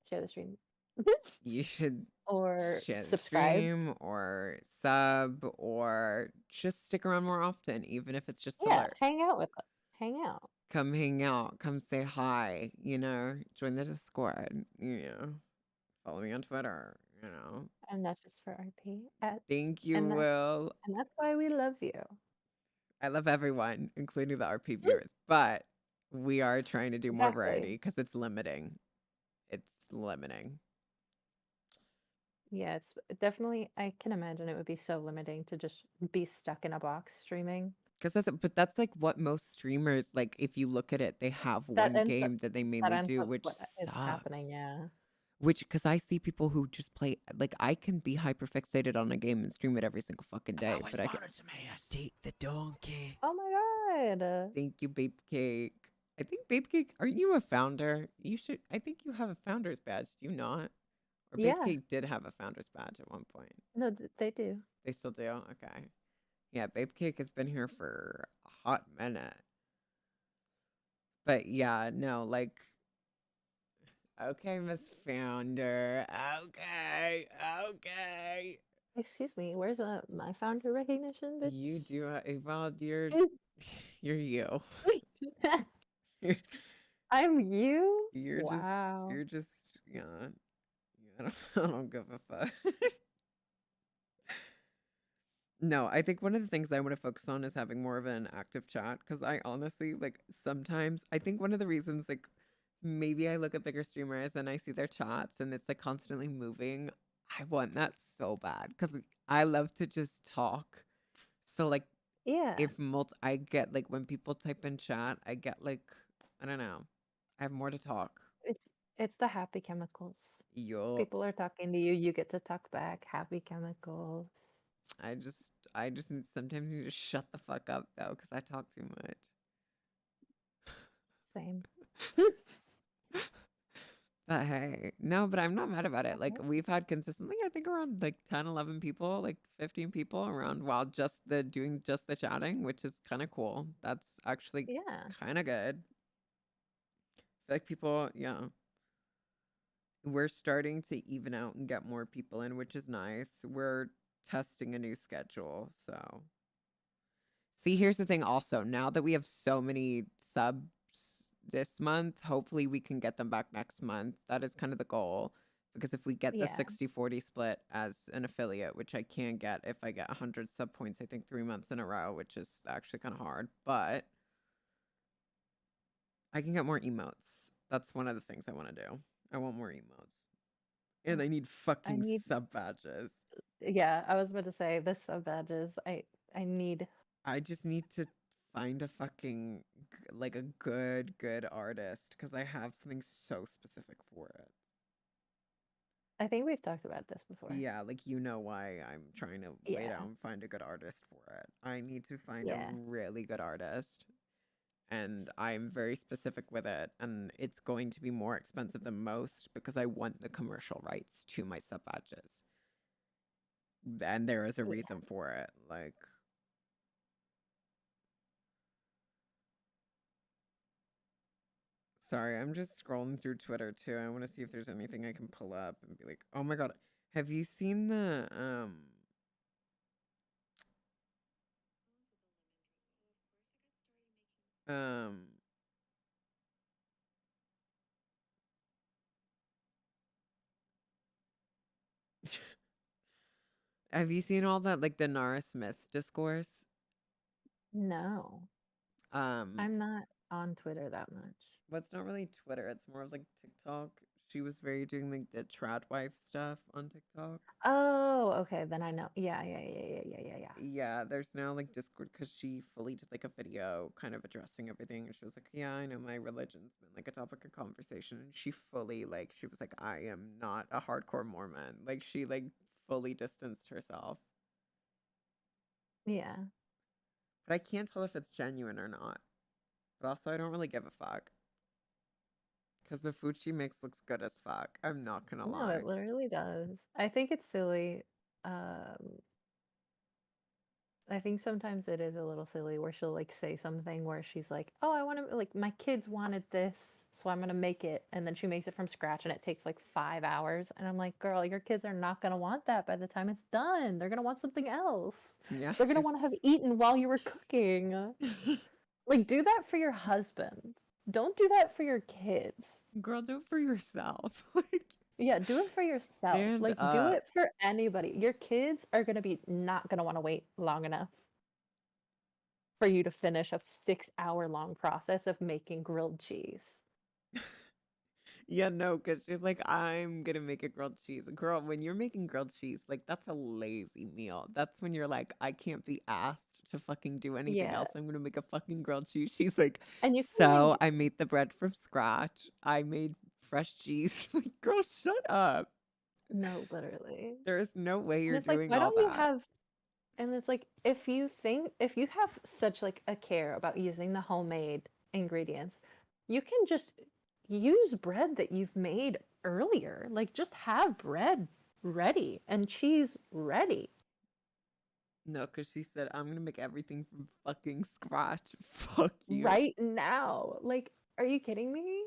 share the stream You should or share the subscribe. stream or sub or just stick around more often, even if it's just to Yeah, lurk. hang out with us. Hang out. Come hang out. Come say hi. Join the Discord. Follow me on Twitter. And not just for RP. Thank you, And Will. that's why we love you. I love everyone, including the RP viewers, but we are trying to do more Exactly. variety because it's limiting. It's limiting. Yeah, it's definitely. I can imagine it would be so limiting to just be stuck in a box streaming. But that's like what most streamers like. If you look at it, they have That one ends up game that they that mainly ends do, up which what is happening. sucks. Yeah. Because I see people who just play like I can be hyper fixated on a game and stream it every single fucking day. But I can take the donkey. Oh my god. Thank you, Babe Cake. I think Babe Cake. Are you a founder? You should. I think you have a founder's badge. Do you not? Or Babe Yeah. Cake did have a founder's badge at one point. No, they do. They still do? Okay. Yeah, Babe Cake has been here for a hot minute. But yeah, no, like, okay, Miss Founder. Okay, okay. Excuse me. Where's my founder recognition, bitch? You do, well, you're you. I'm you. You're Wow. just, yeah. I don't give a fuck. No, I think one of the things I want to focus on is having more of an active chat because I honestly like sometimes I think one of the reasons like maybe I look at bigger streamers and I see their chats and it's like constantly moving. I want that so bad because I love to just talk. So like Yeah. if I get like when people type in chat, I get like I don't know, I have more to talk. It's the happy chemicals. Yup. People are talking to you. You get to talk back. Happy chemicals. I just sometimes need to shut the fuck up though because I talk too much. Same. But hey, no, but I'm not mad about it. Like we've had consistently, I think around like 10, 11 people, like 15 people around while doing just the chatting, which is kind of cool. That's actually Yeah. kind of good. I feel like people, yeah. We're starting to even out and get more people in, which is nice. We're testing a new schedule, so. See, here's the thing also. Now that we have so many subs this month, hopefully we can get them back next month. That is kind of the goal. Because if we get the Yeah. 60-40 split as an affiliate, which I can get if I get 100 sub points, I think 3 months in a row, which is actually kind of hard. But I can get more emotes. That's one of the things I want to do. I want more emotes. And I need fucking need- sub badges. Yeah, I was about to say the sub badges. I need. I just need to find a fucking like a good artist because I have something so specific for it. I think we've talked about this before. Yeah, like you know why I'm trying to wait Yeah. out and find a good artist for it. I need to find a Yeah. really good artist, and I'm very specific with it, and it's going to be more expensive than most because I want the commercial rights to my sub badges. And there is a Yeah. reason for it. Like, sorry, I'm just scrolling through Twitter too. I want to see if there's anything I can pull up and be like, "Oh my God, have you seen the um have you seen all that like the Nara Smith discourse? No. I'm not on Twitter that much. Well, it's not really Twitter. It's more of like TikTok. She was very doing like the trad wife stuff on TikTok. Oh, okay. Then I know. Yeah. Yeah, there's now like Discord because she fully did like a video kind of addressing everything. And she was like, "Yeah, I know my religion's been like a topic of conversation." And she fully like, she was like, "I am not a hardcore Mormon." Like, she like fully distanced herself. Yeah. But I can't tell if it's genuine or not. But also, I don't really give a fuck. Because the food she makes looks good as fuck. I'm not gonna No, lie. it literally does. I think it's silly. Um, I think sometimes it is a little silly where she'll like say something where she's like, "Oh, I want to like my kids wanted this, so I'm gonna make it." And then she makes it from scratch and it takes like 5 hours. And I'm like, "Girl, your kids are not gonna want that by the time it's done. They're gonna want something else. Yeah, They're gonna she's. want to have eaten while you were cooking." Like, do that for your husband. Don't do that for your kids. Girl, do it for yourself. Like, Yeah, do it for yourself. stand Like, do up. it for anybody. Your kids are gonna be not gonna want to wait long enough for you to finish a 6-hour long process of making grilled cheese. Yeah, no, because she's like, "I'm gonna make a grilled cheese." Girl, when you're making grilled cheese, like, that's a lazy meal. That's when you're like, "I can't be asked to fucking do anything Yeah, else. I'm gonna make a fucking grilled cheese." She's like, and you can "So like I made the bread from scratch. I made fresh cheese." Like, girl, shut up. no, literally. There is no way And you're it's like, doing why all don't you that. have and it's like if you have such like a care about using the homemade ingredients, you can just use bread that you've made earlier. Like just have bread ready and cheese ready. No, because she said, "I'm gonna make everything from fucking scratch." Fuck you. Right now. Like, are you kidding me?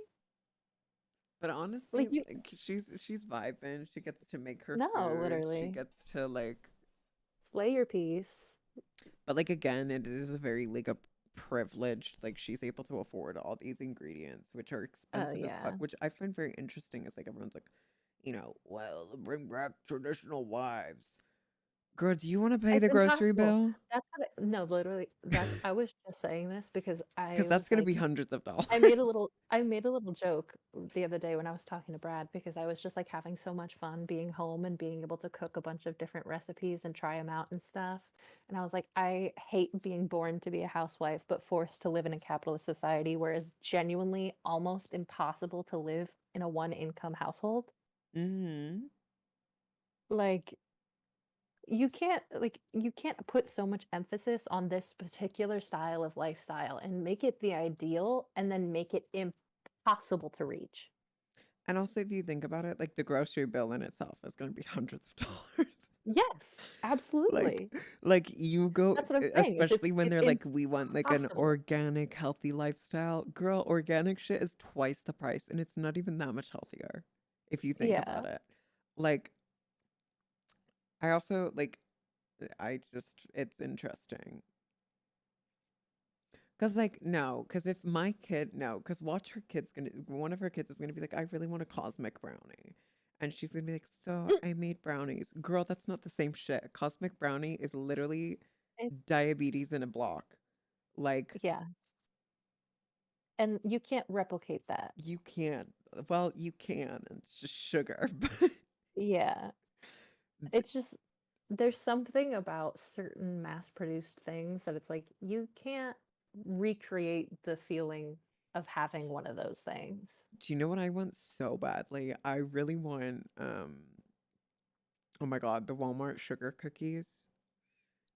But Like honestly, you like, she's vibing. She gets to make her no, food. She literally. gets to like, Slay your piece. but like again, it is a very like a privileged. Like, she's able to afford all these ingredients, which are expensive as fuck. Yeah. Which I find very interesting. Is like everyone's like, well, bring back traditional wives. Girl, do you want to pay It's the grocery impossible. bill? That's what no, literally, that's I was just saying this because Because I that's was gonna like be hundreds of dollars. I made a little joke the other day when I was talking to Brad because I was just like having so much fun being home and being able to cook a bunch of different recipes and try them out and stuff. And I was like, I hate being born to be a housewife, but forced to live in a capitalist society where it's genuinely almost impossible to live in a one income household. Mm-hmm. Like, you can't put so much emphasis on this particular style of lifestyle and make it the ideal and then make it impossible to reach. And also, if you think about it, like the grocery bill in itself is gonna be hundreds of dollars. Yes, Like, absolutely. like you go, That's what I'm saying. especially when It's they're like, we want like an impossible. organic, healthy lifestyle. Girl, organic shit is twice the price, and it's not even that much healthier if you think about Yeah. it. Like, I also like, it's interesting. Cause like no, cause if my kid no, cause watch her kid's gonna one of her kids is gonna be like, "I really want a cosmic brownie," and she's gonna be like, "So I made brownies." Girl, that's not the same shit. Cosmic brownie is literally It's diabetes in a block. Like, yeah. And you can't replicate that. you can't. Well, you can. It's just sugar, but Yeah. It's just there's something about certain mass-produced things that it's like you can't recreate the feeling of having one of those things. do you know what I want so badly? I really want Oh my God, the Walmart sugar cookies,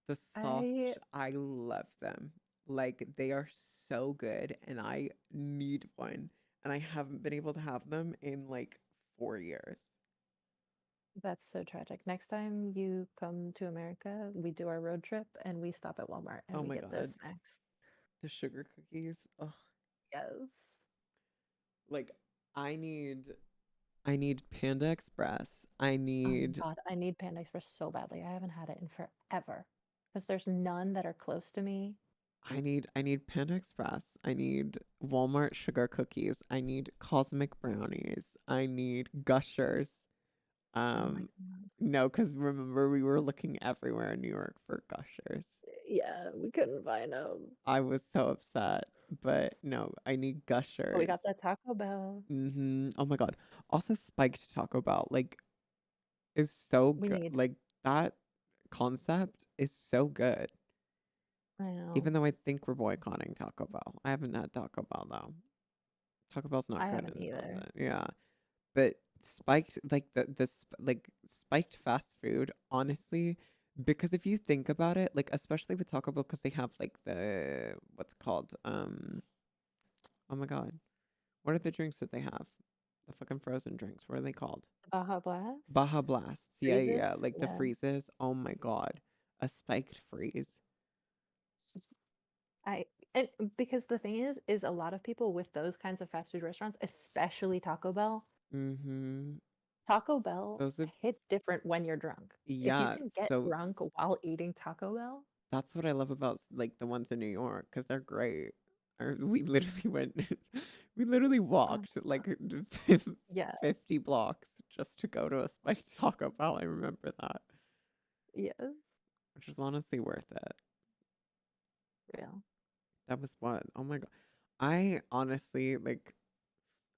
the soft, I I love them. Like they are so good and I need one. And I haven't been able to have them in like 4 years. That's so tragic. Next time you come to America, we do our road trip and we stop at Walmart and Oh we my get those God, snacks. the sugar cookies. Oh, Yes. like I need I need Panda Express. I Oh my need God, I need Panda Express so badly. I haven't had it in forever because there's none that are close to me. I need Panda Express. I need Walmart sugar cookies. I need Cosmic brownies. I need Gushers. Oh my Um, God. no, because remember we were looking everywhere in New York for Gushers. Yeah, we couldn't find them. I was so upset, but no, I need So we Gushers. got that Taco Bell. Oh my God. Also, spiked Taco Bell like is so We good. need. Like that concept is so good. I know. Even though I think we're boycotting Taco Bell. I haven't had Taco Bell though. Taco Bell's not I good haven't in either. Atlanta. Yeah. But spiked like like spiked fast food, honestly, because if you think about it, like especially with Taco Bell, because they have like the what's it called oh my God, what are the drinks that they have? The fucking frozen drinks. What are they called? Baja Blast? Baja Blasts. Yeah, yeah, yeah. Freezes? Like the Yeah. freezes. Oh my God, a spiked freeze. I and because the thing is a lot of people with those kinds of fast food restaurants, especially Mm-hmm. Taco Bell Those are hits different when you're drunk. If you yeah. can get So drunk while eating Taco Bell, that's what I love about like the ones in New York because they're great. We literally went, we literally oh walked like yeah, 50 blocks just to go to a spiked Taco Bell. I remember that, yes, which was honestly worth it. real. That was what, oh my God. I honestly like,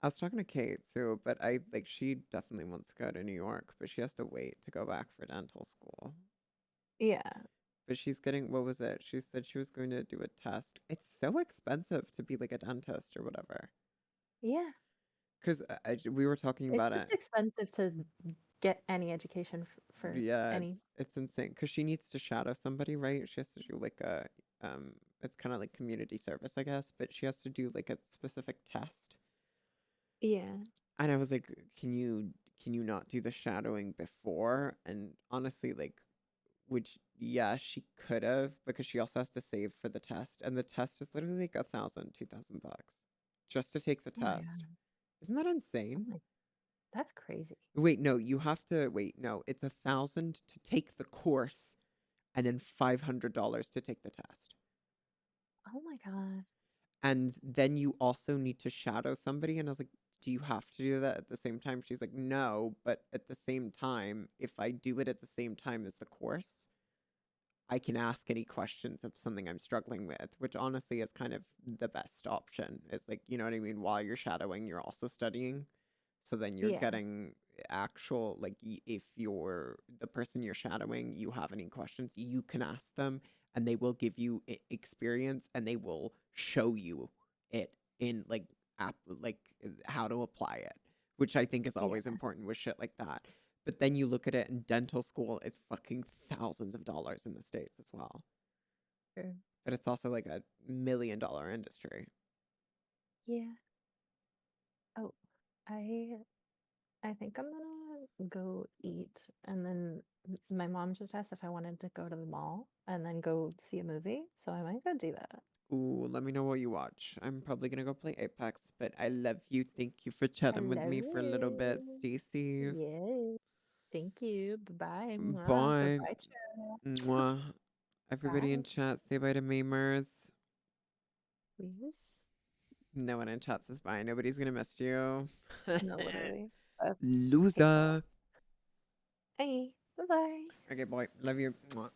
I was talking to Kate too, but I like, she definitely wants to go to New York, but she has to wait to go back for dental school. Yeah, But she's getting, what was it? She said she was going to do a test. It's so expensive to be like a dentist or whatever. yeah. Because we were talking It's about it. just expensive to get any education for Yeah, any. it's insane. Because she needs to shadow somebody, right? She has to do like a, it's kind of like community service, I guess. But she has to do like a specific test. Yeah, And I was like, can you not do the shadowing before? And honestly, like, which yeah, she could have because she also has to save for the test, and the test is literally like 1,000, 2,000 bucks just to take the oh my test. God, Isn't that oh insane? my, that's crazy. Wait, no, you have to wait. No, it's 1,000 to take the course, and then $500 to take the test. Oh my God. And then you also need to shadow somebody. And I was like, do you have to do that at the same time? She's like, no, but at the same time, if I do it at the same time as the course, I can ask any questions of something I'm struggling with, which honestly is kind of the best option. Is like, you know what I mean? While you're shadowing, you're also studying. So then you're Yeah, getting actual, like, if you're the person you're shadowing, you have any questions, you can ask them and they will give you experience and they will show you it in like like how to apply it, which I think is always yeah, important with shit like that. But then you look at it in dental school, it's fucking thousands of dollars in the States as well. true. But it's also like $1 million industry. Yeah. Oh, I I think I'm gonna go eat, and then my mom just asked if I wanted to go to the mall and then go see a movie, so I might go do that. Ooh, let me know what you watch. I'm probably gonna go play Apex, but I love you. Thank you for I chatting with love me for a little bit, you. Stacy. Yeah. Thank you. Bye-bye. Mwah. Bye. Bye-bye, chat. Mwah. Everybody in Bye. chat, say bye to memers. Please. No one in chat says bye. Nobody's gonna miss you. No, literally. That's painful. Loser. Hey. Bye-bye. Okay, boy. Love you. Mwah.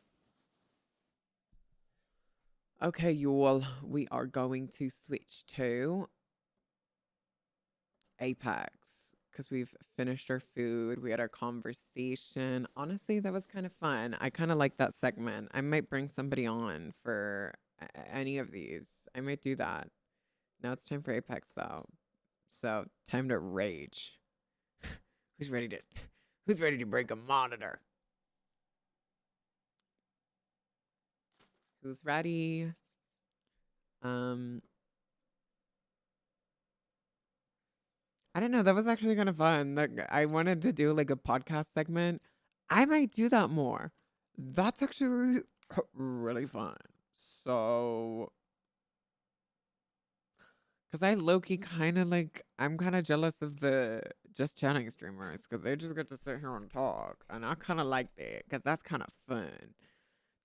Okay, you all. We are going to switch to Apex because we've finished our food. We had our conversation. Honestly, that was kind of fun. I kind of like that segment. I might bring somebody on for any of these. I might do that. Now it's time for Apex though. So, time to rage. Who's ready to break a monitor? Who's ready? Um, I don't know. That was actually kind of fun. Like, I wanted to do like a podcast segment. I might do that more. That's actually really fun. So, because I low-key kind of like, I'm kind of jealous of the Just Chatting streamers because they just get to sit here and talk. And I kind of like that because that's kind of fun.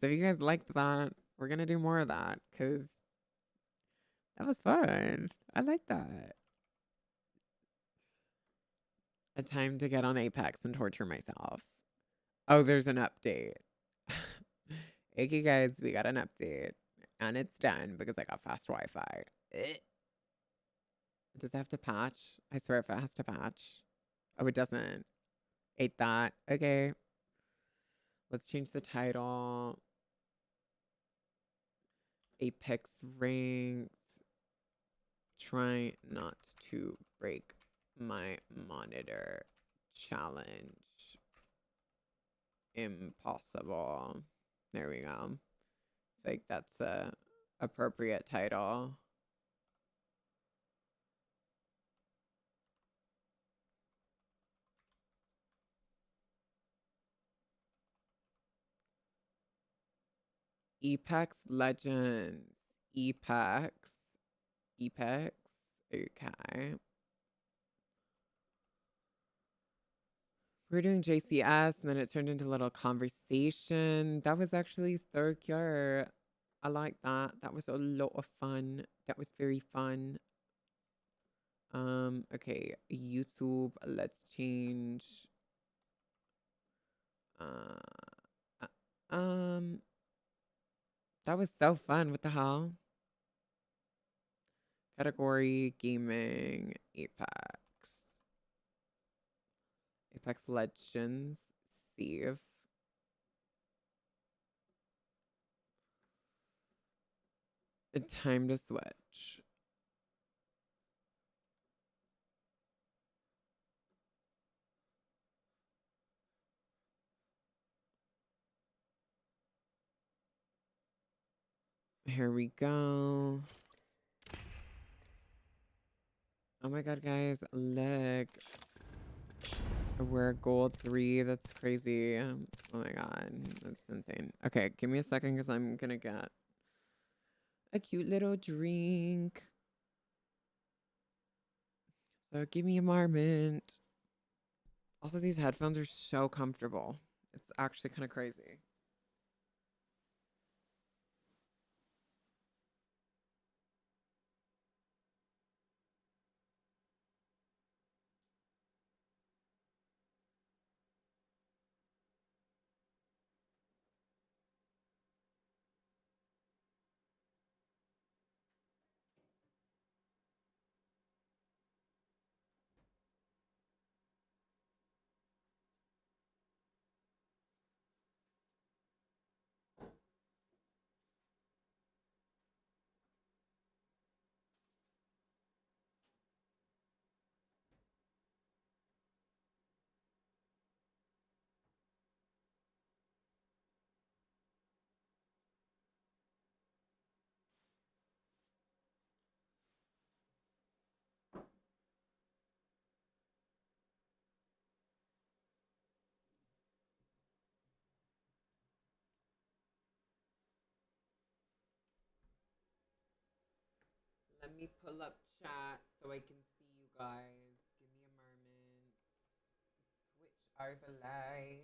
So if you guys liked that, we're going to do more of that because that was fun. I like that. A time to get on Apex and torture myself. Oh, there's an update. Okay, guys, we got an update. And it's done because I got fast Wi-Fi. Does it have to patch? I swear if it has to patch. Oh, it doesn't. Ate that. Okay. Let's change the title. Apex ranks. Try not to break my monitor. Challenge. Impossible. There we go. I think that's a appropriate title. Apex Legends. Apex. Apex. Okay. We're doing JCS, and then it turned into a little conversation. That was actually third year. I like that. That was a lot of fun. That was very fun. Okay, YouTube. Let's change. That was so fun. What the hell? Category gaming. Apex. Apex Legends. Save. Time to switch. Here we go. Oh my god, guys. Look. We're gold 3. That's crazy. Oh my god. That's insane. Okay, give me a second because I'm gonna get a cute little drink. So give me a moment. Also, these headphones are so comfortable. It's actually kind of crazy. Let me pull up chat so I can see you guys. Give me a moment. Switch overlay.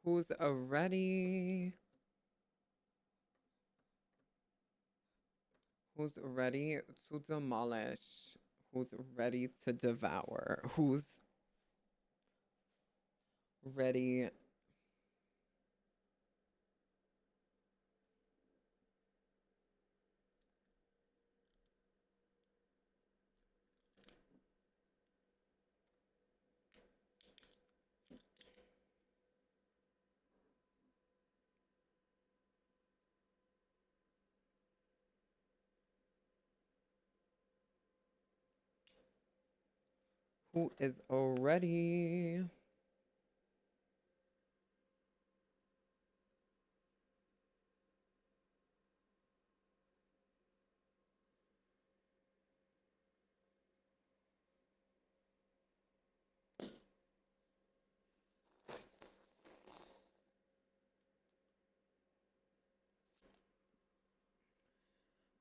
Who's ready? Who's ready to demolish? Who's ready to devour? Who's ready Who is already?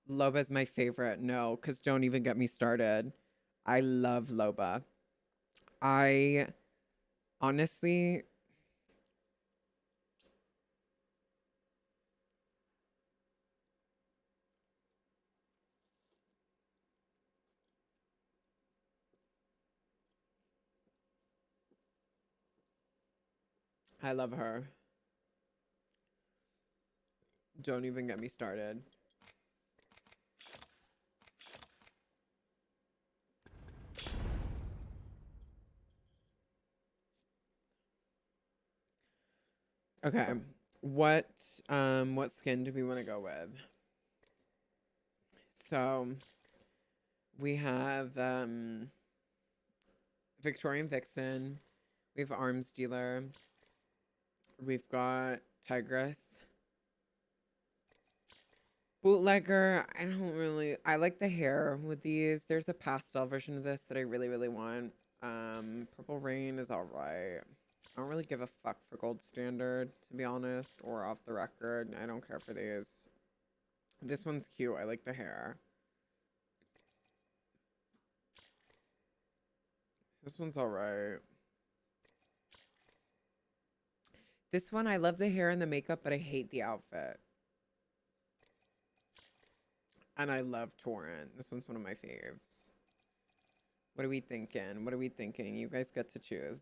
Loba's my favorite. No, because don't even get me started. I love Loba. I honestly, I love her. Don't even get me started. Okay. What skin do we want to go with? So we have Victorian Vixen, we have Arms Dealer, we've got Tigress. Bootlegger, I like the hair with these. There's a pastel version of this that I really, really want. Purple Rain is alright. I don't really give a fuck for Gold Standard, to be honest, or Off the Record. I don't care for these. This one's cute. I like the hair. This one's alright. This one, I love the hair and the makeup, but I hate the outfit. And I love Torrent. This one's one of my faves. What are we thinking? What are we thinking? You guys get to choose.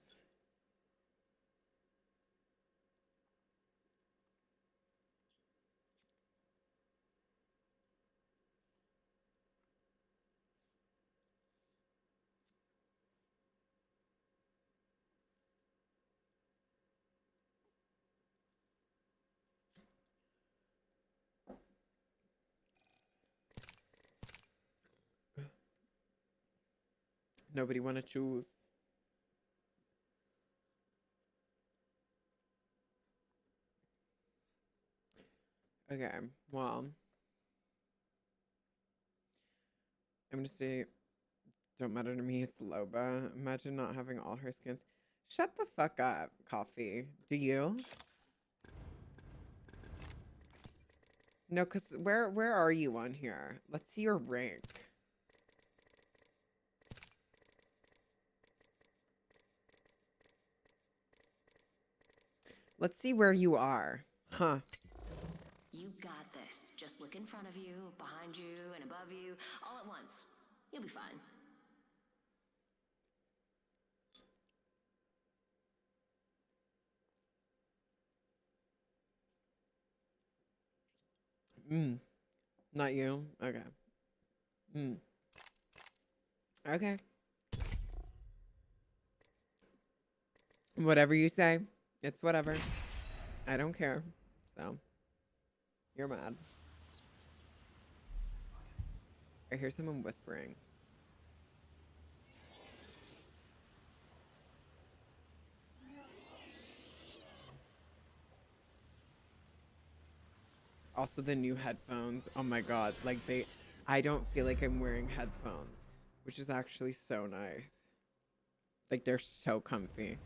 Nobody want to choose. Okay, well, I'm gonna say, don't matter to me, it's Loba. Imagine not having all her skins. Shut the fuck up, Coffee. Do you? No, cause where are you on here? Let's see your rank. Let's see where you are. Huh. You got this. Just look in front of you, behind you, and above you, all at once. You'll be fine. Not you? Okay. Okay. Whatever you say. It's whatever. I don't care. So. You're mad. I hear someone whispering. Also the new headphones. Oh my god. Like I don't feel like I'm wearing headphones, which is actually so nice. Like they're so comfy.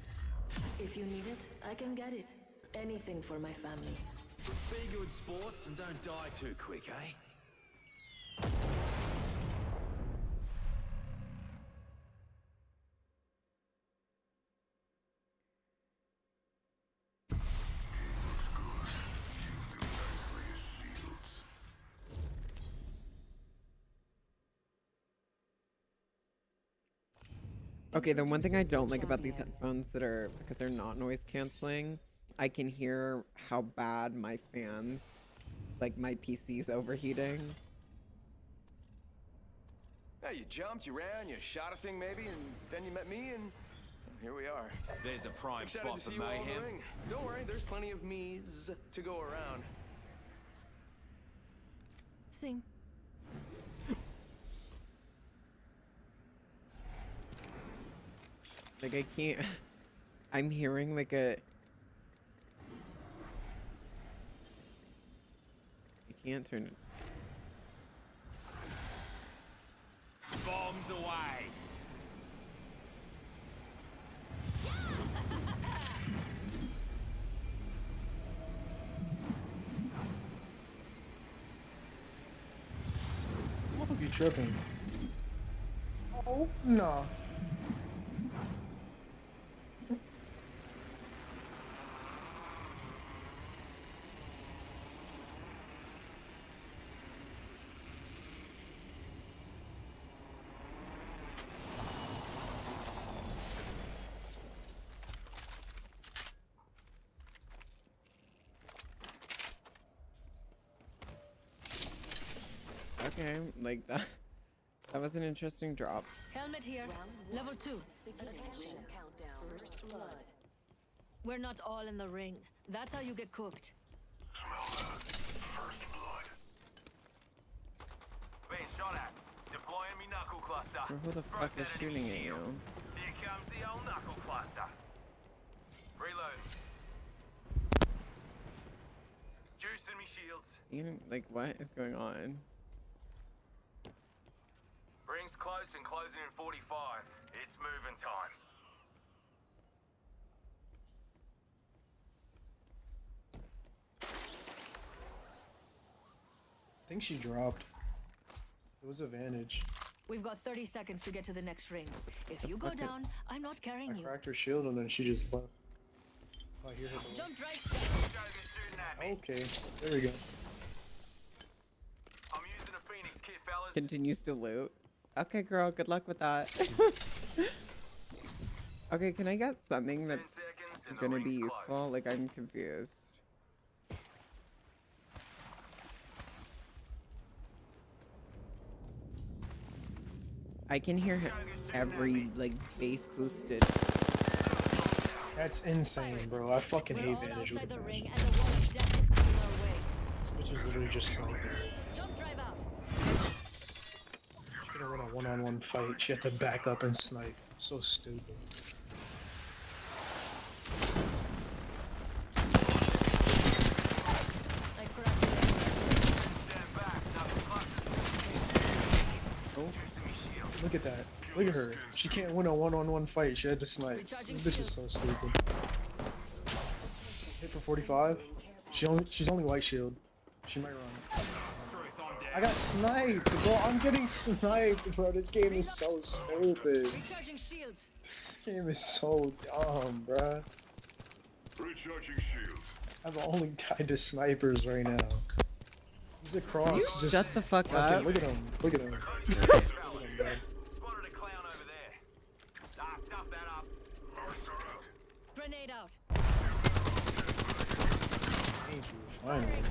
If you need it, I can get it. Anything for my family. Be good sports and don't die too quick, eh? Okay, the one thing I don't like about these headphones that are, because they're not noise canceling, I can hear how bad my fans, like my PC's overheating. Yeah, you jumped, you ran, you shot a thing maybe, and then you met me, and here we are. There's a prime Excited spot to for see you all in the mayhem. ring. Don't worry, there's plenty of me's to go around. Sing. Like I can't. I'm hearing like a. I can't turn it. Bombs away. You tripping? Oh no. Okay, like that. That was an interesting drop. Helmet here. Level 2. Attention. Countdown. First blood. We're not all in the ring. That's how you get cooked. Being shot at. Deploying me knuckle cluster. Or who the fuck is shooting at you? Here comes the old knuckle cluster. Reload. Juicing me shields. You like what is going on? Rings close and closing in 45. It's moving time. I think she dropped. It was advantage. We've got 30 seconds to get to the next ring. If you go fuck it- down, I'm not carrying I you. cracked her shield and then she just left. Oh, I hear her. Jump right. Okay, there we go. I'm using a Phoenix kit, fellas. Continues to loot. Okay, girl. Good luck with that. Okay, can I get something 10 that's seconds and the gonna be ring's useful? Like I'm confused. I can hear every like bass boosted. That's insane, bro. I fucking We're hate all Vantage with outside a the ring passion. and the wall of death is coming our way. This bitch is literally just sniping. Jump drive out. She's gonna run a one-on-one fight. She had to back up and snipe. So stupid. I cracked it. Stand back. Knuckle cluster. Oh, Juicing me shields. Look at that. Look at her. She can't win a one-on-one fight. She had to snipe. This bitch is so stupid. Hit for 45. She's only white shield. She might run. Truth, I'm dead. I got sniped, bro. I'm getting sniped, bro. This game is so stupid. Recharging shields. This game is so dumb, bruh. Recharging shields. I've only died to snipers right now. He's across. can you just shut the fuck fucking- up? Look at him. Look at him. Spotted a clown over there. Ah, stuff that up. Grenade out. Thank you. Finally.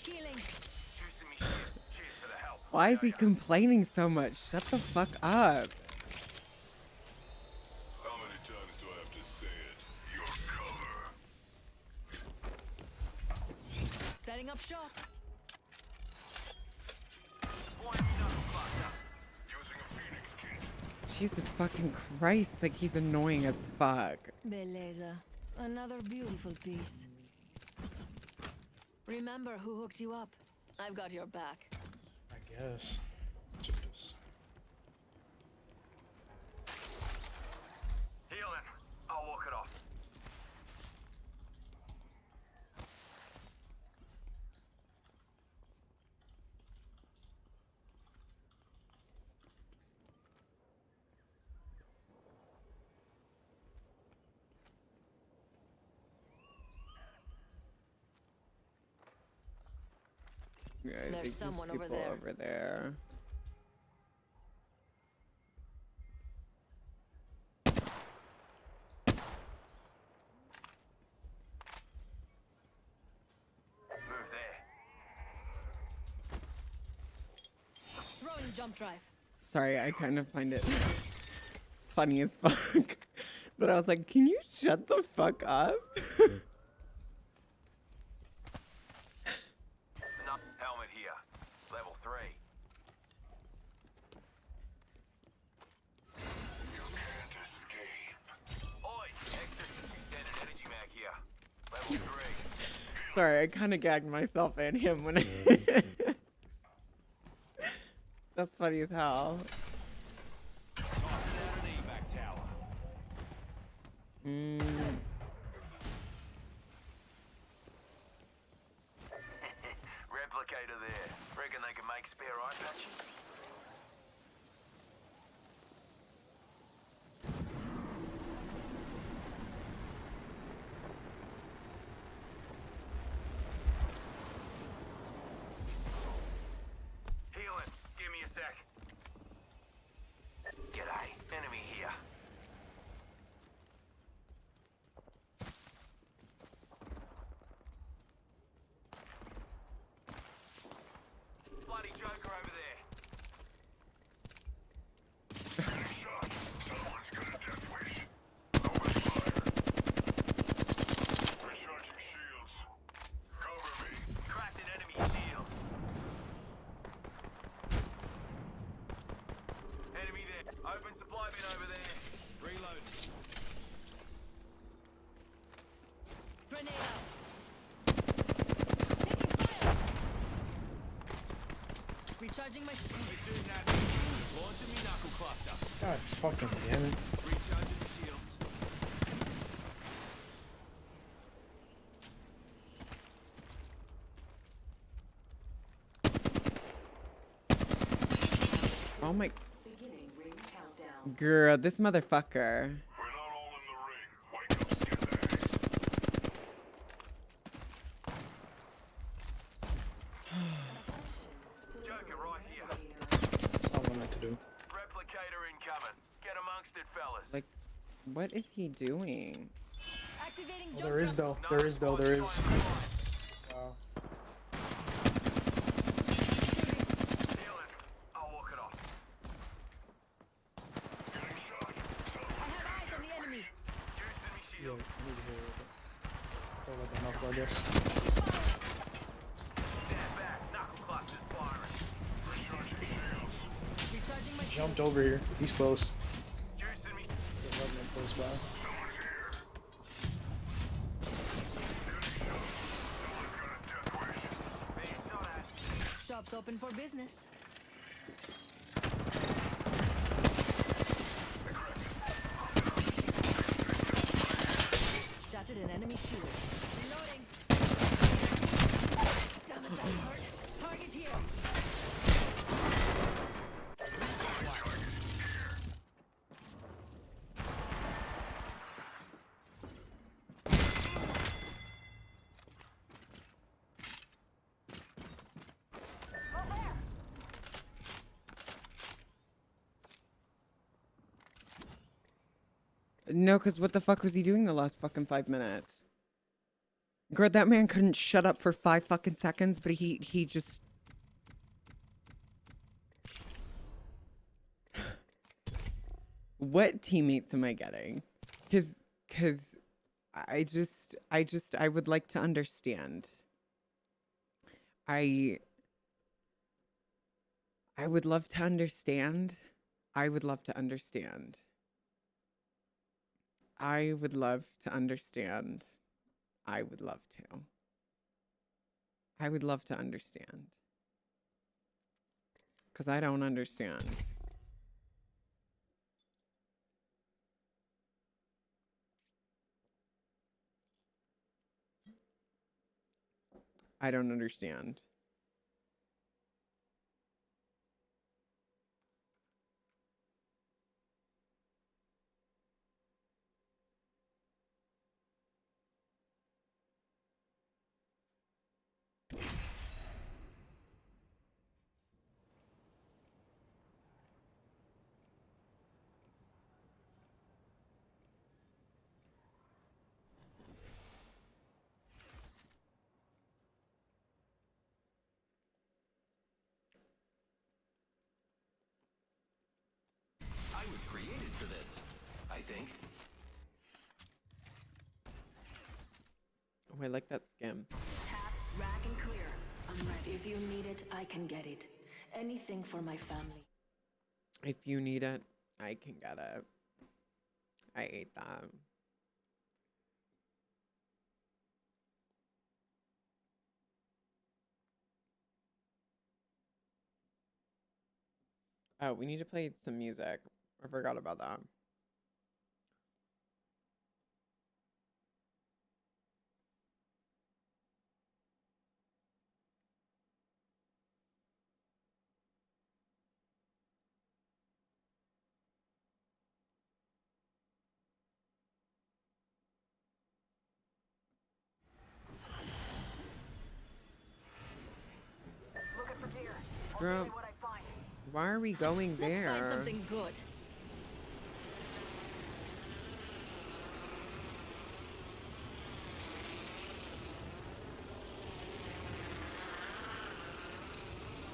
Healing. Juicing me shield. Cheers for the help. Why is he complaining so much? Shut the fuck up. How many times do I have to say it? Your cover. Setting up shop. Deploying me knuckle cluster. Using a Phoenix kit. Jesus fucking Christ, like he's annoying as fuck. Beleza. Another beautiful piece. Remember who hooked you up. I've got your back. I guess. Take this. Healing. I'll walk it off. Yeah, I There's think someone there's over people there. over there. Move there. Throwing jump drive. Sorry, I kind of find it funny as fuck. But I was like, can you shut the fuck up? Helmet here. Level 3. Sorry, I kind of gagged myself and him when I... That's funny as hell. Mm. Replicator there. Reckon they can make spare eye patches? Healing. Give me a sec. G'day. Enemy here. Bloody Joker over there. Someone's got a death wish. Open fire. Recharging shields. Cover me. Cracked an enemy shield. Enemy there. Open supply bin over there. Reload. Grenade out. Recharging my shield. Launching me knuckle cluster. God fucking damn it. Recharging the shields. Oh my... Beginning ring countdown. Girl, this motherfucker. We're not all in the ring. Wake up, scumbags. Joker right here. That's not what I meant to do. Replicator incoming. Get amongst it, fellas. Like, what is he doing? Activating Oh, there is though. There is though. There is. Wow. Healing. I'll walk it off. Getting shot. I have eyes on the enemy. Juicing me Yeah, shield. I need to hear it. Don't let them knuckle, I guess. Stand back. Knuckle clusters firing. Recharging shields. Recharging my shield. Jumped over here. He's close. Juicing me. There's a revenant close by. Someone's here. Someone's got a death wish. Being shot at. Shop's open for business. Shattered an enemy shield. Reloading. Damn it, that hurt. Target here. No, because what the fuck was he doing the last fucking 5 minutes? Girl, that man couldn't shut up for 5 fucking seconds, but he just... What teammates am I getting? Because I would like to understand. I would love to understand. I would love to understand. I would love to understand. I would love to. I would love to understand. Because I don't understand. I don't understand. I was created for this, I think. Oh, I like that skim. Tap, rack, and clear. I'm ready. If you need it, I can get it. Anything for my family. If you need it, I can get it. I ate that. Oh, we need to play some music. I forgot about that. Looking for gear. I'll Girl, tell you what I find. why are we going Let's find there? something good.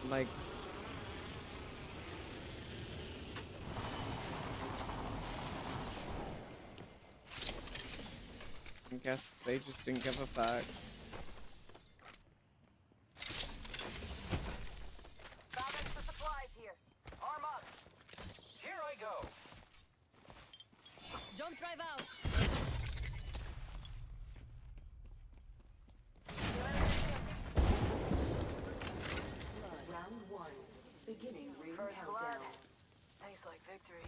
Like, I guess they just didn't give a fuck. Found extra supplies here. Arm up. Here I go. Jump drive out. Round 1. Beginning ring First countdown. blood. Tastes like victory.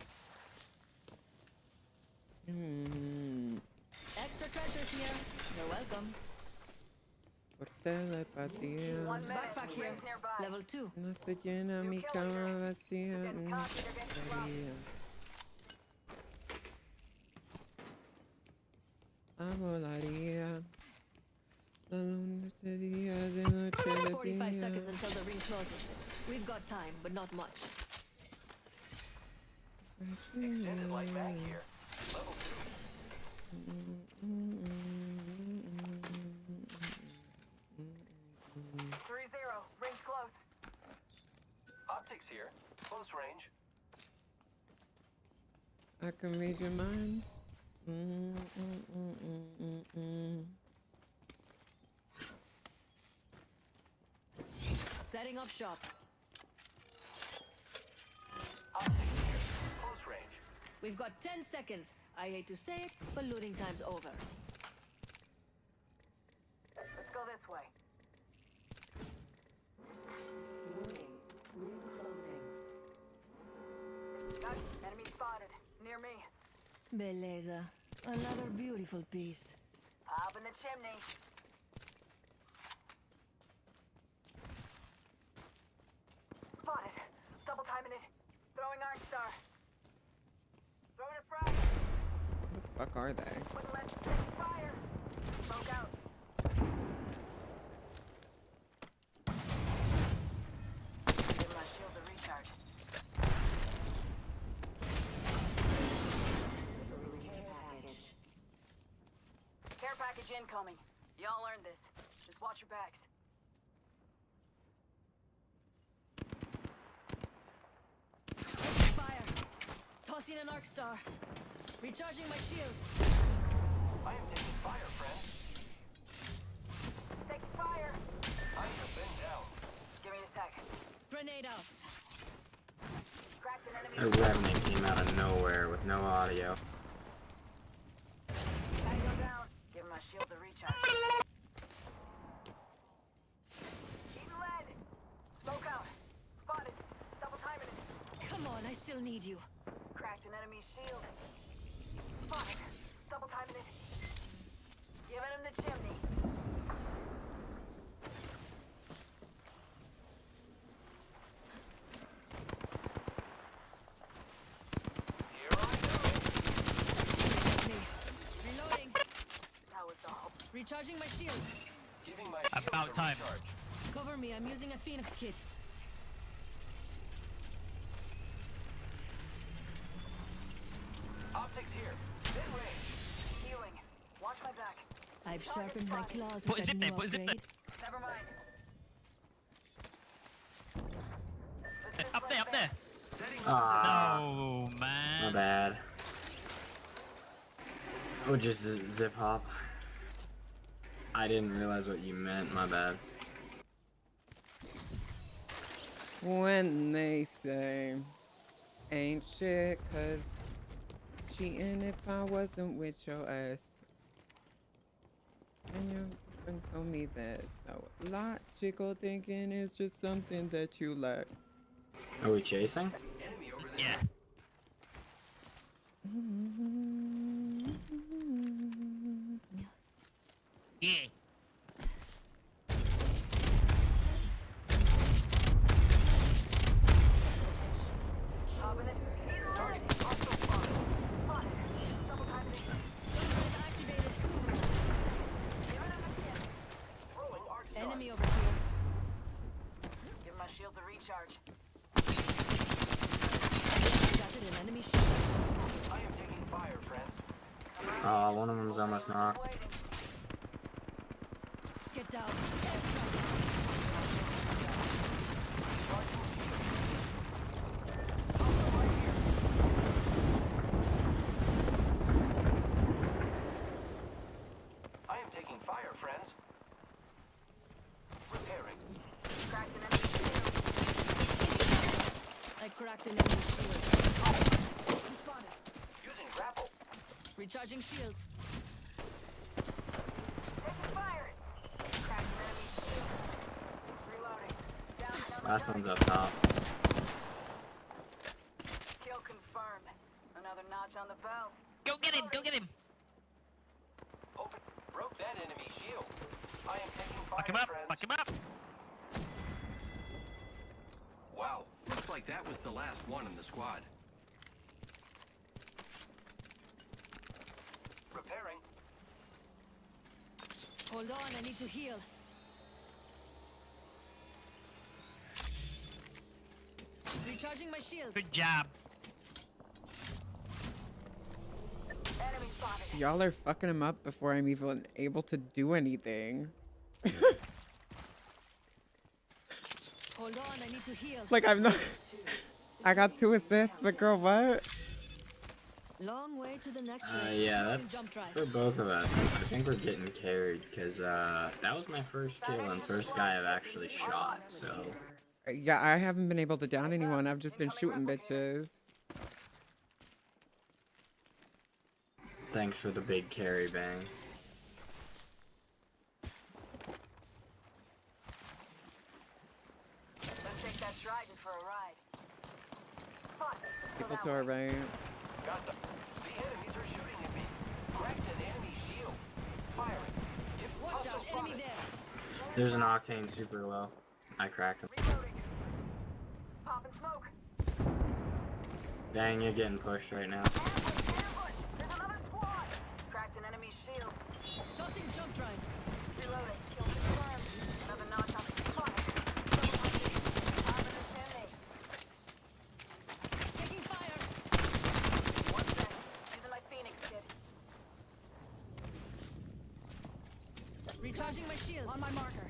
Extra treasures here. You're welcome. Por telepatía. 1 minute. Backpack here. Rings nearby. Level 2. No se llena mi cama vacía. Getting cocky, they're getting sloppy. María. Volaría. La luna sería de noche de 45 día. seconds until the ring closes. We've got time, but not much. Extended light back here. Level 3-0. Rings close. 2. Optics here. Close range. I can read your mind. Setting up shop. Optics here. Close range. We've got 10 seconds. I hate to say it, but looting time's over. Let's go this way. Warning. Ring closing. Got enemy spotted. Near me. Belleza. Another beautiful piece. Up in the chimney. Spotted. Double timing it. Throwing Arc Star. Throwing a frag. What the fuck are they? Wouldn't let you take fire. Smoke out. Give my shield a recharge. Care package. Care package incoming. Y'all learned this. Just watch your backs. Fire. Tossing an arc star. Recharging my shields. I am taking fire, friend. Taking fire. I have been down. Give me a sec. Grenade out. Cracked an enemy. A revenant came out of nowhere with no audio. Tango down. Give my shield a recharge. Eating lead. Smoke out. Spotted. Double timing it. Come on, I still need you. Cracked an enemy shield. Spotted. Double timing it. Giving him the chimney. Here I go. Me. Reloading. That was the hope. Recharging my shields. Giving my shield About a time. recharge. Cover me, I'm using a Phoenix kit. Optics here. Mid range. Healing. Watch my back. I've sharpened my claws Put with a that zip there, new put a zip there. upgrade. Never mind. Up there, up there. Setting Ah, No, my man. bad. Oh, just zip hop. I didn't realize what you meant, my bad. When they say ain't shit, cause cheating if I wasn't with your ass. And your friend told me that. So logical thinking is just something that you lack. Are we chasing? Enemy Yeah. Yeah. Hopping it. Target. Hostile spotted. Spotted. Double time it. Activated. Giving him a kill. Throwing arc star. Enemy over here. Give my shields a recharge. Got an enemy shield. I am taking fire, friends. Oh, one of them's almost knocked. Get down. I am taking fire, friends. Repairing. Cracked an enemy shield. I cracked an enemy shield. Spotted. Using grapple. Recharging shields. Taking fire. Cracked an enemy shield. Reloading. Down another Last target. one's up top. Kill confirmed. Another notch on the belt. Go get him! Go get him! Open. Broke that enemy shield. I am taking fire, Fuck him up! friends. Fuck him up! Wow. Looks like that was the last one in the squad. Repairing. Hold on, I need to heal. Recharging my shields. Good job. Enemy spotted. Y'all are fucking him up before I'm even able to do anything. Hold on, I need to heal. Like I'm not. I got 2 assists, but girl, what? Long way to the next ring. Yeah, Throwing that's jump drive. for both of us. I think we're getting carried because that was my first kill and first guy I've actually shot. So Yeah, I haven't been able to down anyone. I've just been shooting bitches. thanks for the big carry, Bang. Let's take that Trident for a ride. Spot. Let's go People that to our way. right. Got them. The enemies are shooting at me. Cracked an enemy shield. Firing. Watch Hostile out, enemy spotted. there. There's an Octane super low. I cracked him. Reloading. Pop and smoke. Bang, you're getting pushed right now. Ambush. There's another squad. Cracked an enemy shield. Tossing jump drive. Reloading. Kill confirmed. Another notch on the spot. Top of the chimney. Taking fire. One second. Using my Phoenix kit. Recharging my shields. On my marker.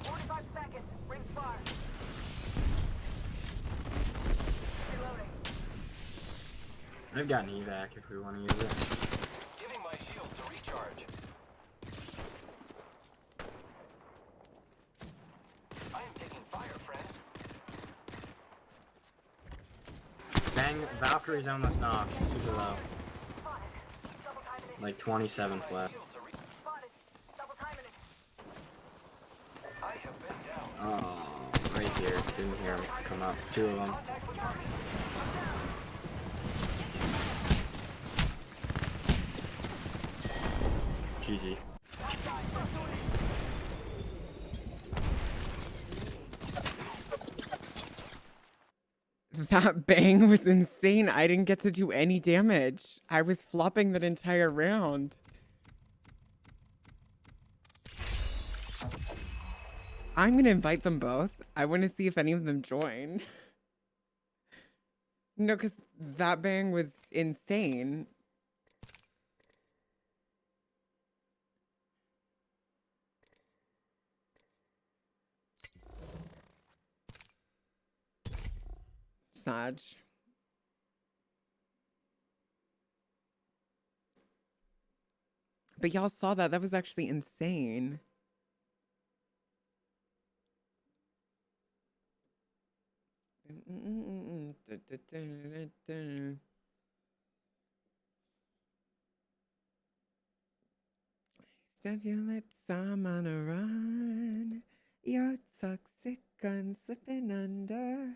45 seconds. Rings far. Reloading. I've got an evac if we want to use it. Giving my shields a recharge. I am taking fire, friends. Bang, Valkyrie's almost knocked. Super low. Spotted. Double timing it. Like 27 left. Spotted. Double timing it. I have been down. Oh, right here. Didn't hear him come up. 2 of them. Contact with target. GG. That bang was insane. I didn't get to do any damage. I was flopping that entire round. I'm gonna invite them both. I want to see if any of them join. No, because that bang was insane. Saj. But y'all saw that. That was actually insane. Stuff your lips, I'm on a run. You're toxic, gun slipping under.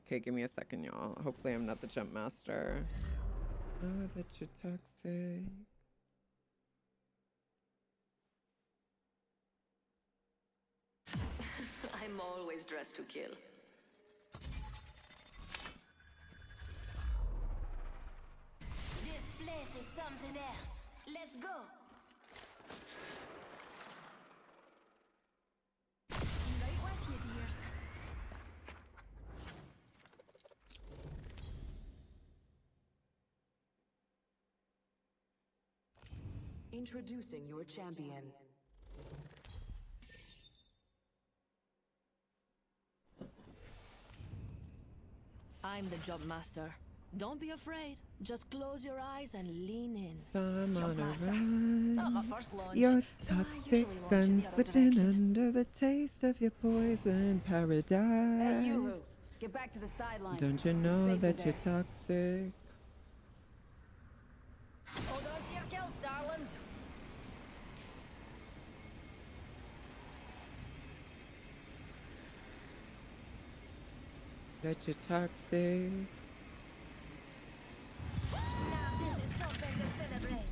Okay, give me a second, y'all. Hopefully I'm not the jump master. Know that you're toxic. I'm always dressed to kill. This place is something else. Let's go. Right with you, dears. Introducing your champion. I'm the jump master. Don't be afraid. Just close your eyes and lean in. I'm Jump on a master. Not my run. first launch. You're though I toxic usually launch in gun the other slipping direction. under the taste of your poison paradise. Hey, you get back to the sidelines. Don't you It's know safer that there. you're toxic? Hold on to your kills, darlings. That you're toxic. Now this is something to celebrate.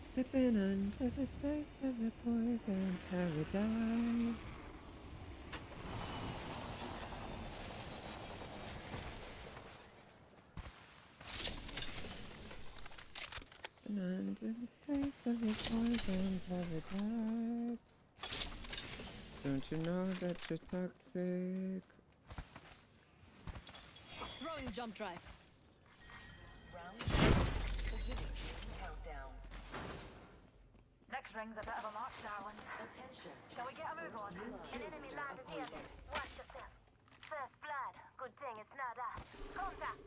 Slipping under the taste of your poison paradise. And under the taste of your poison paradise. Don't you know that you're toxic? Throwing jump drive. Next ring's a bit of a march, darlings. Attention. Shall we get a move on? An enemy landed near me. Watch yourself. First blood. Good thing it's not us. Contact.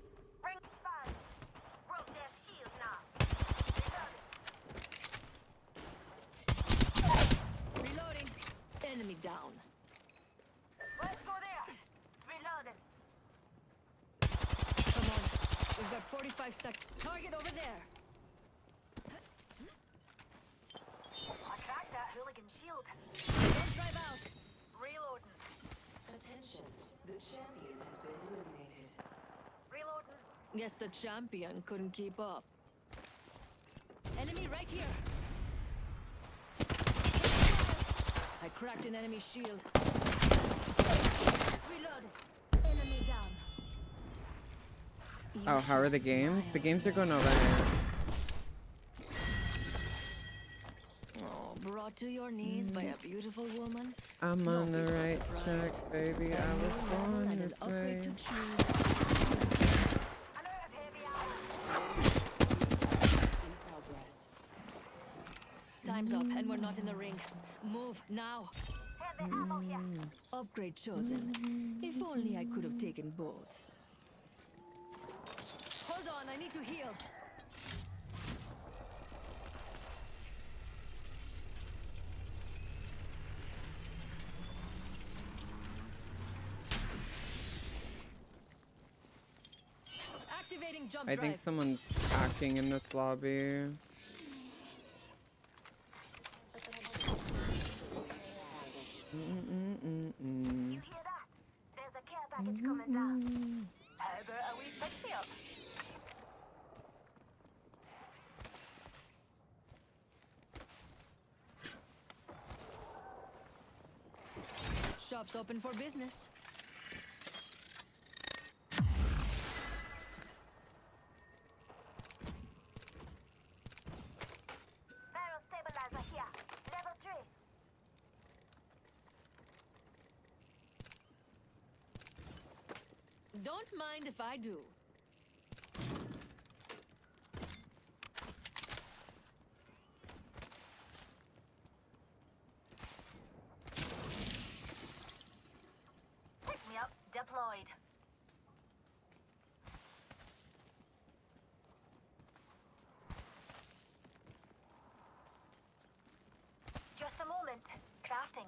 Ring fire. Broke their shield now. Reloading. Enemy down. Let's go there. Reloading. Come on. We've got 45 seconds. Target over there. I cracked that hooligan shield. Don't drive out. Reloading. Attention. The champion has been eliminated. Reloading. Guess the champion couldn't keep up. Enemy right here. I cracked an enemy shield. Reloading. Enemy down. Oh, how are the games? The games are going alright. Oh, brought to your knees by a beautiful woman. I'm Don't on the be so right surprised. track, baby. I was New level born and an this upgrade way. to choose. I'm out of heavy armor. In progress. Time's up and we're not in the ring. Move now. Have the ammo here. Upgrade chosen. If only I could have taken both. Hold on, I need to heal. Activating jump I drive. think someone's hacking in this lobby. You hear that? There's a care package coming down. How about a wee pick me up? Shop's open for business. Barrel stabilizer here. Level 3. Don't mind if I do. Pick me up. Deployed. Just a moment. Crafting.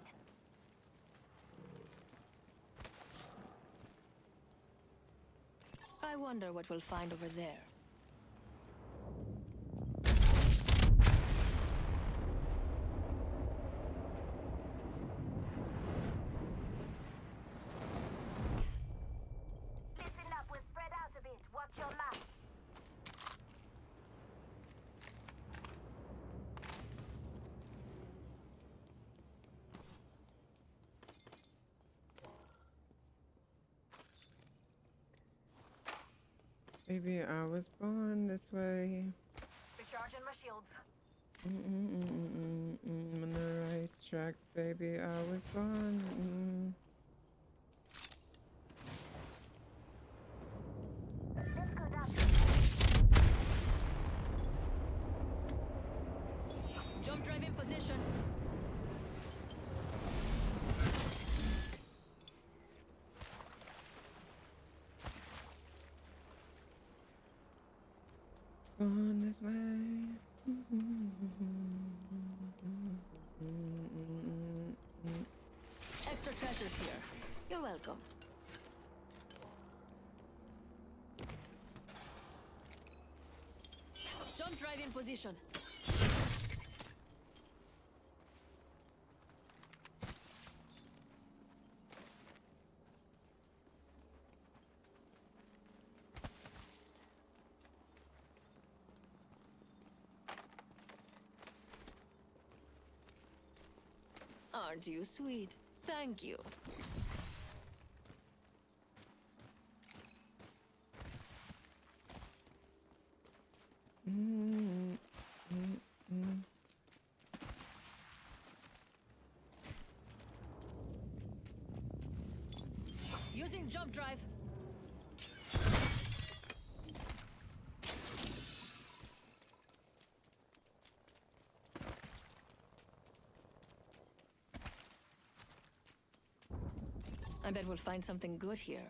I wonder what we'll find over there. Listen up, we'll spread out a bit. Watch your map. Maybe I was born this way. Recharging my shields. I'm on the right track, baby. I was born. Let's go down. Jump drive in position. Born this way. Extra treasures here. You're welcome. Jump drive in position. Aren't you sweet? Thank you. Using jump drive. I bet we'll find something good here.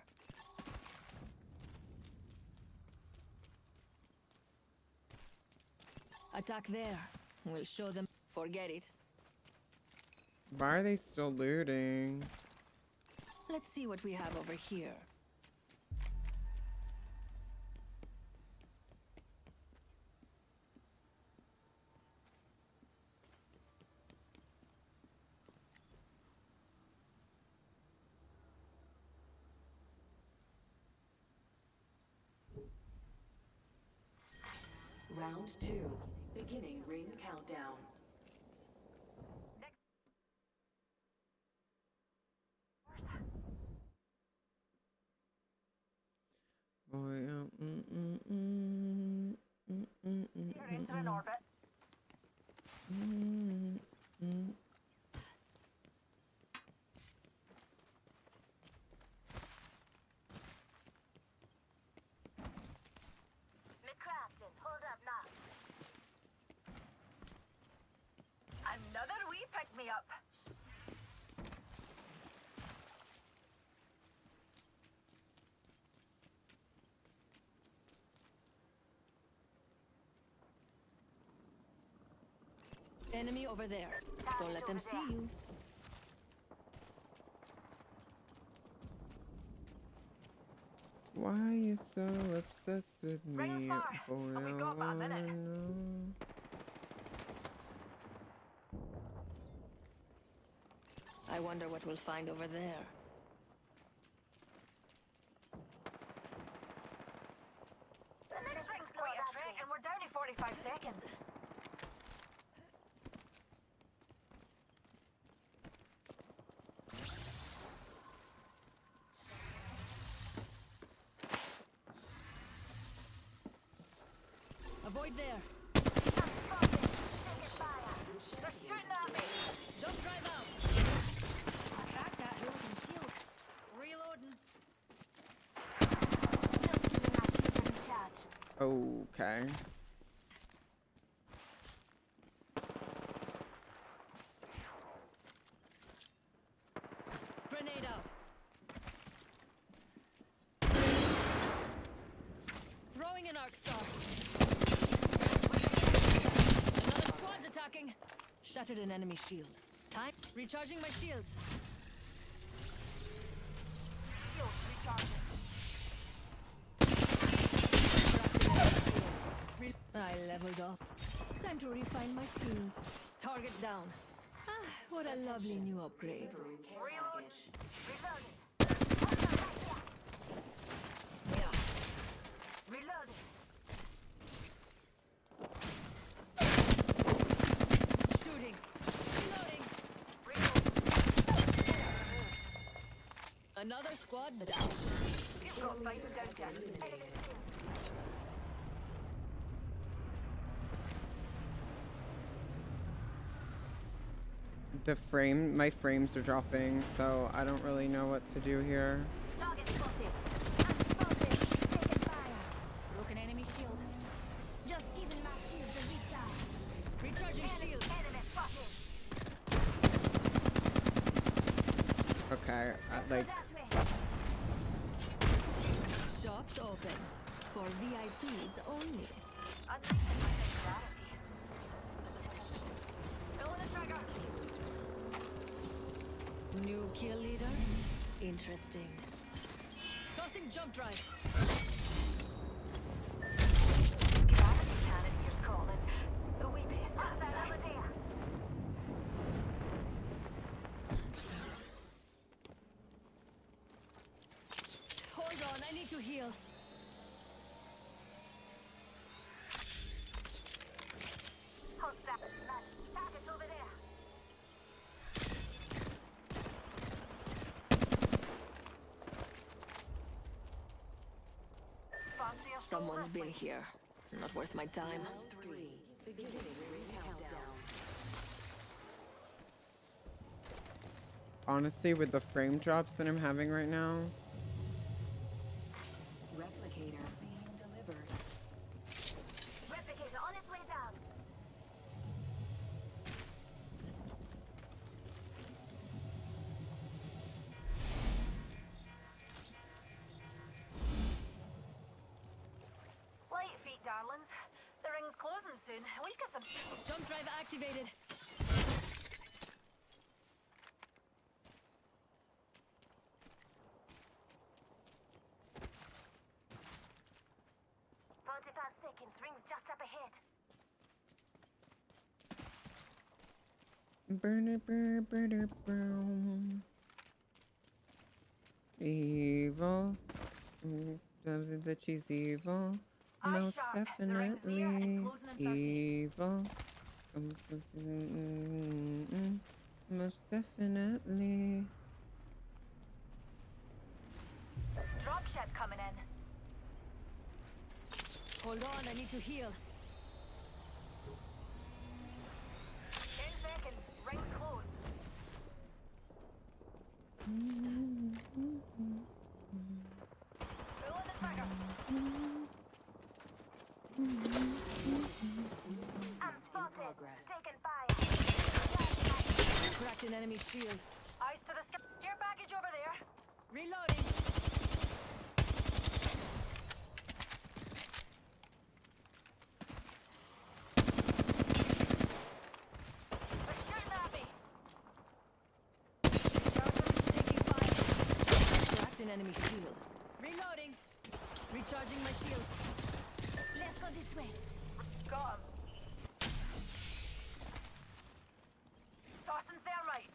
Attack there. We'll show them. Forget it. Why are they still looting? Let's see what we have over here. Round 2. Beginning ring countdown. Boy, You're into an orbit. McCrafton, hold up now. Another wee pick me up. Enemy over there. Don't let them see you. why are you so obsessed with me? Bring us far, Boy, but we I got about a minute. wanna know. I wonder what we'll find over there. The next ring's quite a trek, and we're down to 45 seconds. Avoid there. They're shooting at me. Jump drive out. Attack that Hurricane shield. Reloading. Okay. Grenade out. Throwing an arc star. Another squad's attacking. Shattered an enemy shield. Time. Recharging my shields. Shields recharging. I leveled up. Time to refine my skills. Target down. Ah, what a lovely new upgrade. Reloading. Shooting. Reloading. Another squad down. You've got fighters down there. My frames are dropping, so I don't really know what to do here. Target spotted. Unspotted. Taking fire. Broken enemy shield. Just giving my shields a recharge. Recharging shields. Enemy spotted. Okay, like, Shops open. For VIPs only. Unleashing my singularity. Pull the trigger. New kill leader? Interesting. Tossing jump drive. Gravity cannoneers calling. The wee beast outside. Hold on, I need to heal. Hostile. Target's over there. Someone's been here. Not worth my time. honestly, with the frame drops that I'm having right now, Replicator being delivered. Replicator on its way down. Light feet, darlings. The ring's closing soon. We've got some. Jump drive activated. Seconds. Ring's just up ahead. burner, brown. Evil. Something that she's evil. Most definitely evil. Most definitely. Dropship coming in. Hold on, I need to heal. 10 seconds. Ring's close. Pulling the trigger. I'm spotted. Taking fire. Cracked an enemy shield. Eyes to the sky. Care package over there. Reloading. They're shooting at me. Taking fire. Cracked an enemy shield. Reloading. Recharging my shields. Let's go this way. Got him. Tossing thermite.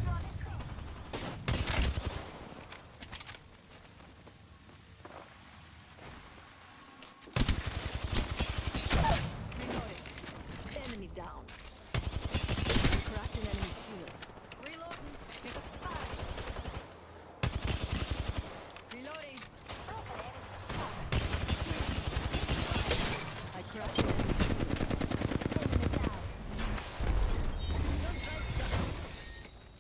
Reloading. Enemy down. Cracked an enemy shield. Reloading. Reloading. Broken enemy. I cracked an enemy shield.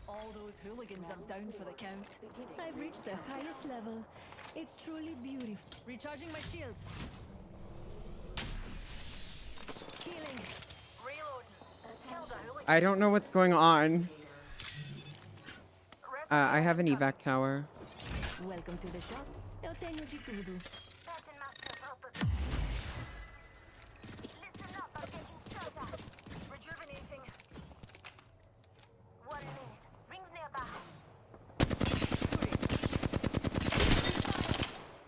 All those hooligans are down for the count. I've reached the highest level. It's truly beautiful. Recharging my shields. Healing. Reloading. Killed a hooligan. I don't know what's going on. I have an evac tower. Welcome to the shop. Eu tenho de tudo. Patching myself up. Listen up, I'm getting shot at. Rejuvenating. 1 minute. Rings nearby.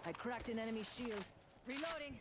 I cracked an enemy shield. Reloading.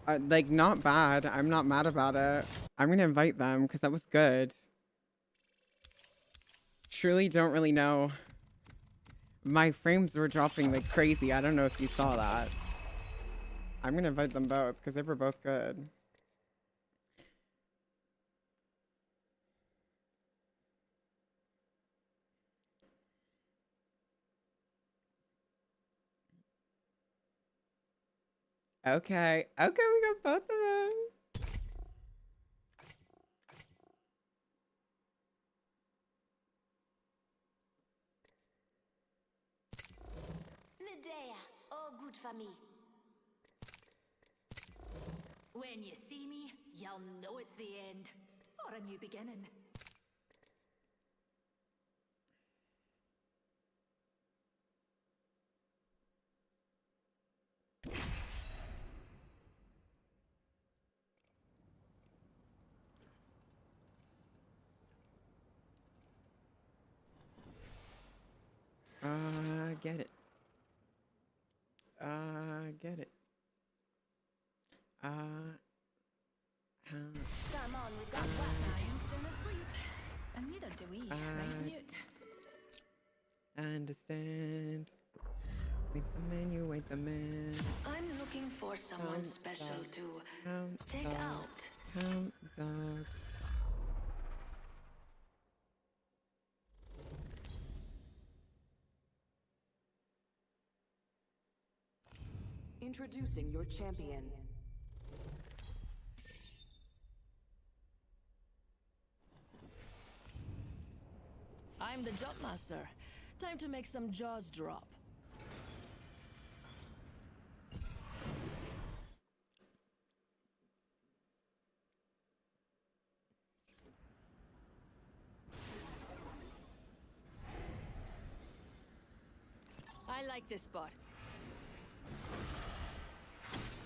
Like, not bad. I'm not mad about it. I'm gonna invite them because that was good. Truly don't really know. My frames were dropping like crazy. I don't know if you saw that. I'm gonna invite them both because they were both good. Okay. Okay, we got both of them. Medea, all good for me. When you see me, you'll know it's the end. Or a new beginning. Get it. Get it. Come on, we've got Lion's still asleep. And neither do we. Right, Newt? Understand. Wait the man, you wait the man. I'm looking for someone Count special dog. to Count take dog. out. Count dog. Introducing your champion. I'm the jump master. Time to make some jaws drop. I like this spot.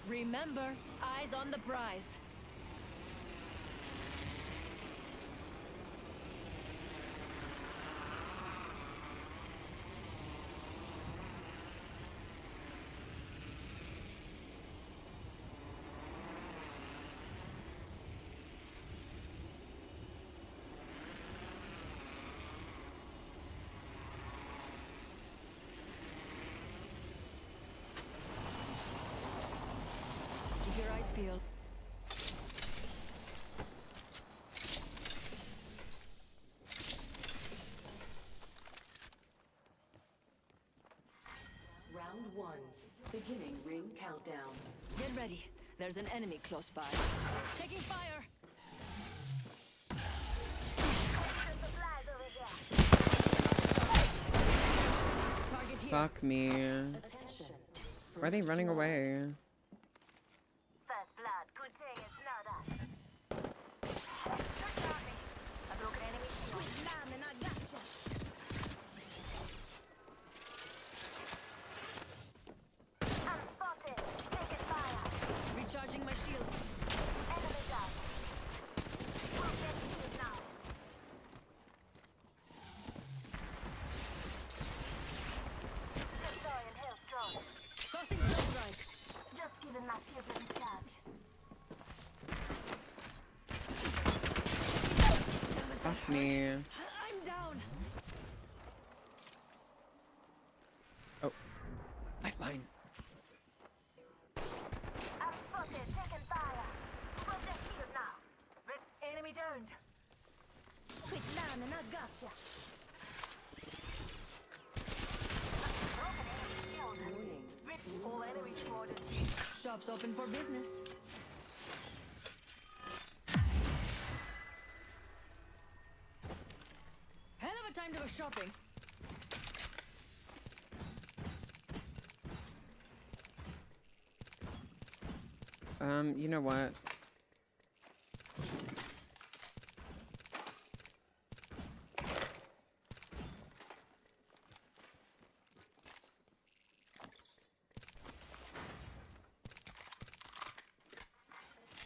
Remember, eyes on the prize. Keep your eyes peeled. Round 1. Beginning ring countdown. Get ready. There's an enemy close by. Taking fire! Target here. Fuck me. Why are they running away? First blood, good thing it's not us. A broken enemy shield. Lamb and I gotcha. I'm spotted. Taking fire. Recharging my shields. Enemy down. Break their shield now. Destroying health drone. Tossing blood strike. Just giving my shield a recharge. Fuck me. I'm down. Oh. Lifeline. I'm spotted. Taking fire. Break their shield now. Enemy downed. Quick line and I gotcha. Broken enemy shield. All enemy squad is Shop's open for business. Hell of a time to go shopping. You know what?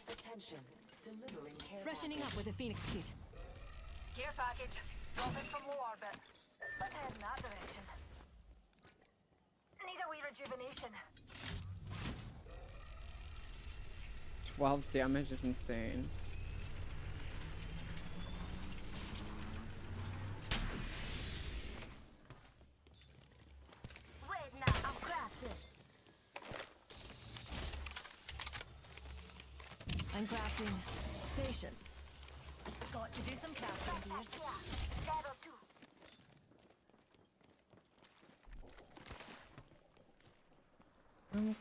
Attention. Delivering care. Freshening up with a Phoenix kit. Gear package. Dropping from low orbit. Let's head in that direction. Need a wee rejuvenation. 12 damage is insane. Wait now, I'm crafted. I'm crafting patience. Got to do some crafting, dear. Level 2.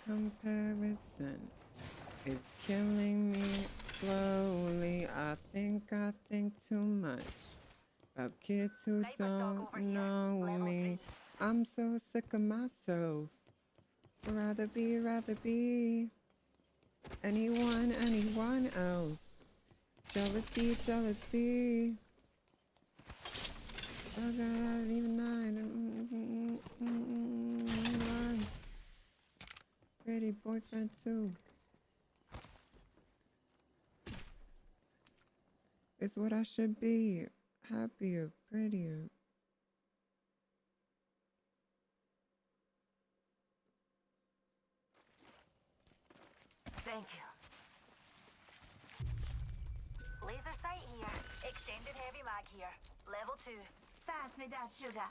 Comparison is killing me slowly. I think too much about kids who don't know me. I'm so sick of myself. Rather be anyone else. Jealousy. I got even nine. Pretty boyfriend too. It's what I should be. Happier, prettier. Thank you. Laser sight here. Extended heavy mag here. Level 2. Pass me that sugar.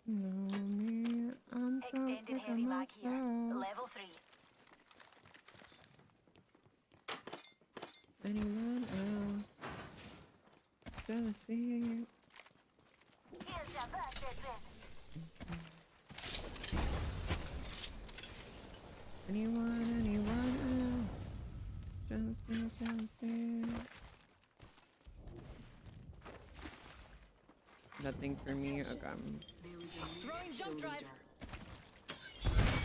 Know me, I'm so Extended sick of heavy mag here. myself. Level 3. Anyone else? Jealousy. Here's your birthday present. Anyone else? Jealousy. Nothing for me. Okay. Throwing jump drive.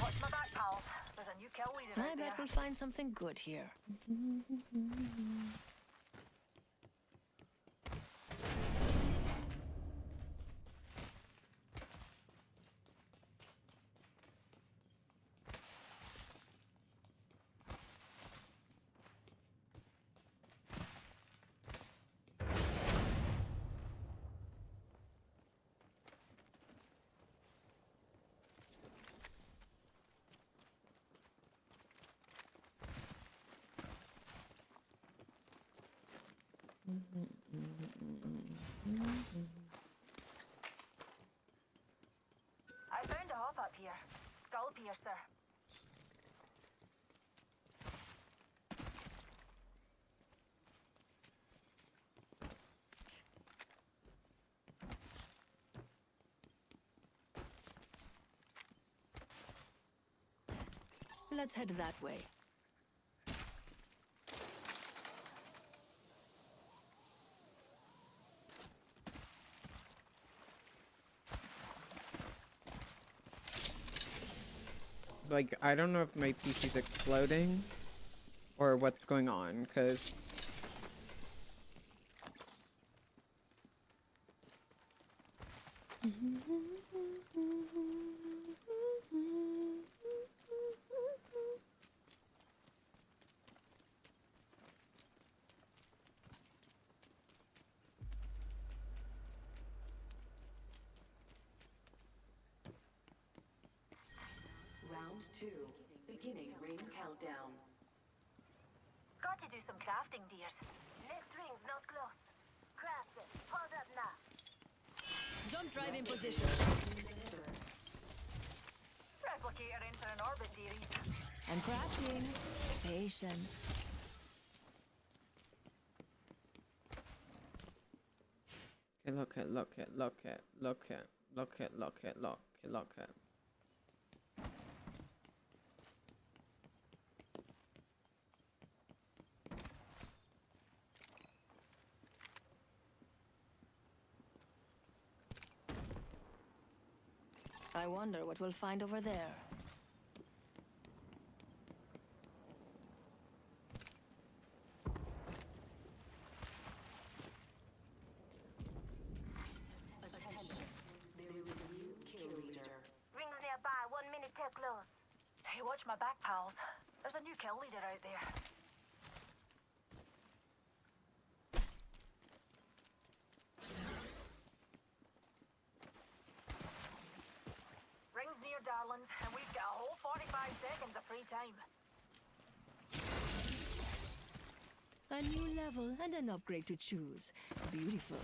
Watch my back, pal. There's a new kill leader I out bet there. we'll find something good here. I found a hop up here. Skull piercer. Let's head that way. Like, I don't know if my PC's exploding or what's going on, because Round 2. Beginning ring countdown. Got to do some crafting, dears. Next ring's not close. Craft it. Hold up now. Jump drive in position. Replicator entering orbit, dearie. And crafting patience. okay, look it. I wonder what we'll find over there. Attention. There is a new kill leader. Rings nearby. 1 minute till close. Hey, watch my back, pals. There's a new kill leader out there. Rings near, darlings, and we've got a whole 45 seconds of free time. A new level and an upgrade to choose. Beautiful.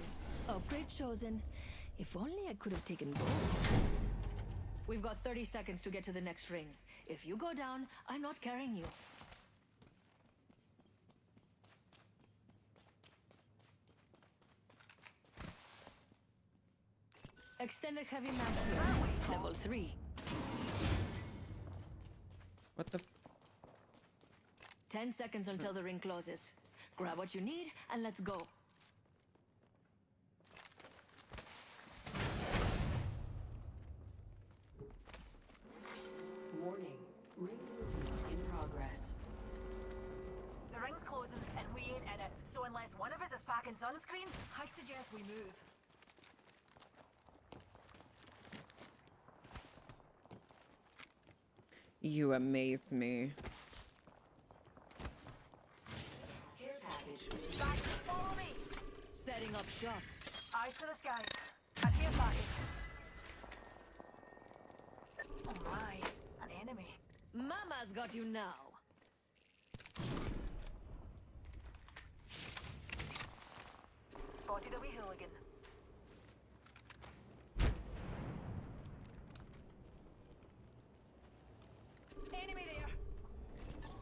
Upgrade chosen. If only I could have taken both. We've got 30 seconds to get to the next ring. If you go down, I'm not carrying you. Extended heavy mag here. Level 3. What the? 10 seconds until the ring closes. Grab what you need and let's go. Warning. Ring movement in progress. The ring's closing and we ain't in it. So unless one of us is packing sunscreen, I'd suggest we move. You amaze me. Care package. Back, follow me. Setting up shop. Eyes to the skies. A care package. Oh my, an enemy. Mama's got you now. Spotted a wee hooligan. Enemy there.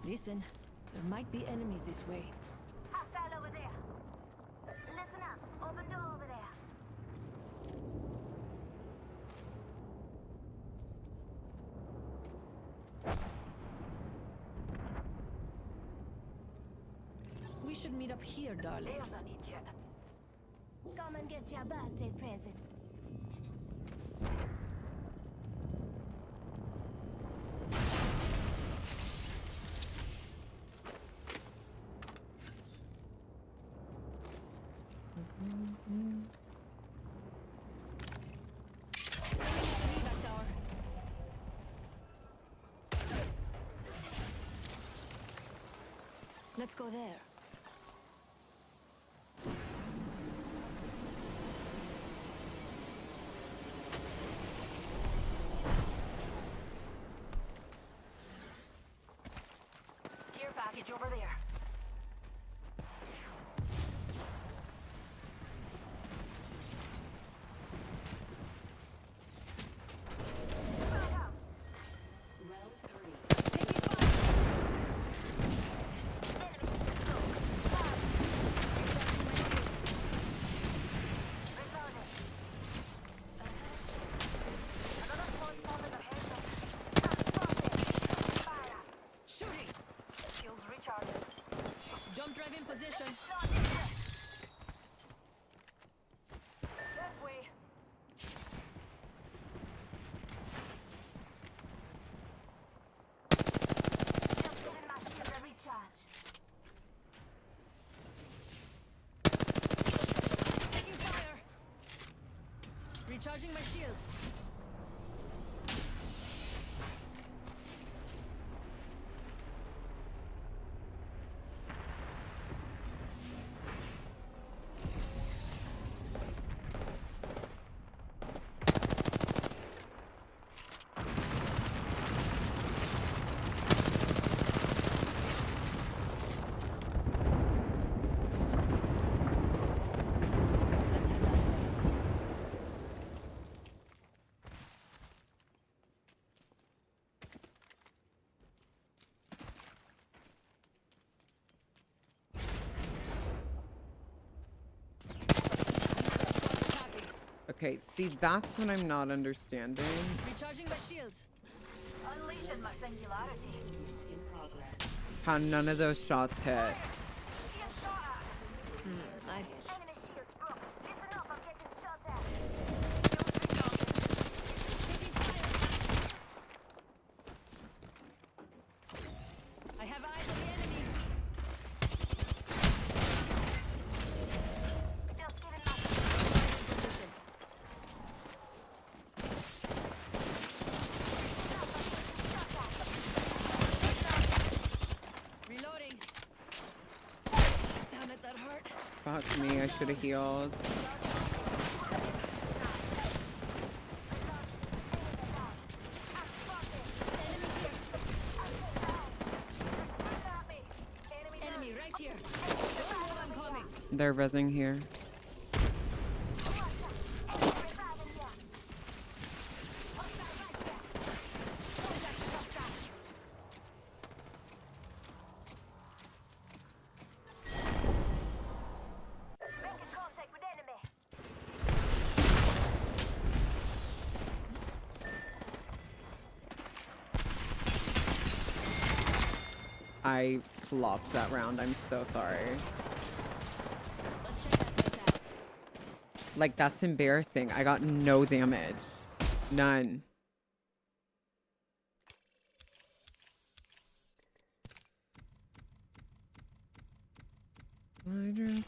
Listen, there might be enemies this way. Hostile over there. Listen up. Open door over there. We should meet up here, There's darlings. an idiot. Come and get your birthday present. Evac tower. Let's go there. Care package over there. Round 3. Another squad spotted ahead. Fire. Shooting. Shields recharging. Jump drive in position. This way. Just giving my shield a recharge. Taking fire. Recharging my shields. Let's head that way. Attacking. Okay, see, that's what I'm not understanding. Recharging my shields. Unleashing my singularity. In progress. How none of those shots hit. Being shot at. Enemy shields broke. Listen up, I'm getting shot at. I have eyes on the enemy. Just giving my Position. Reloading. Damn it, that hurt. Fuck me, I should have healed. They're rezzing here. I flopped that round. I'm so sorry. Like, that's embarrassing. I got no damage. None. I just...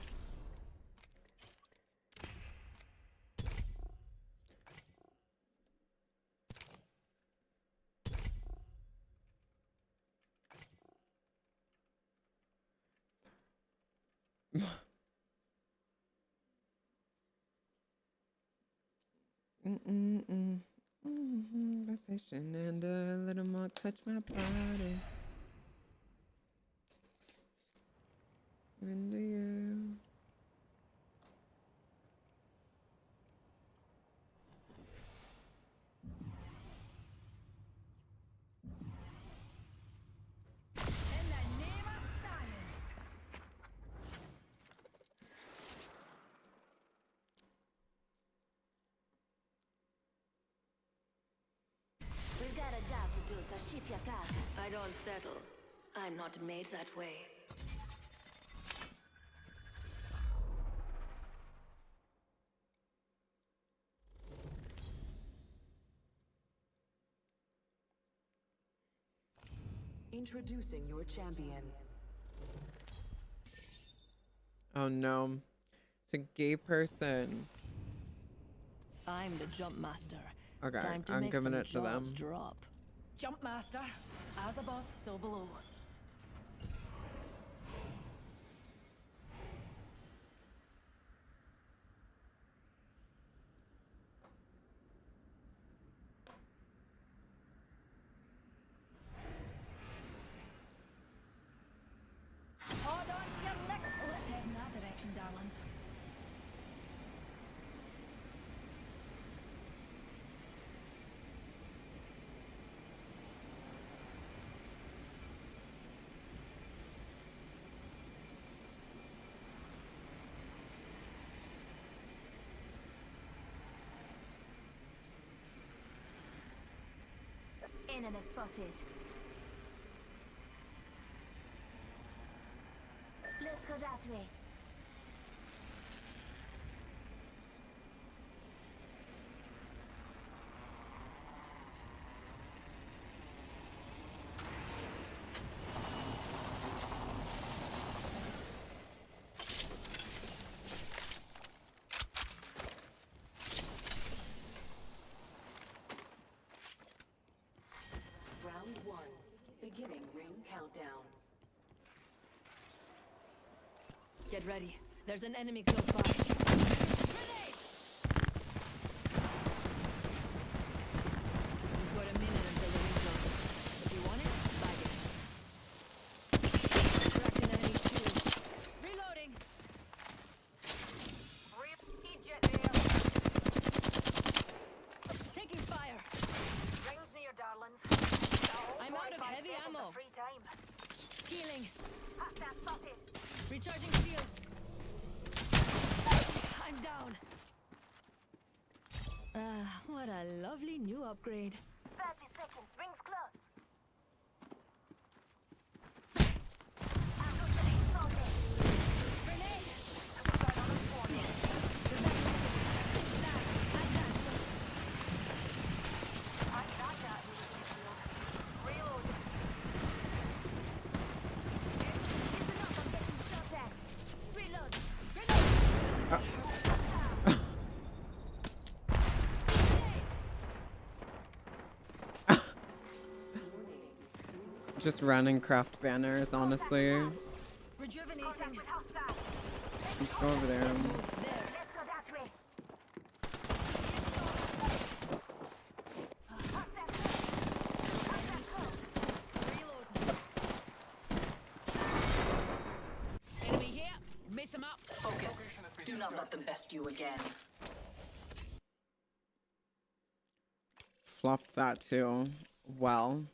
Conversation and a little more touch my body. Into you. We've got a job to do, so shift your targets. I don't settle. I'm not made that way. Introducing your champion. Oh no. It's a gay person. I'm the jump master. Okay, Time to I'm make giving some it to them. jaws drop. Jump master. As above, so below. Hold on to your neck. Let's head in that direction, darlings. Enemy spotted. Let's go that way. Round 1. Beginning ring countdown. Get ready. There's an enemy close by. Grenade! We've got a minute until the ring closes. If you want it, bag it. Cracked an enemy shield. Reloading! Taking fire. Rings near, darlings. I'm out of heavy ammo. Free time. Healing. Hostile spotted. Recharging shields. I'm down. What a lovely new upgrade. 30 seconds. Rings close. Just run and craft banners, honestly. Rejuvenating. Just go over there. Let's go that way. Enemy here. Miss him up. Okay. I'll let them best you again. Flopped that too. Well.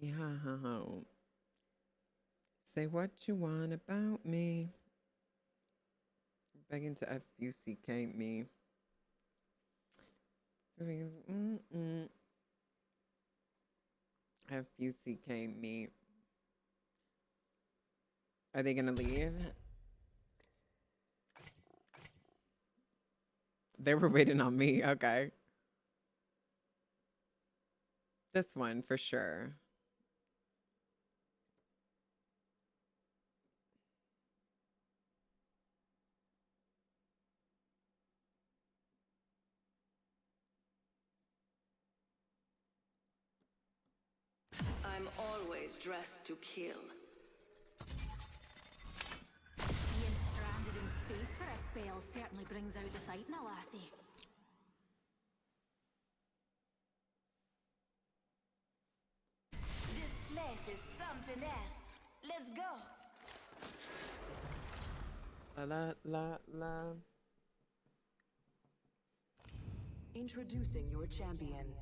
Yeah. Say what you want about me. Begging to FUCK me. FUCK me. Are they gonna leave? They were waiting on me. Okay. This one for sure. I'm always dressed to kill. Being stranded in space for a spell certainly brings out the fight in a lassie. This place is something else. Let's go. La la la. Introducing your champion.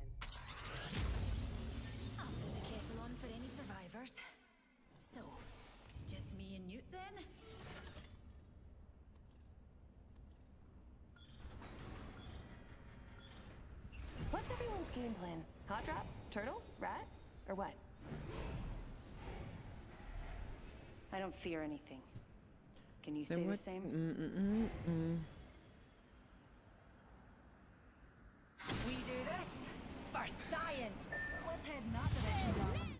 I'll put the kettle on for any survivors. So, just me and Newt then? What's everyone's game plan? Hot drop? Turtle? Rat? Or what? I don't fear anything. Can you say the same? We do this for science. Let's head in that direction, darling.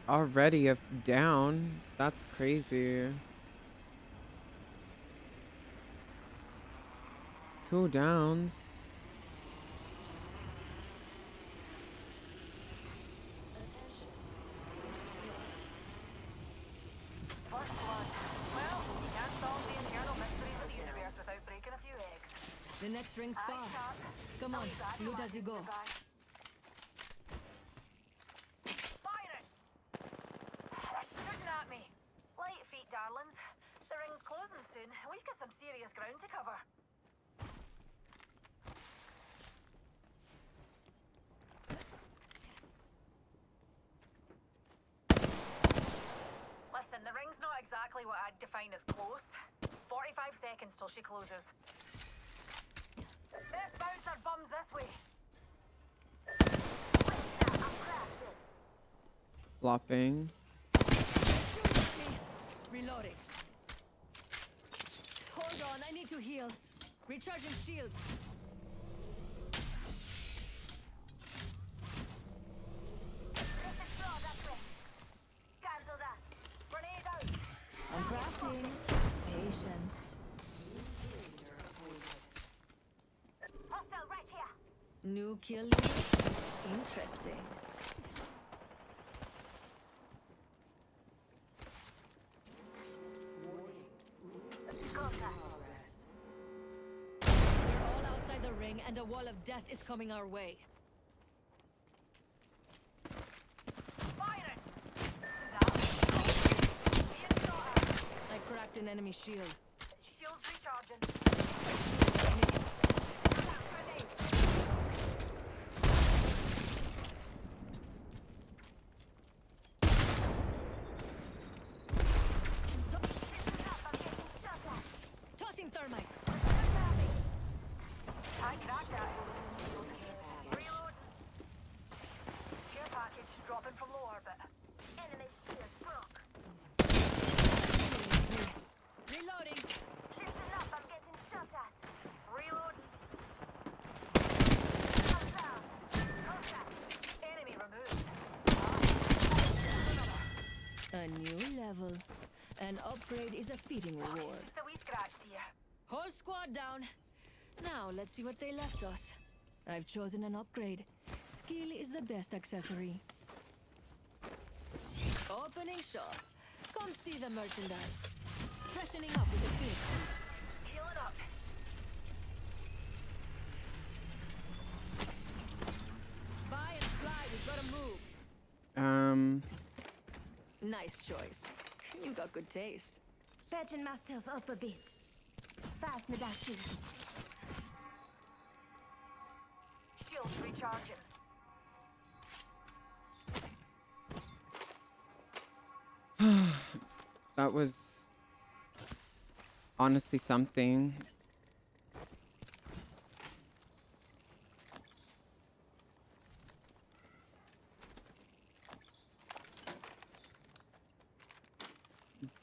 Already if down. That's crazy. 2 downs. First blood. Well, you can't solve the internal mysteries of the universe without breaking a few eggs. The next ring's far. Come on, loot as you go. Fire it! They're shooting at me. Light feet, darlings. The ring's closing soon, and we've got some serious ground to cover. Listen, the ring's not exactly what I'd define as close. 45 seconds till she closes. Best bouncer bums this way. Flopping. Reloading. Hold on, I need to heal. Recharging shields. Cancel that. Grenade out. I'm crafting. Patience. Hostile right here. New kill lead? Interesting. We're all outside the ring and a wall of death is coming our way. Fire it. I cracked an enemy shield. Shields recharging. Tossing thermite. I cracked that. Reload. Care package dropping from low orbit. Enemy shield broke. Reloading. upgrade is a fitting reward. So we scratched here. Whole squad down. Now let's see what they left us. I've chosen an upgrade. Skill is the best accessory. Opening shop. Come see the merchandise. Freshening up with a bit. Healing up. Buy and fly, we've gotta move. Nice choice. You got good taste. Patching myself up a bit. Fasten that shoe. Shields recharging. That was honestly something.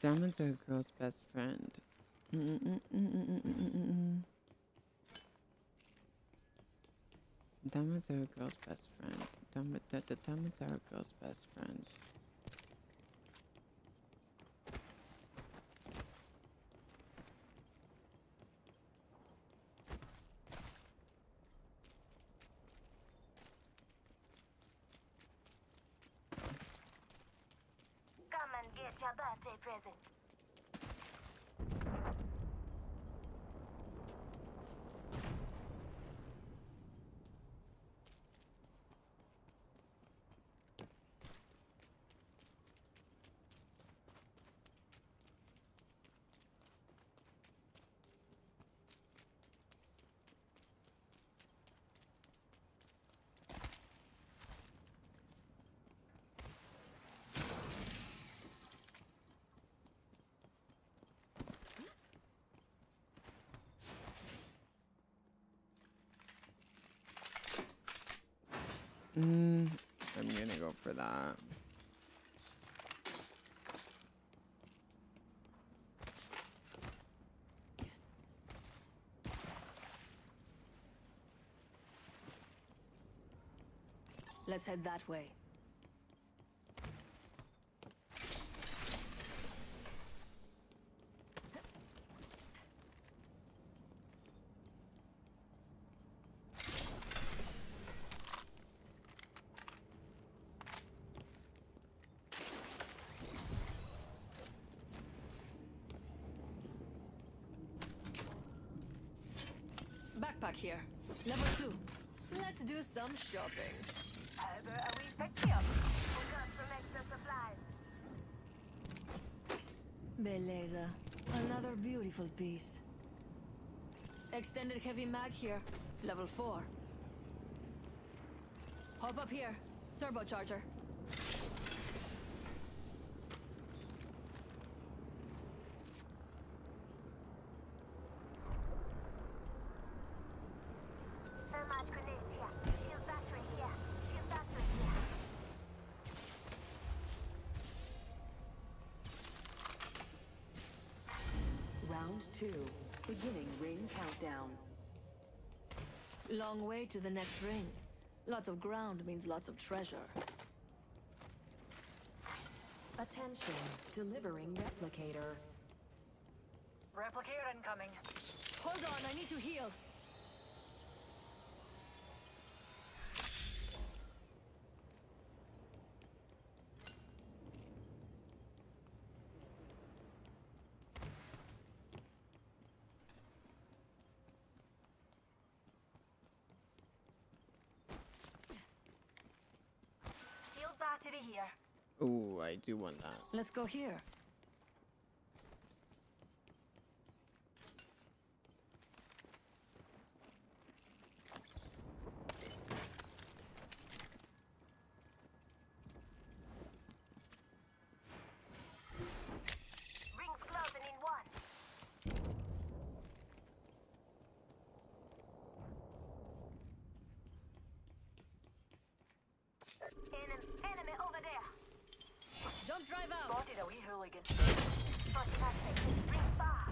Diamond's a girl's best friend. Diamonds are a girl's best friend. Diamonds are a girl's best friend. Come and get your birthday present. I'm gonna go for that. Let's head that way. Backpack here. Level 2. Let's do some shopping. We picked you up. We got some extra supplies. Beleza. Another beautiful piece. Extended heavy mag here. Level 4. Hop up here. Turbocharger. Thermite grenade here. Shield battery here. Shield battery here. Round 2. Beginning ring countdown. Long way to the next ring. Lots of ground means lots of treasure. Attention. Delivering replicator. Replicator incoming. Hold on, I need to heal. Shield battery here. Oh, I do want that. Let's go here. Rings closing in 1. Enemy over there. Jump drive out. Spotted a wee hooligan. Spotted access. Ring far.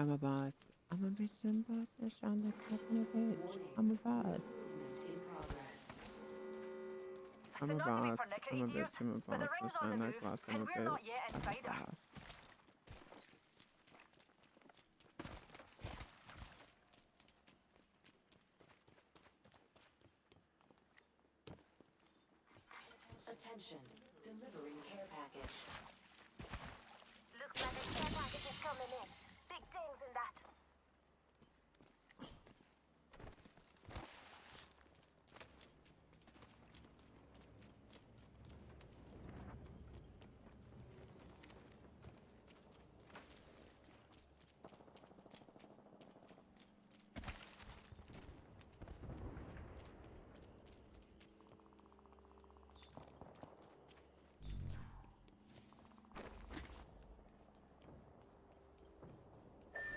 I'm a boss. I'm a bitch and boss. I sound like boss and a bitch. I'm a boss. I'm a boss. I'm a bitch. I'm a boss. I sound like boss and a bitch. I'm a boss. Attention, delivering care package. Looks like a care package is coming in. Big things in that.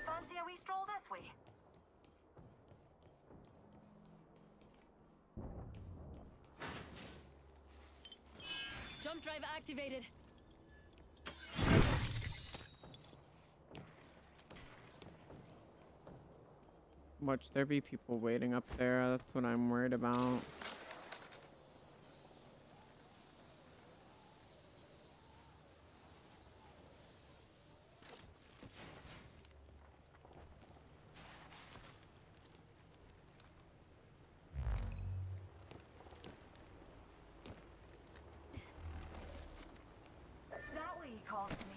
Fancy a wee stroll this way? Jump drive activated. Watch there be people waiting up there. That's what I'm worried about. That way he calls to me.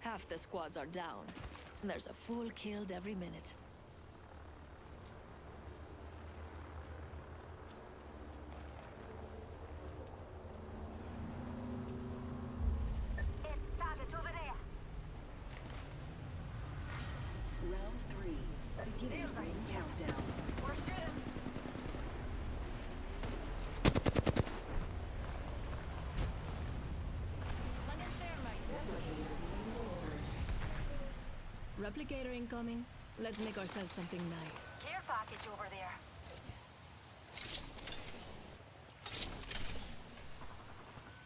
Half the squads are down. There's a fool killed every minute. It's target over there. Round 3, beginning ring countdown. We're shooting. Replicator incoming. Let's make ourselves something nice. Care package over there.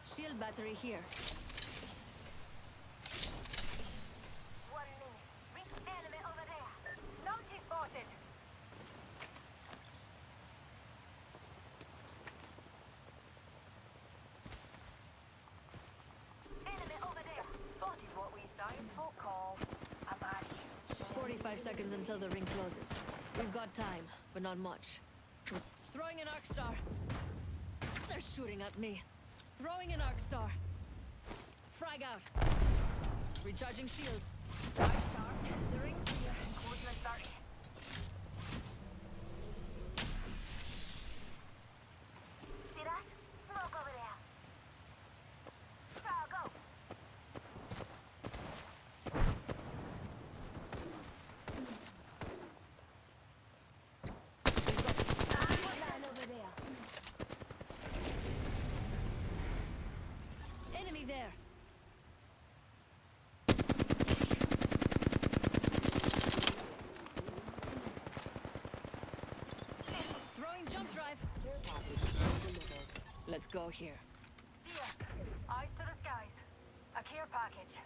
Shield battery here. 1 minute. Enemy over there. Numpty spotted. Enemy over there. Spotted what we science folk call a body. 45 seconds until the ring closes. We've got time, but not much. Throwing an arc star. They're shooting at me. Throwing an arc star. Frag out. Recharging shields. Eye sharp. The ring's here. Coordinates 30. See that? Smoke over there. Go. Line over there. Enemy there. Throwing jump drive. Let's go here. Diaz, eyes to the skies. A care package.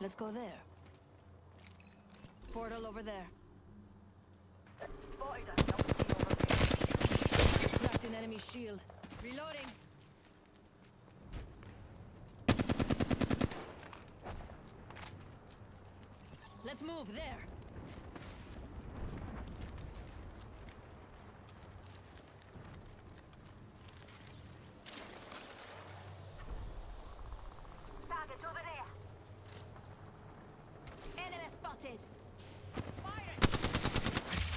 Let's go there. Portal over there. Spotted a numpty over there. Cracked an enemy shield. Reloading. Let's move there. Target over there. Enemy spotted. Fire!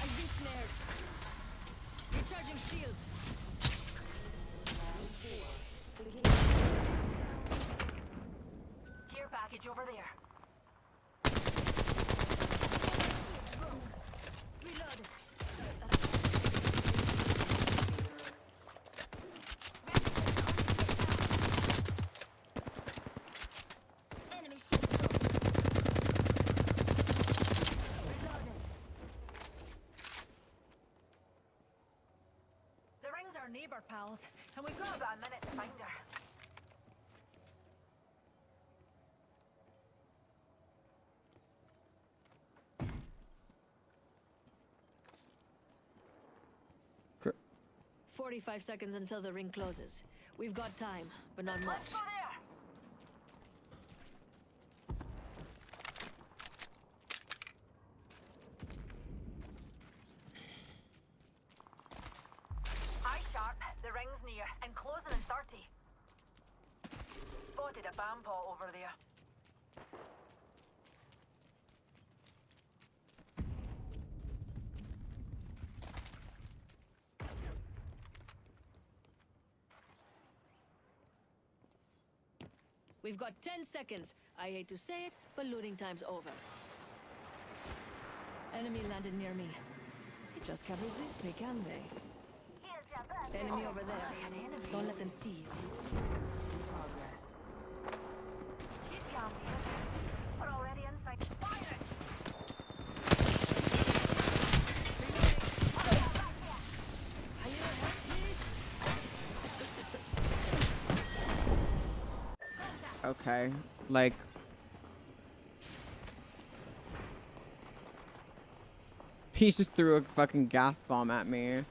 I've been snared. Recharging shields. Care package over there. pals, and we've got about a minute to find her. Cr- 45 seconds until the ring closes. We've got time, but not much. Let's go there. Eye sharp. The ring's near and closing in 30. Spotted a bomb pot over there. We've got 10 seconds. I hate to say it, but looting time's over. Enemy landed near me. They just can't resist me, can they? Enemy over there. Don't let them see you. Progress. Keep calm, dear. We're already inside. Fire it! Okay, like he just threw a fucking gas bomb at me.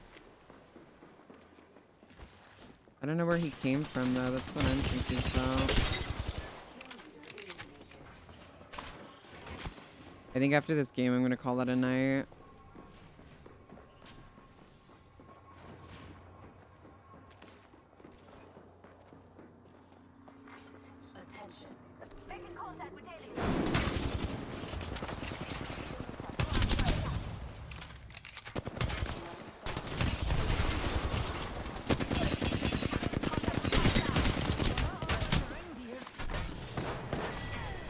I don't know where he came from though. That's what I'm thinking about. I think after this game, I'm gonna call it a night. Attention. Making contact with aliens.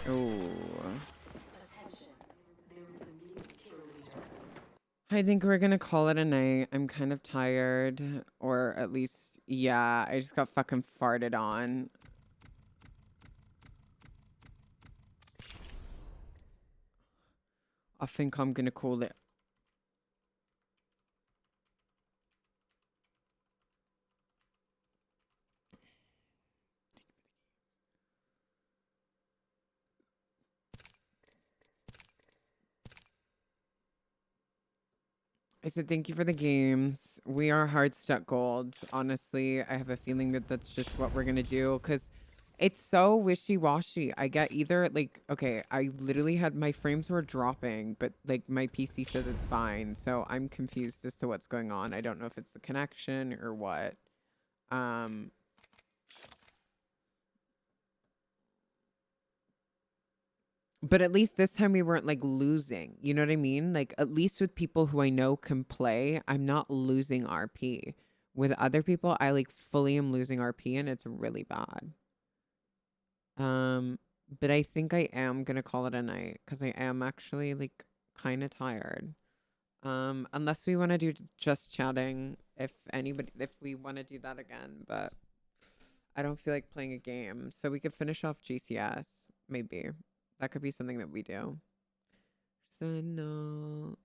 Oh. Attention. There is a new kill leader. I think we're gonna call it a night. I'm kind of tired. Or at least, yeah, I just got fucking farted on. I think I'm gonna call it. I said thank you for the games. We are hard stuck gold. Honestly, I have a feeling that that's just what we're gonna do because it's so wishy-washy. I get either like, okay, I literally had my frames were dropping, but like my PC says it's fine. So I'm confused as to what's going on. I don't know if it's the connection or what. But at least this time we weren't like losing. You know what I mean? Like at least with people who I know can play, I'm not losing RP. With other people, I like fully am losing RP and it's really bad. But I think I am gonna call it a night because I am actually like kind of tired. Unless we want to do just chatting, if we want to do that again, but I don't feel like playing a game. So we could finish off GCS, maybe. That could be something that we do. So no.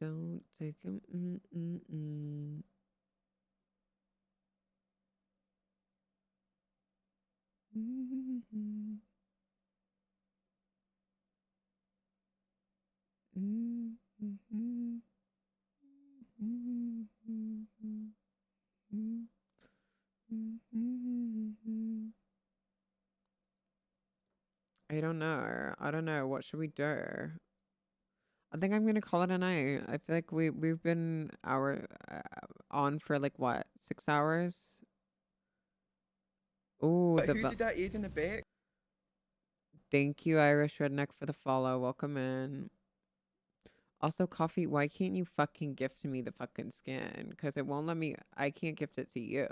Don't take him. I don't know. I don't know. What should we do? I think I'm gonna call it a night. I feel like we've been on for like what, 6 hours? Oh, Who did that aid in the back? Thank you, Irish Redneck, for the follow. Welcome in. Also, Coffee, why can't you fucking gift me the fucking skin? Because it won't let me. I can't gift it to you.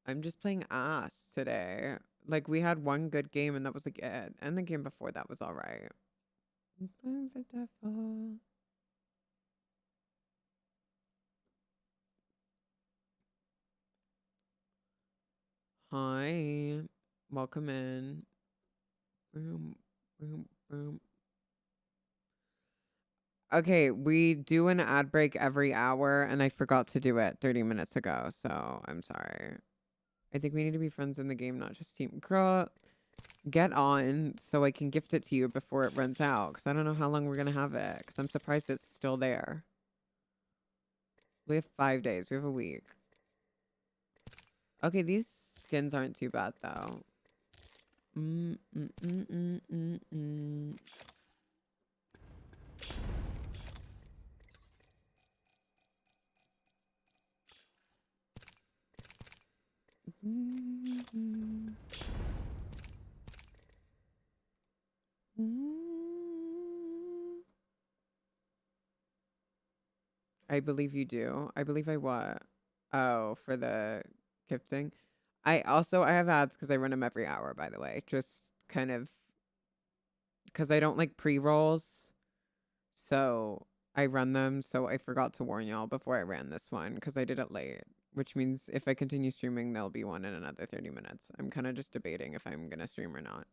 I'm just playing ass today. Like, we had one good game and that was like it. And the game before that was alright. Hi. Welcome in. Boom, boom, boom. Okay, we do an ad break every hour, and I forgot to do it 30 minutes ago, so I'm sorry. I think we need to be friends in the game, not just team. Girl, get on so I can gift it to you before it runs out, because I don't know how long we're going to have it, because I'm surprised it's still there. We have 5 days. We have a week. Okay, these skins aren't too bad, though. I believe you do. I believe I what? Oh, for the gifting. I have ads because I run them every hour, by the way. Just kind of because I don't like pre-rolls. So I run them. So I forgot to warn y'all before I ran this one because I did it late. Which means if I continue streaming, there'll be one in another 30 minutes. I'm kind of just debating if I'm going to stream or not.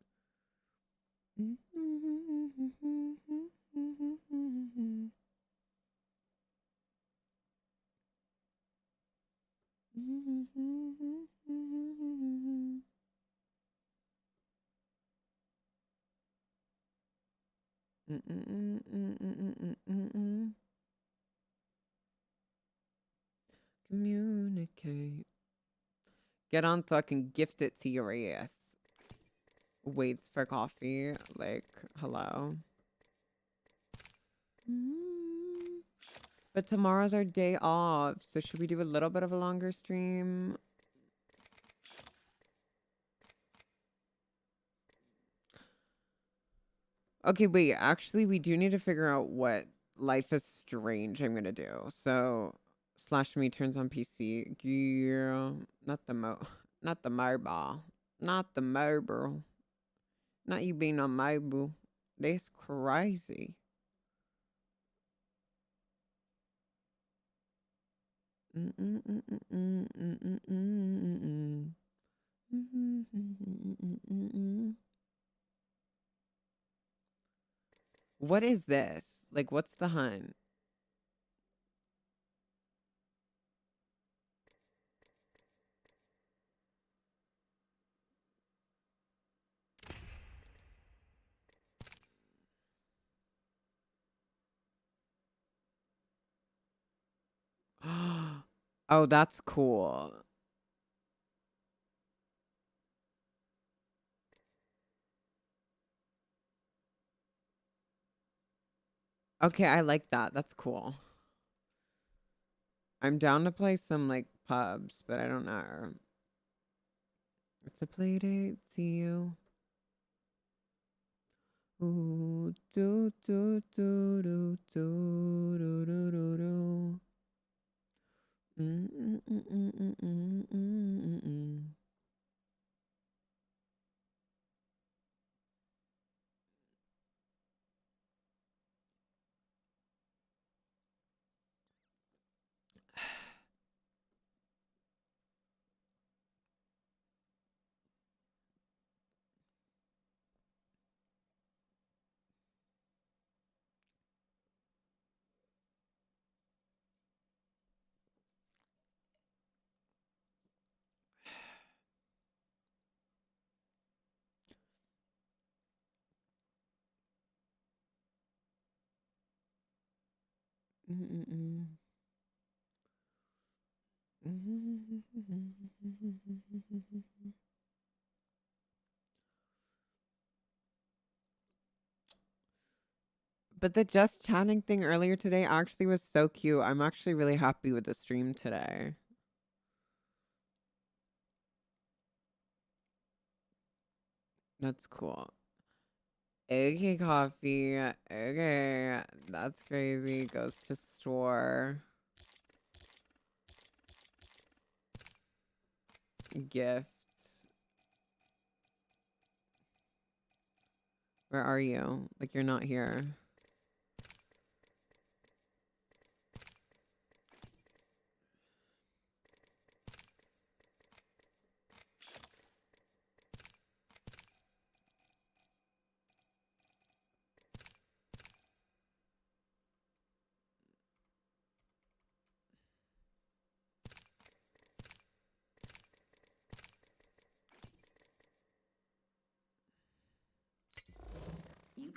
Communicate. Get on so I can gift it to your ass. Waits for coffee. Like, hello. But tomorrow's our day off. So should we do a little bit of a longer stream? Okay, wait. Actually, we do need to figure out what Life is Strange I'm going to do. So, /me turns on PC. Yeah, not the mobile. Not the mobile. Not you being on mobile. That's crazy. What is this? Like, what's the hunt? Oh, that's cool. Okay, I like that. That's cool. I'm down to play some, like, pubs, but I don't know. It's a play date. See you. Ooh, do, do, do, do, do, do, do, do, do. But the just chatting thing earlier today actually was so cute. I'm actually really happy with the stream today. That's cool. Okay, coffee. Okay, that's crazy. Goes to store. Gifts. Where are you? Like, you're not here.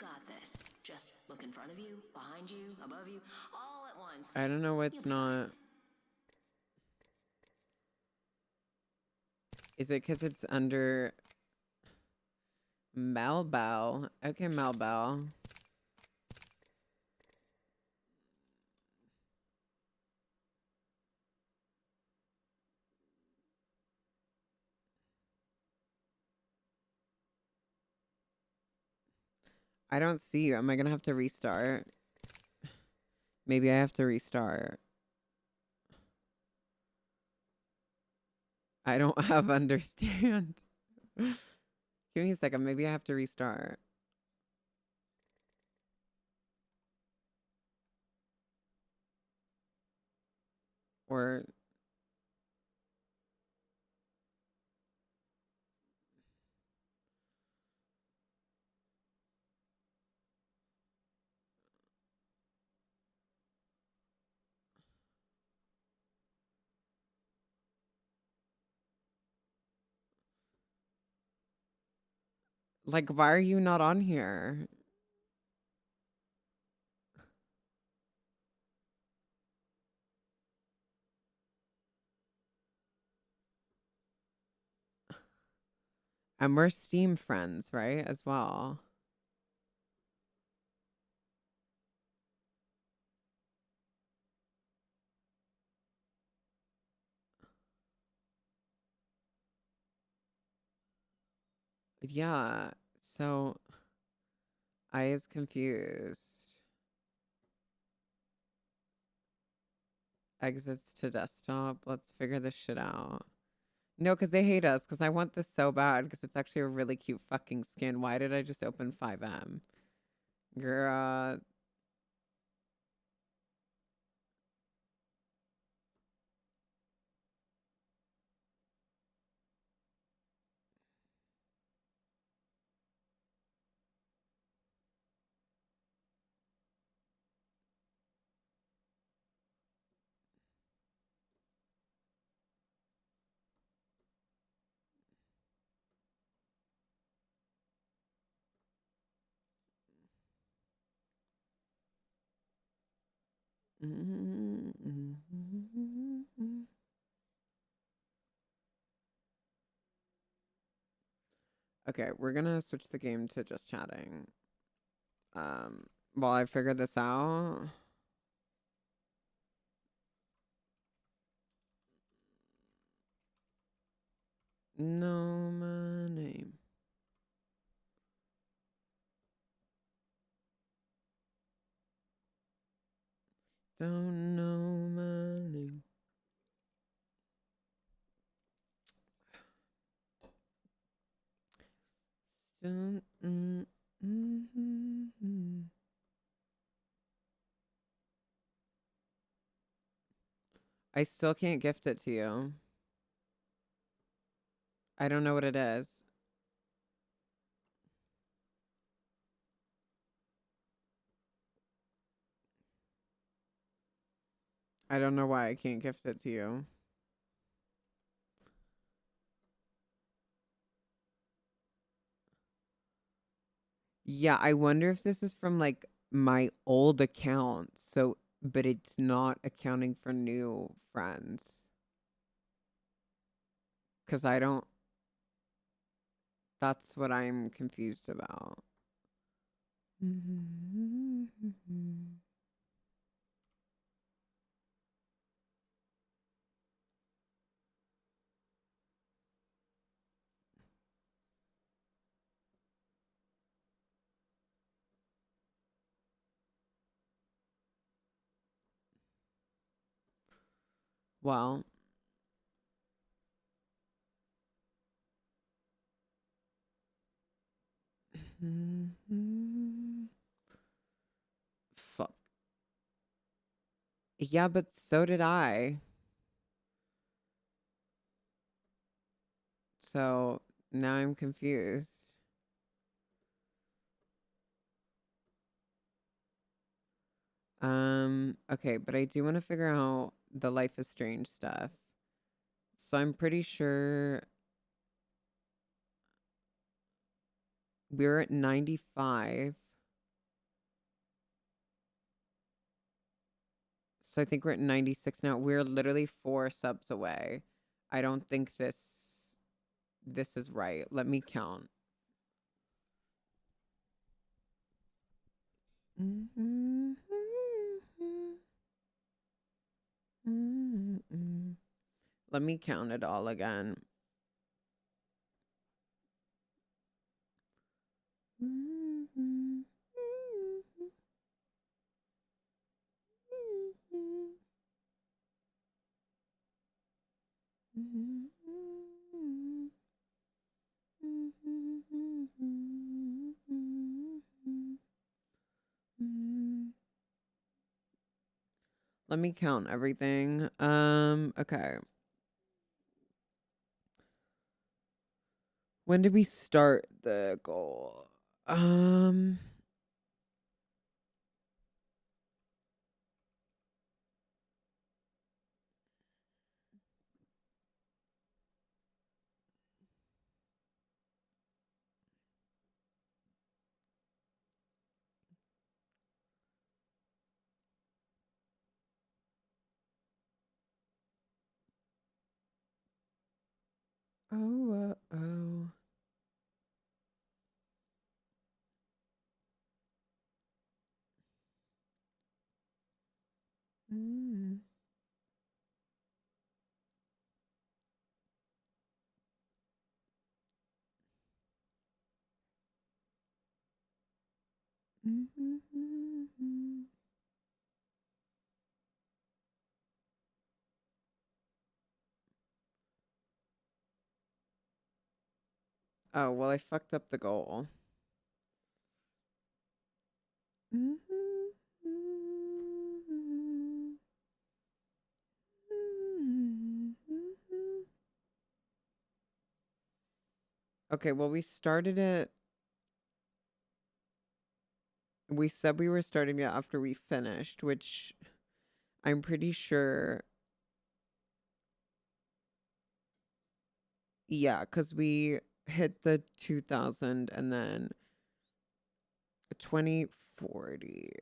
got this. Just look in front of you, behind you, above you, all at once. I don't know what's not. Is it because it's under Malbal? Okay, Malbal. I don't see you. Am I gonna have to restart? Maybe I have to restart. I don't have understand. Give me a second. Maybe I have to restart. Or like, why are you not on here? And we're Steam friends, right? As well. Yeah. So I is confused. Exits to desktop. Let's figure this shit out. No, because they hate us. Because I want this so bad. Because it's actually a really cute fucking skin. Why did I just open 5M? Girl. Okay, we're gonna switch the game to just chatting. While I figure this out. Know my name. Don't know my name. Don't, I still can't gift it to you. I don't know what it is. I don't know why I can't gift it to you. Yeah, I wonder if this is from like my old account. So, but it's not accounting for new friends. Because I don't. That's what I'm confused about. Well. Fuck. Yeah, but so did I. So now I'm confused. Okay, but I do want to figure out the Life is Strange stuff. So I'm pretty sure we're at 95. So I think we're at 96 now. We're literally 4 subs away. I don't think this is right. Let me count. Let me count it all again. Let me count everything. Okay. When did we start the goal? Oh. Oh, well, I fucked up the goal. Okay, well, we started it. We said we were starting it after we finished, which I'm pretty sure. Yeah, because we hit the 2000 and then 2040,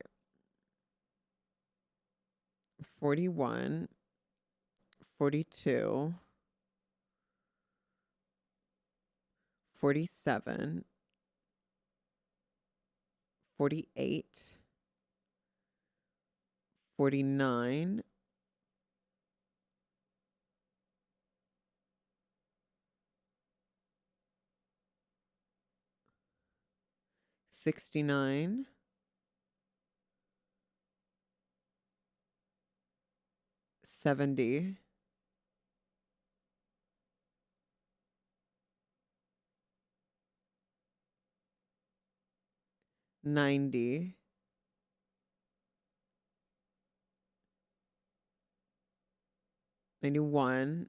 41, 42, 47, 48, 49, 69, 70, 90, 91,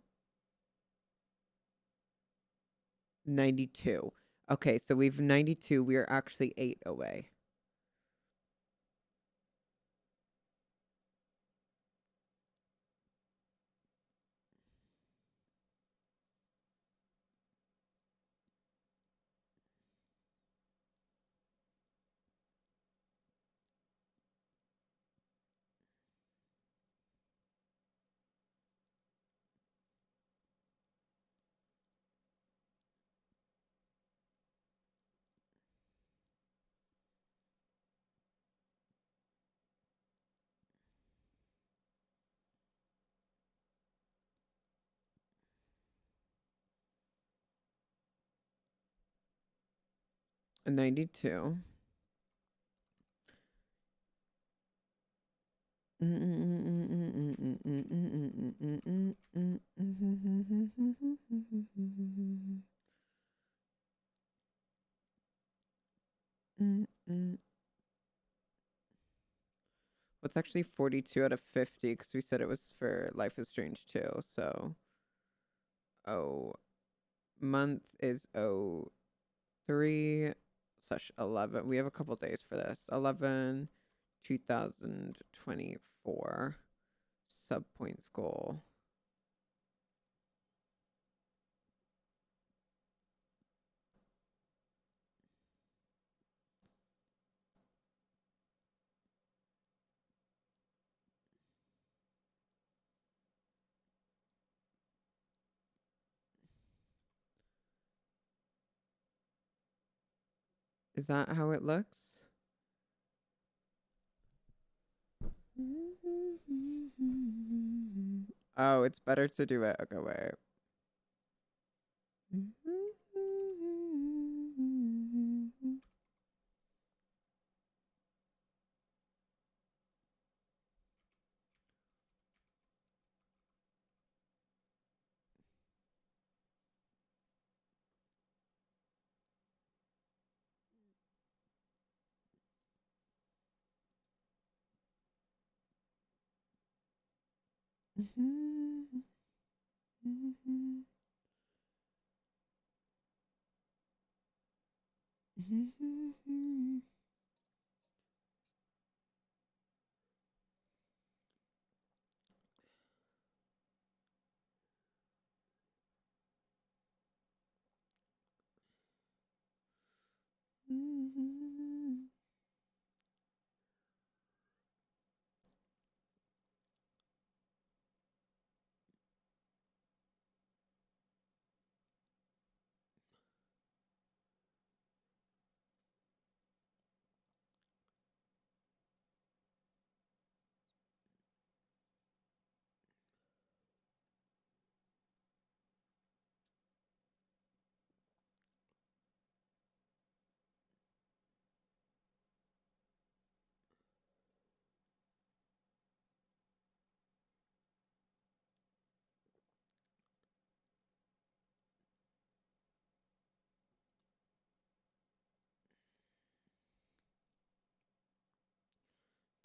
92. Okay, so we've 92. We are actually 8 away. A 92. What's actually 42 out of 50? Because we said it was for Life is Strange 2. So, month is 03/11. We have a couple days for this. 11/2024 sub points goal. Is that how it looks? Oh, it's better to do it. Okay, wait.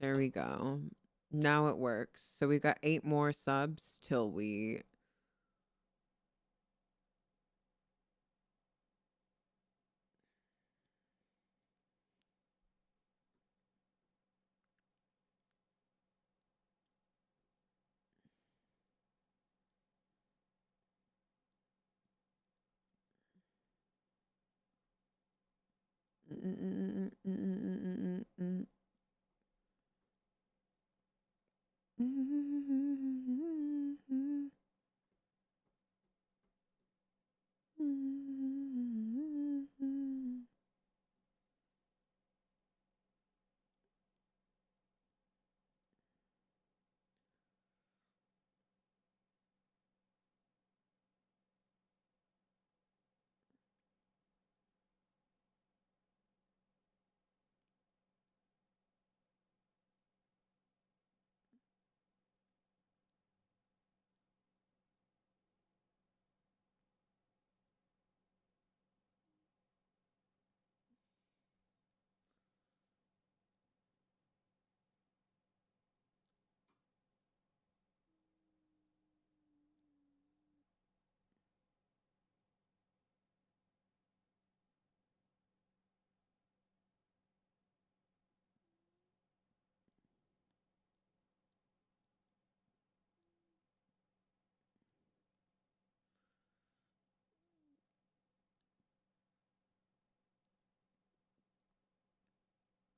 There we go. Now it works. So we got 8 more subs till we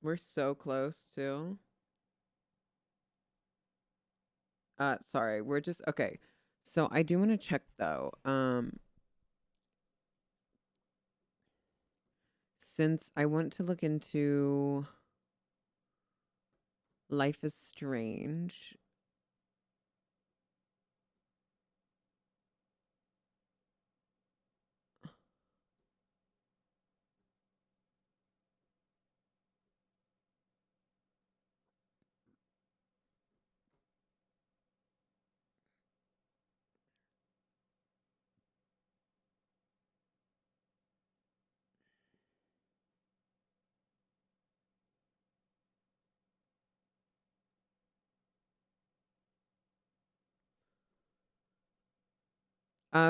we're so close to sorry, we're just okay. So I do want to check though. Since I want to look into Life is Strange.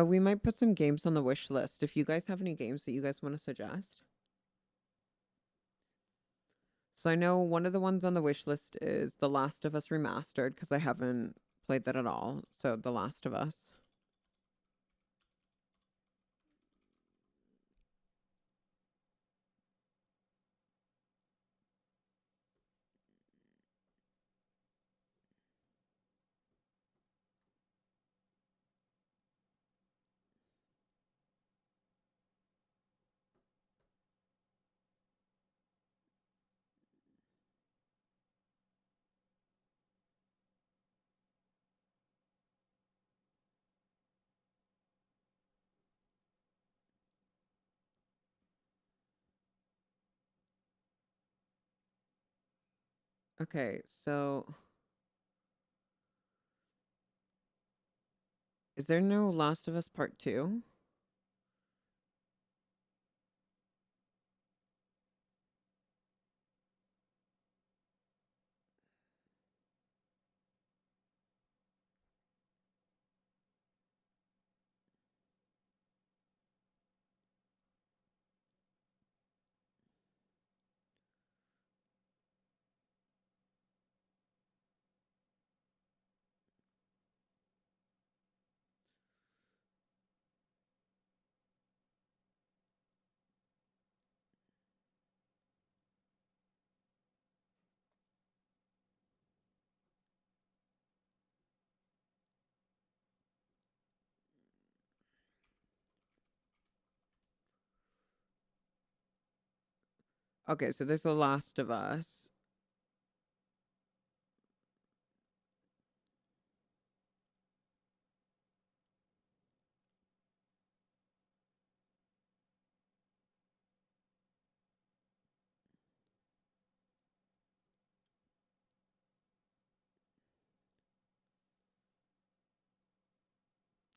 We might put some games on the wish list. If you guys have any games that you guys want to suggest. So I know one of the ones on the wish list is The Last of Us Remastered because I haven't played that at all. So The Last of Us. Okay, so is there no Last of Us Part 2? Okay, so there's The Last of Us.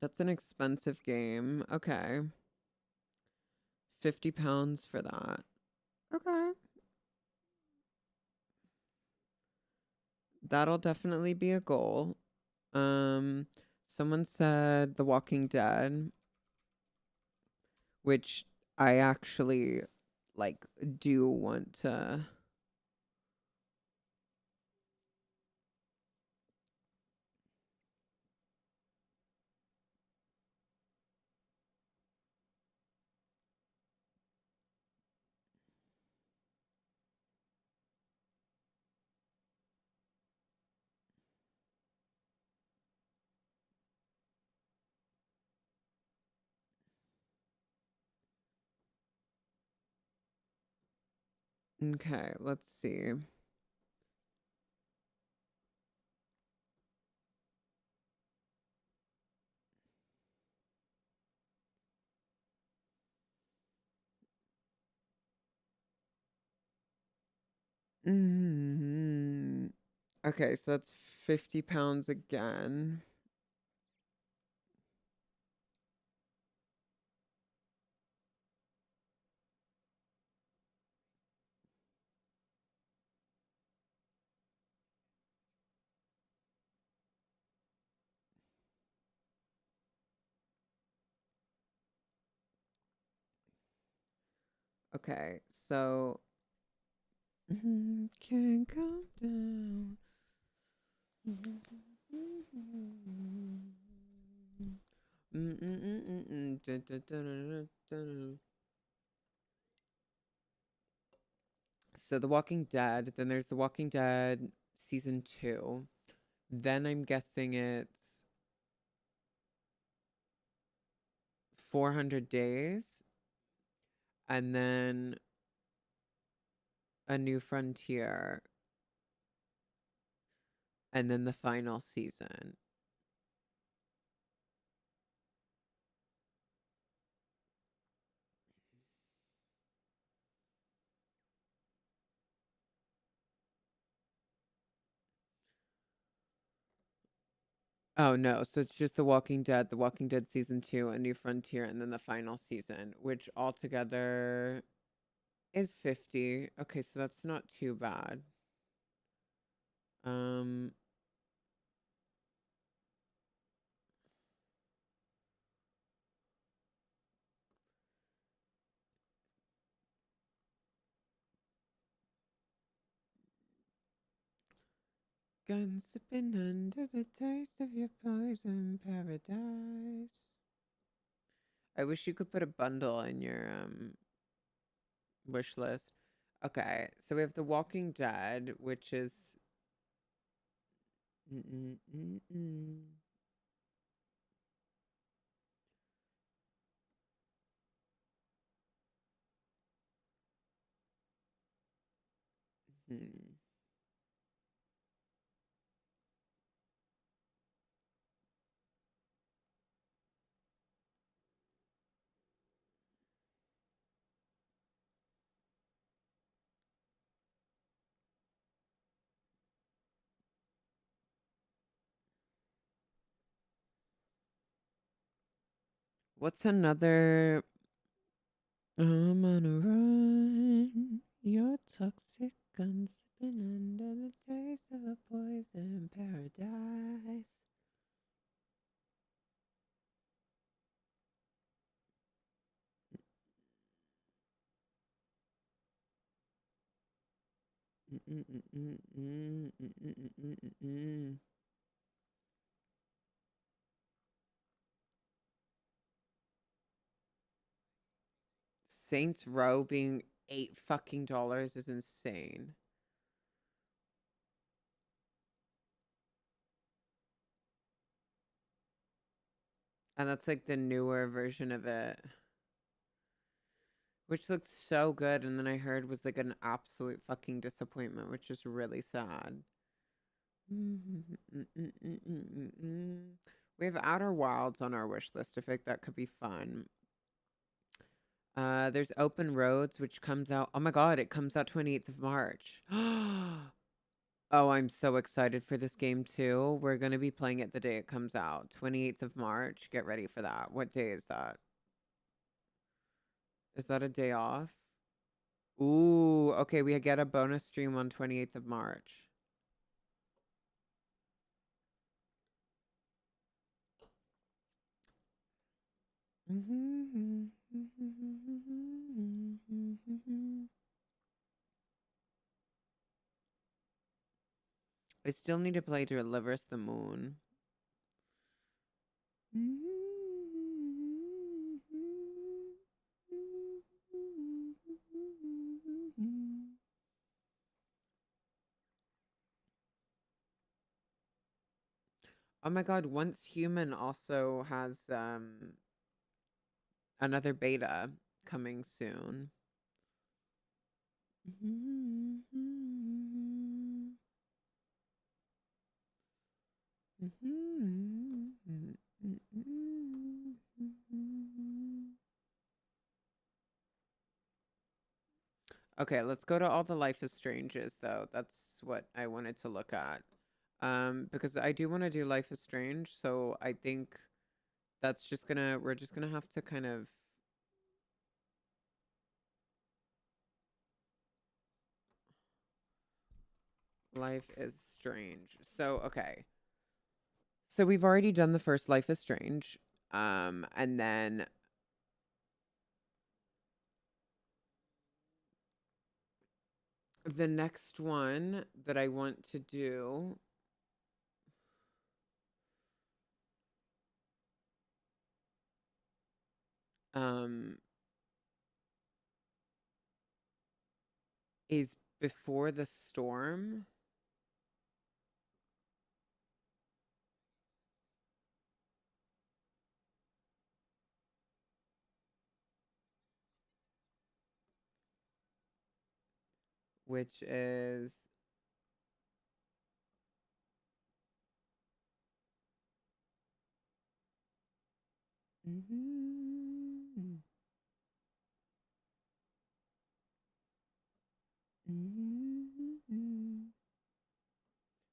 That's an expensive game. Okay. 50 pounds for that. Okay. That'll definitely be a goal. Someone said The Walking Dead, which I actually like do want to. Okay, let's see. Okay, so that's 50 pounds again. Okay, so can't come down. So The Walking Dead, then there's The Walking Dead season 2. Then I'm guessing it's 400 days. And then A New Frontier. And then the final season. Oh no, so it's just The Walking Dead season 2, A New Frontier, and then the final season, which altogether is 50. Okay, so that's not too bad. Um Gun sipping under the taste of your poison paradise. I wish you could put a bundle in your wish list. Okay, so we have The Walking Dead, which is What's another? I'm on a run. You're toxic, gun sipping under the taste of a poison paradise. Saints Row being $8 is insane. And that's like the newer version of it. Which looked so good, and then I heard was like an absolute fucking disappointment, which is really sad. We have Outer Wilds on our wish list. I think that could be fun. There's Open Roads, which comes out. Oh my god, it comes out 28th of March. Oh, I'm so excited for this game too. We're gonna be playing it the day it comes out, 28th of March. Get ready for that. What day is that? Is that a day off? Ooh, okay, we get a bonus stream on 28th of March. I still need to play Deliver Us the Moon. Oh my god, Once Human also has another beta coming soon. Okay, let's go to all the Life is Stranges though. That's what I wanted to look at. Because I do want to do Life is Strange, so I think that's just we're just gonna have to kind of Life is Strange. So, okay. So we've already done the first Life is Strange. And then the next one that I want to do is Before the Storm. Which is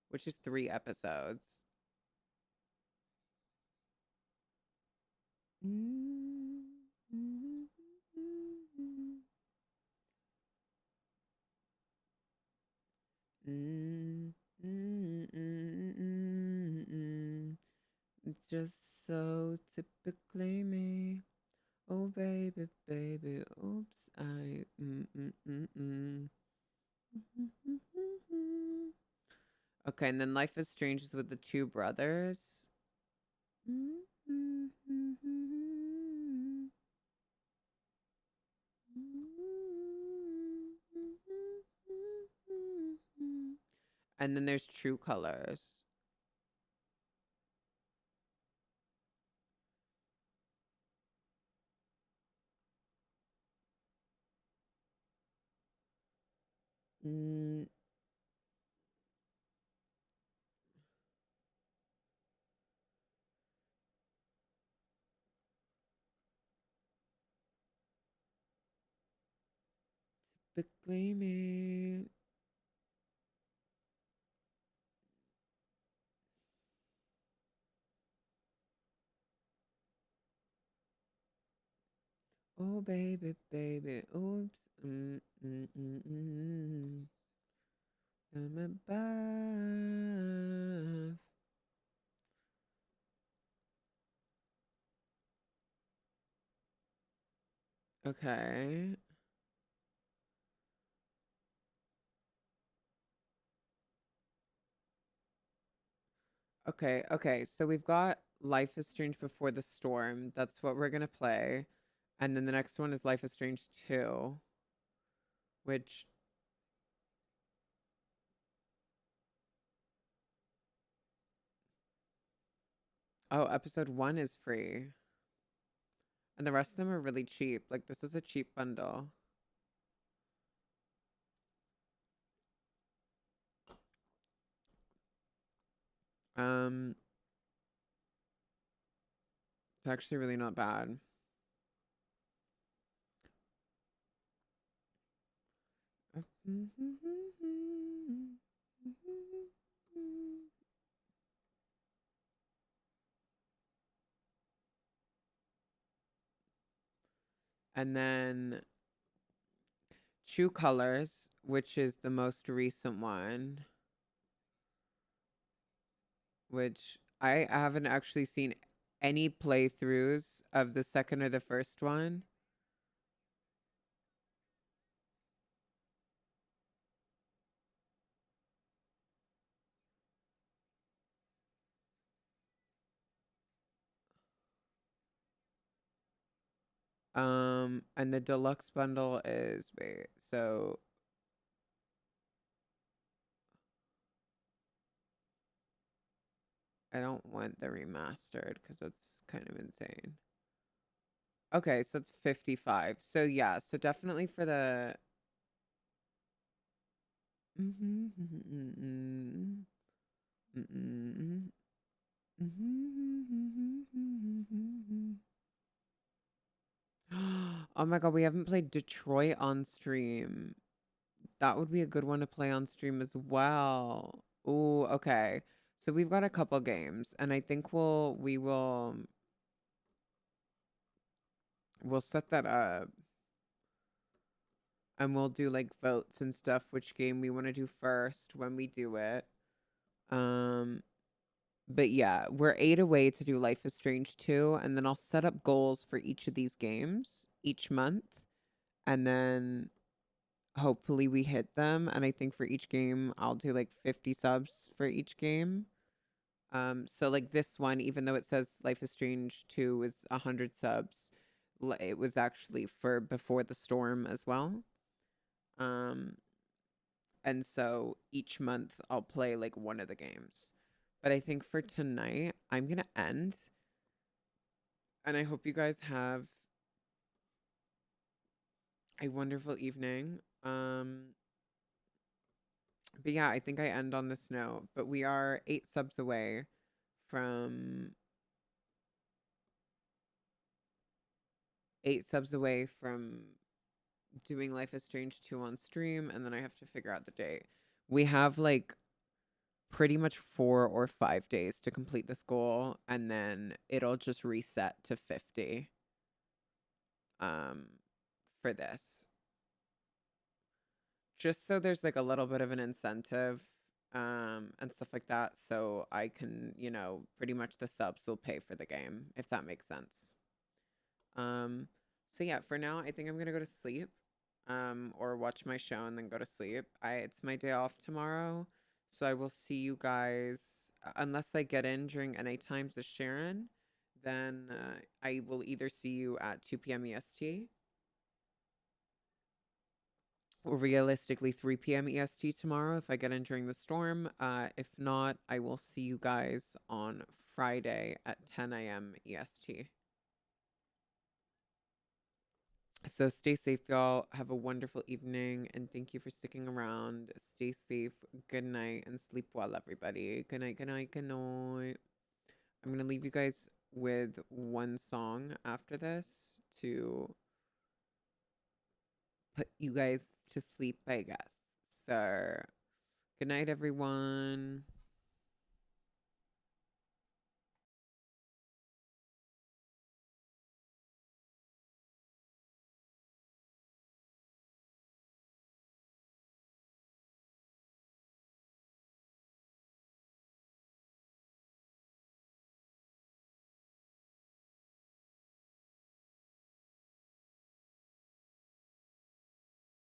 which is 3 episodes. It's just so typically me. Oh baby, baby, oops, Okay, and then Life is Strange is with the 2 brothers. And then there's True Colors. Typically me. Oh, baby, baby. Oops. Mm. I'm above. Okay. Okay. So we've got Life is Strange Before the Storm. That's what we're gonna play. And then the next one is Life is Strange 2, which episode 1 is free. And the rest of them are really cheap. Like, this is a cheap bundle. It's actually really not bad. And then True Colors, which is the most recent one, which I haven't actually seen any playthroughs of the second or the first one. And the deluxe bundle is, wait, so I don't want the remastered because that's kind of insane. Okay, so it's 55. So yeah, so definitely for the Oh my god, we haven't played Detroit on stream. That would be a good one to play on stream as well. Ooh, okay. So we've got a couple games, and I think we'll set that up. And we'll do like votes and stuff, which game we want to do first when we do it. But yeah, we're 8 away to do Life is Strange 2, and then I'll set up goals for each of these games each month. And then hopefully we hit them. And I think for each game, I'll do like 50 subs for each game. So like this one, even though it says Life is Strange 2 is 100 subs, it was actually for Before the Storm as well. And so each month I'll play like one of the games. But I think for tonight, I'm going to end. And I hope you guys have a wonderful evening. But yeah, I think I end on this note. But we are 8 subs away from... 8 subs away from doing Life is Strange 2 on stream. And then I have to figure out the date. We have like pretty much 4 or 5 days to complete this goal, and then it'll just reset to 50 for this, just so there's like a little bit of an incentive and stuff like that, so I can, you know, pretty much the subs will pay for the game, if that makes sense. So yeah, for now I think I'm gonna go to sleep or watch my show and then go to sleep. It's my day off tomorrow. So I will see you guys, unless I get in during NA times as Sharon, then I will either see you at 2 p.m. EST, or realistically 3 p.m. EST tomorrow if I get in during the storm. If not, I will see you guys on Friday at 10 a.m. EST. So stay safe, y'all. Have a wonderful evening, and thank you for sticking around. Stay safe. Good night, and sleep well, everybody. Good night, good night, good night. I'm going to leave you guys with one song after this to put you guys to sleep, I guess. So, good night, everyone.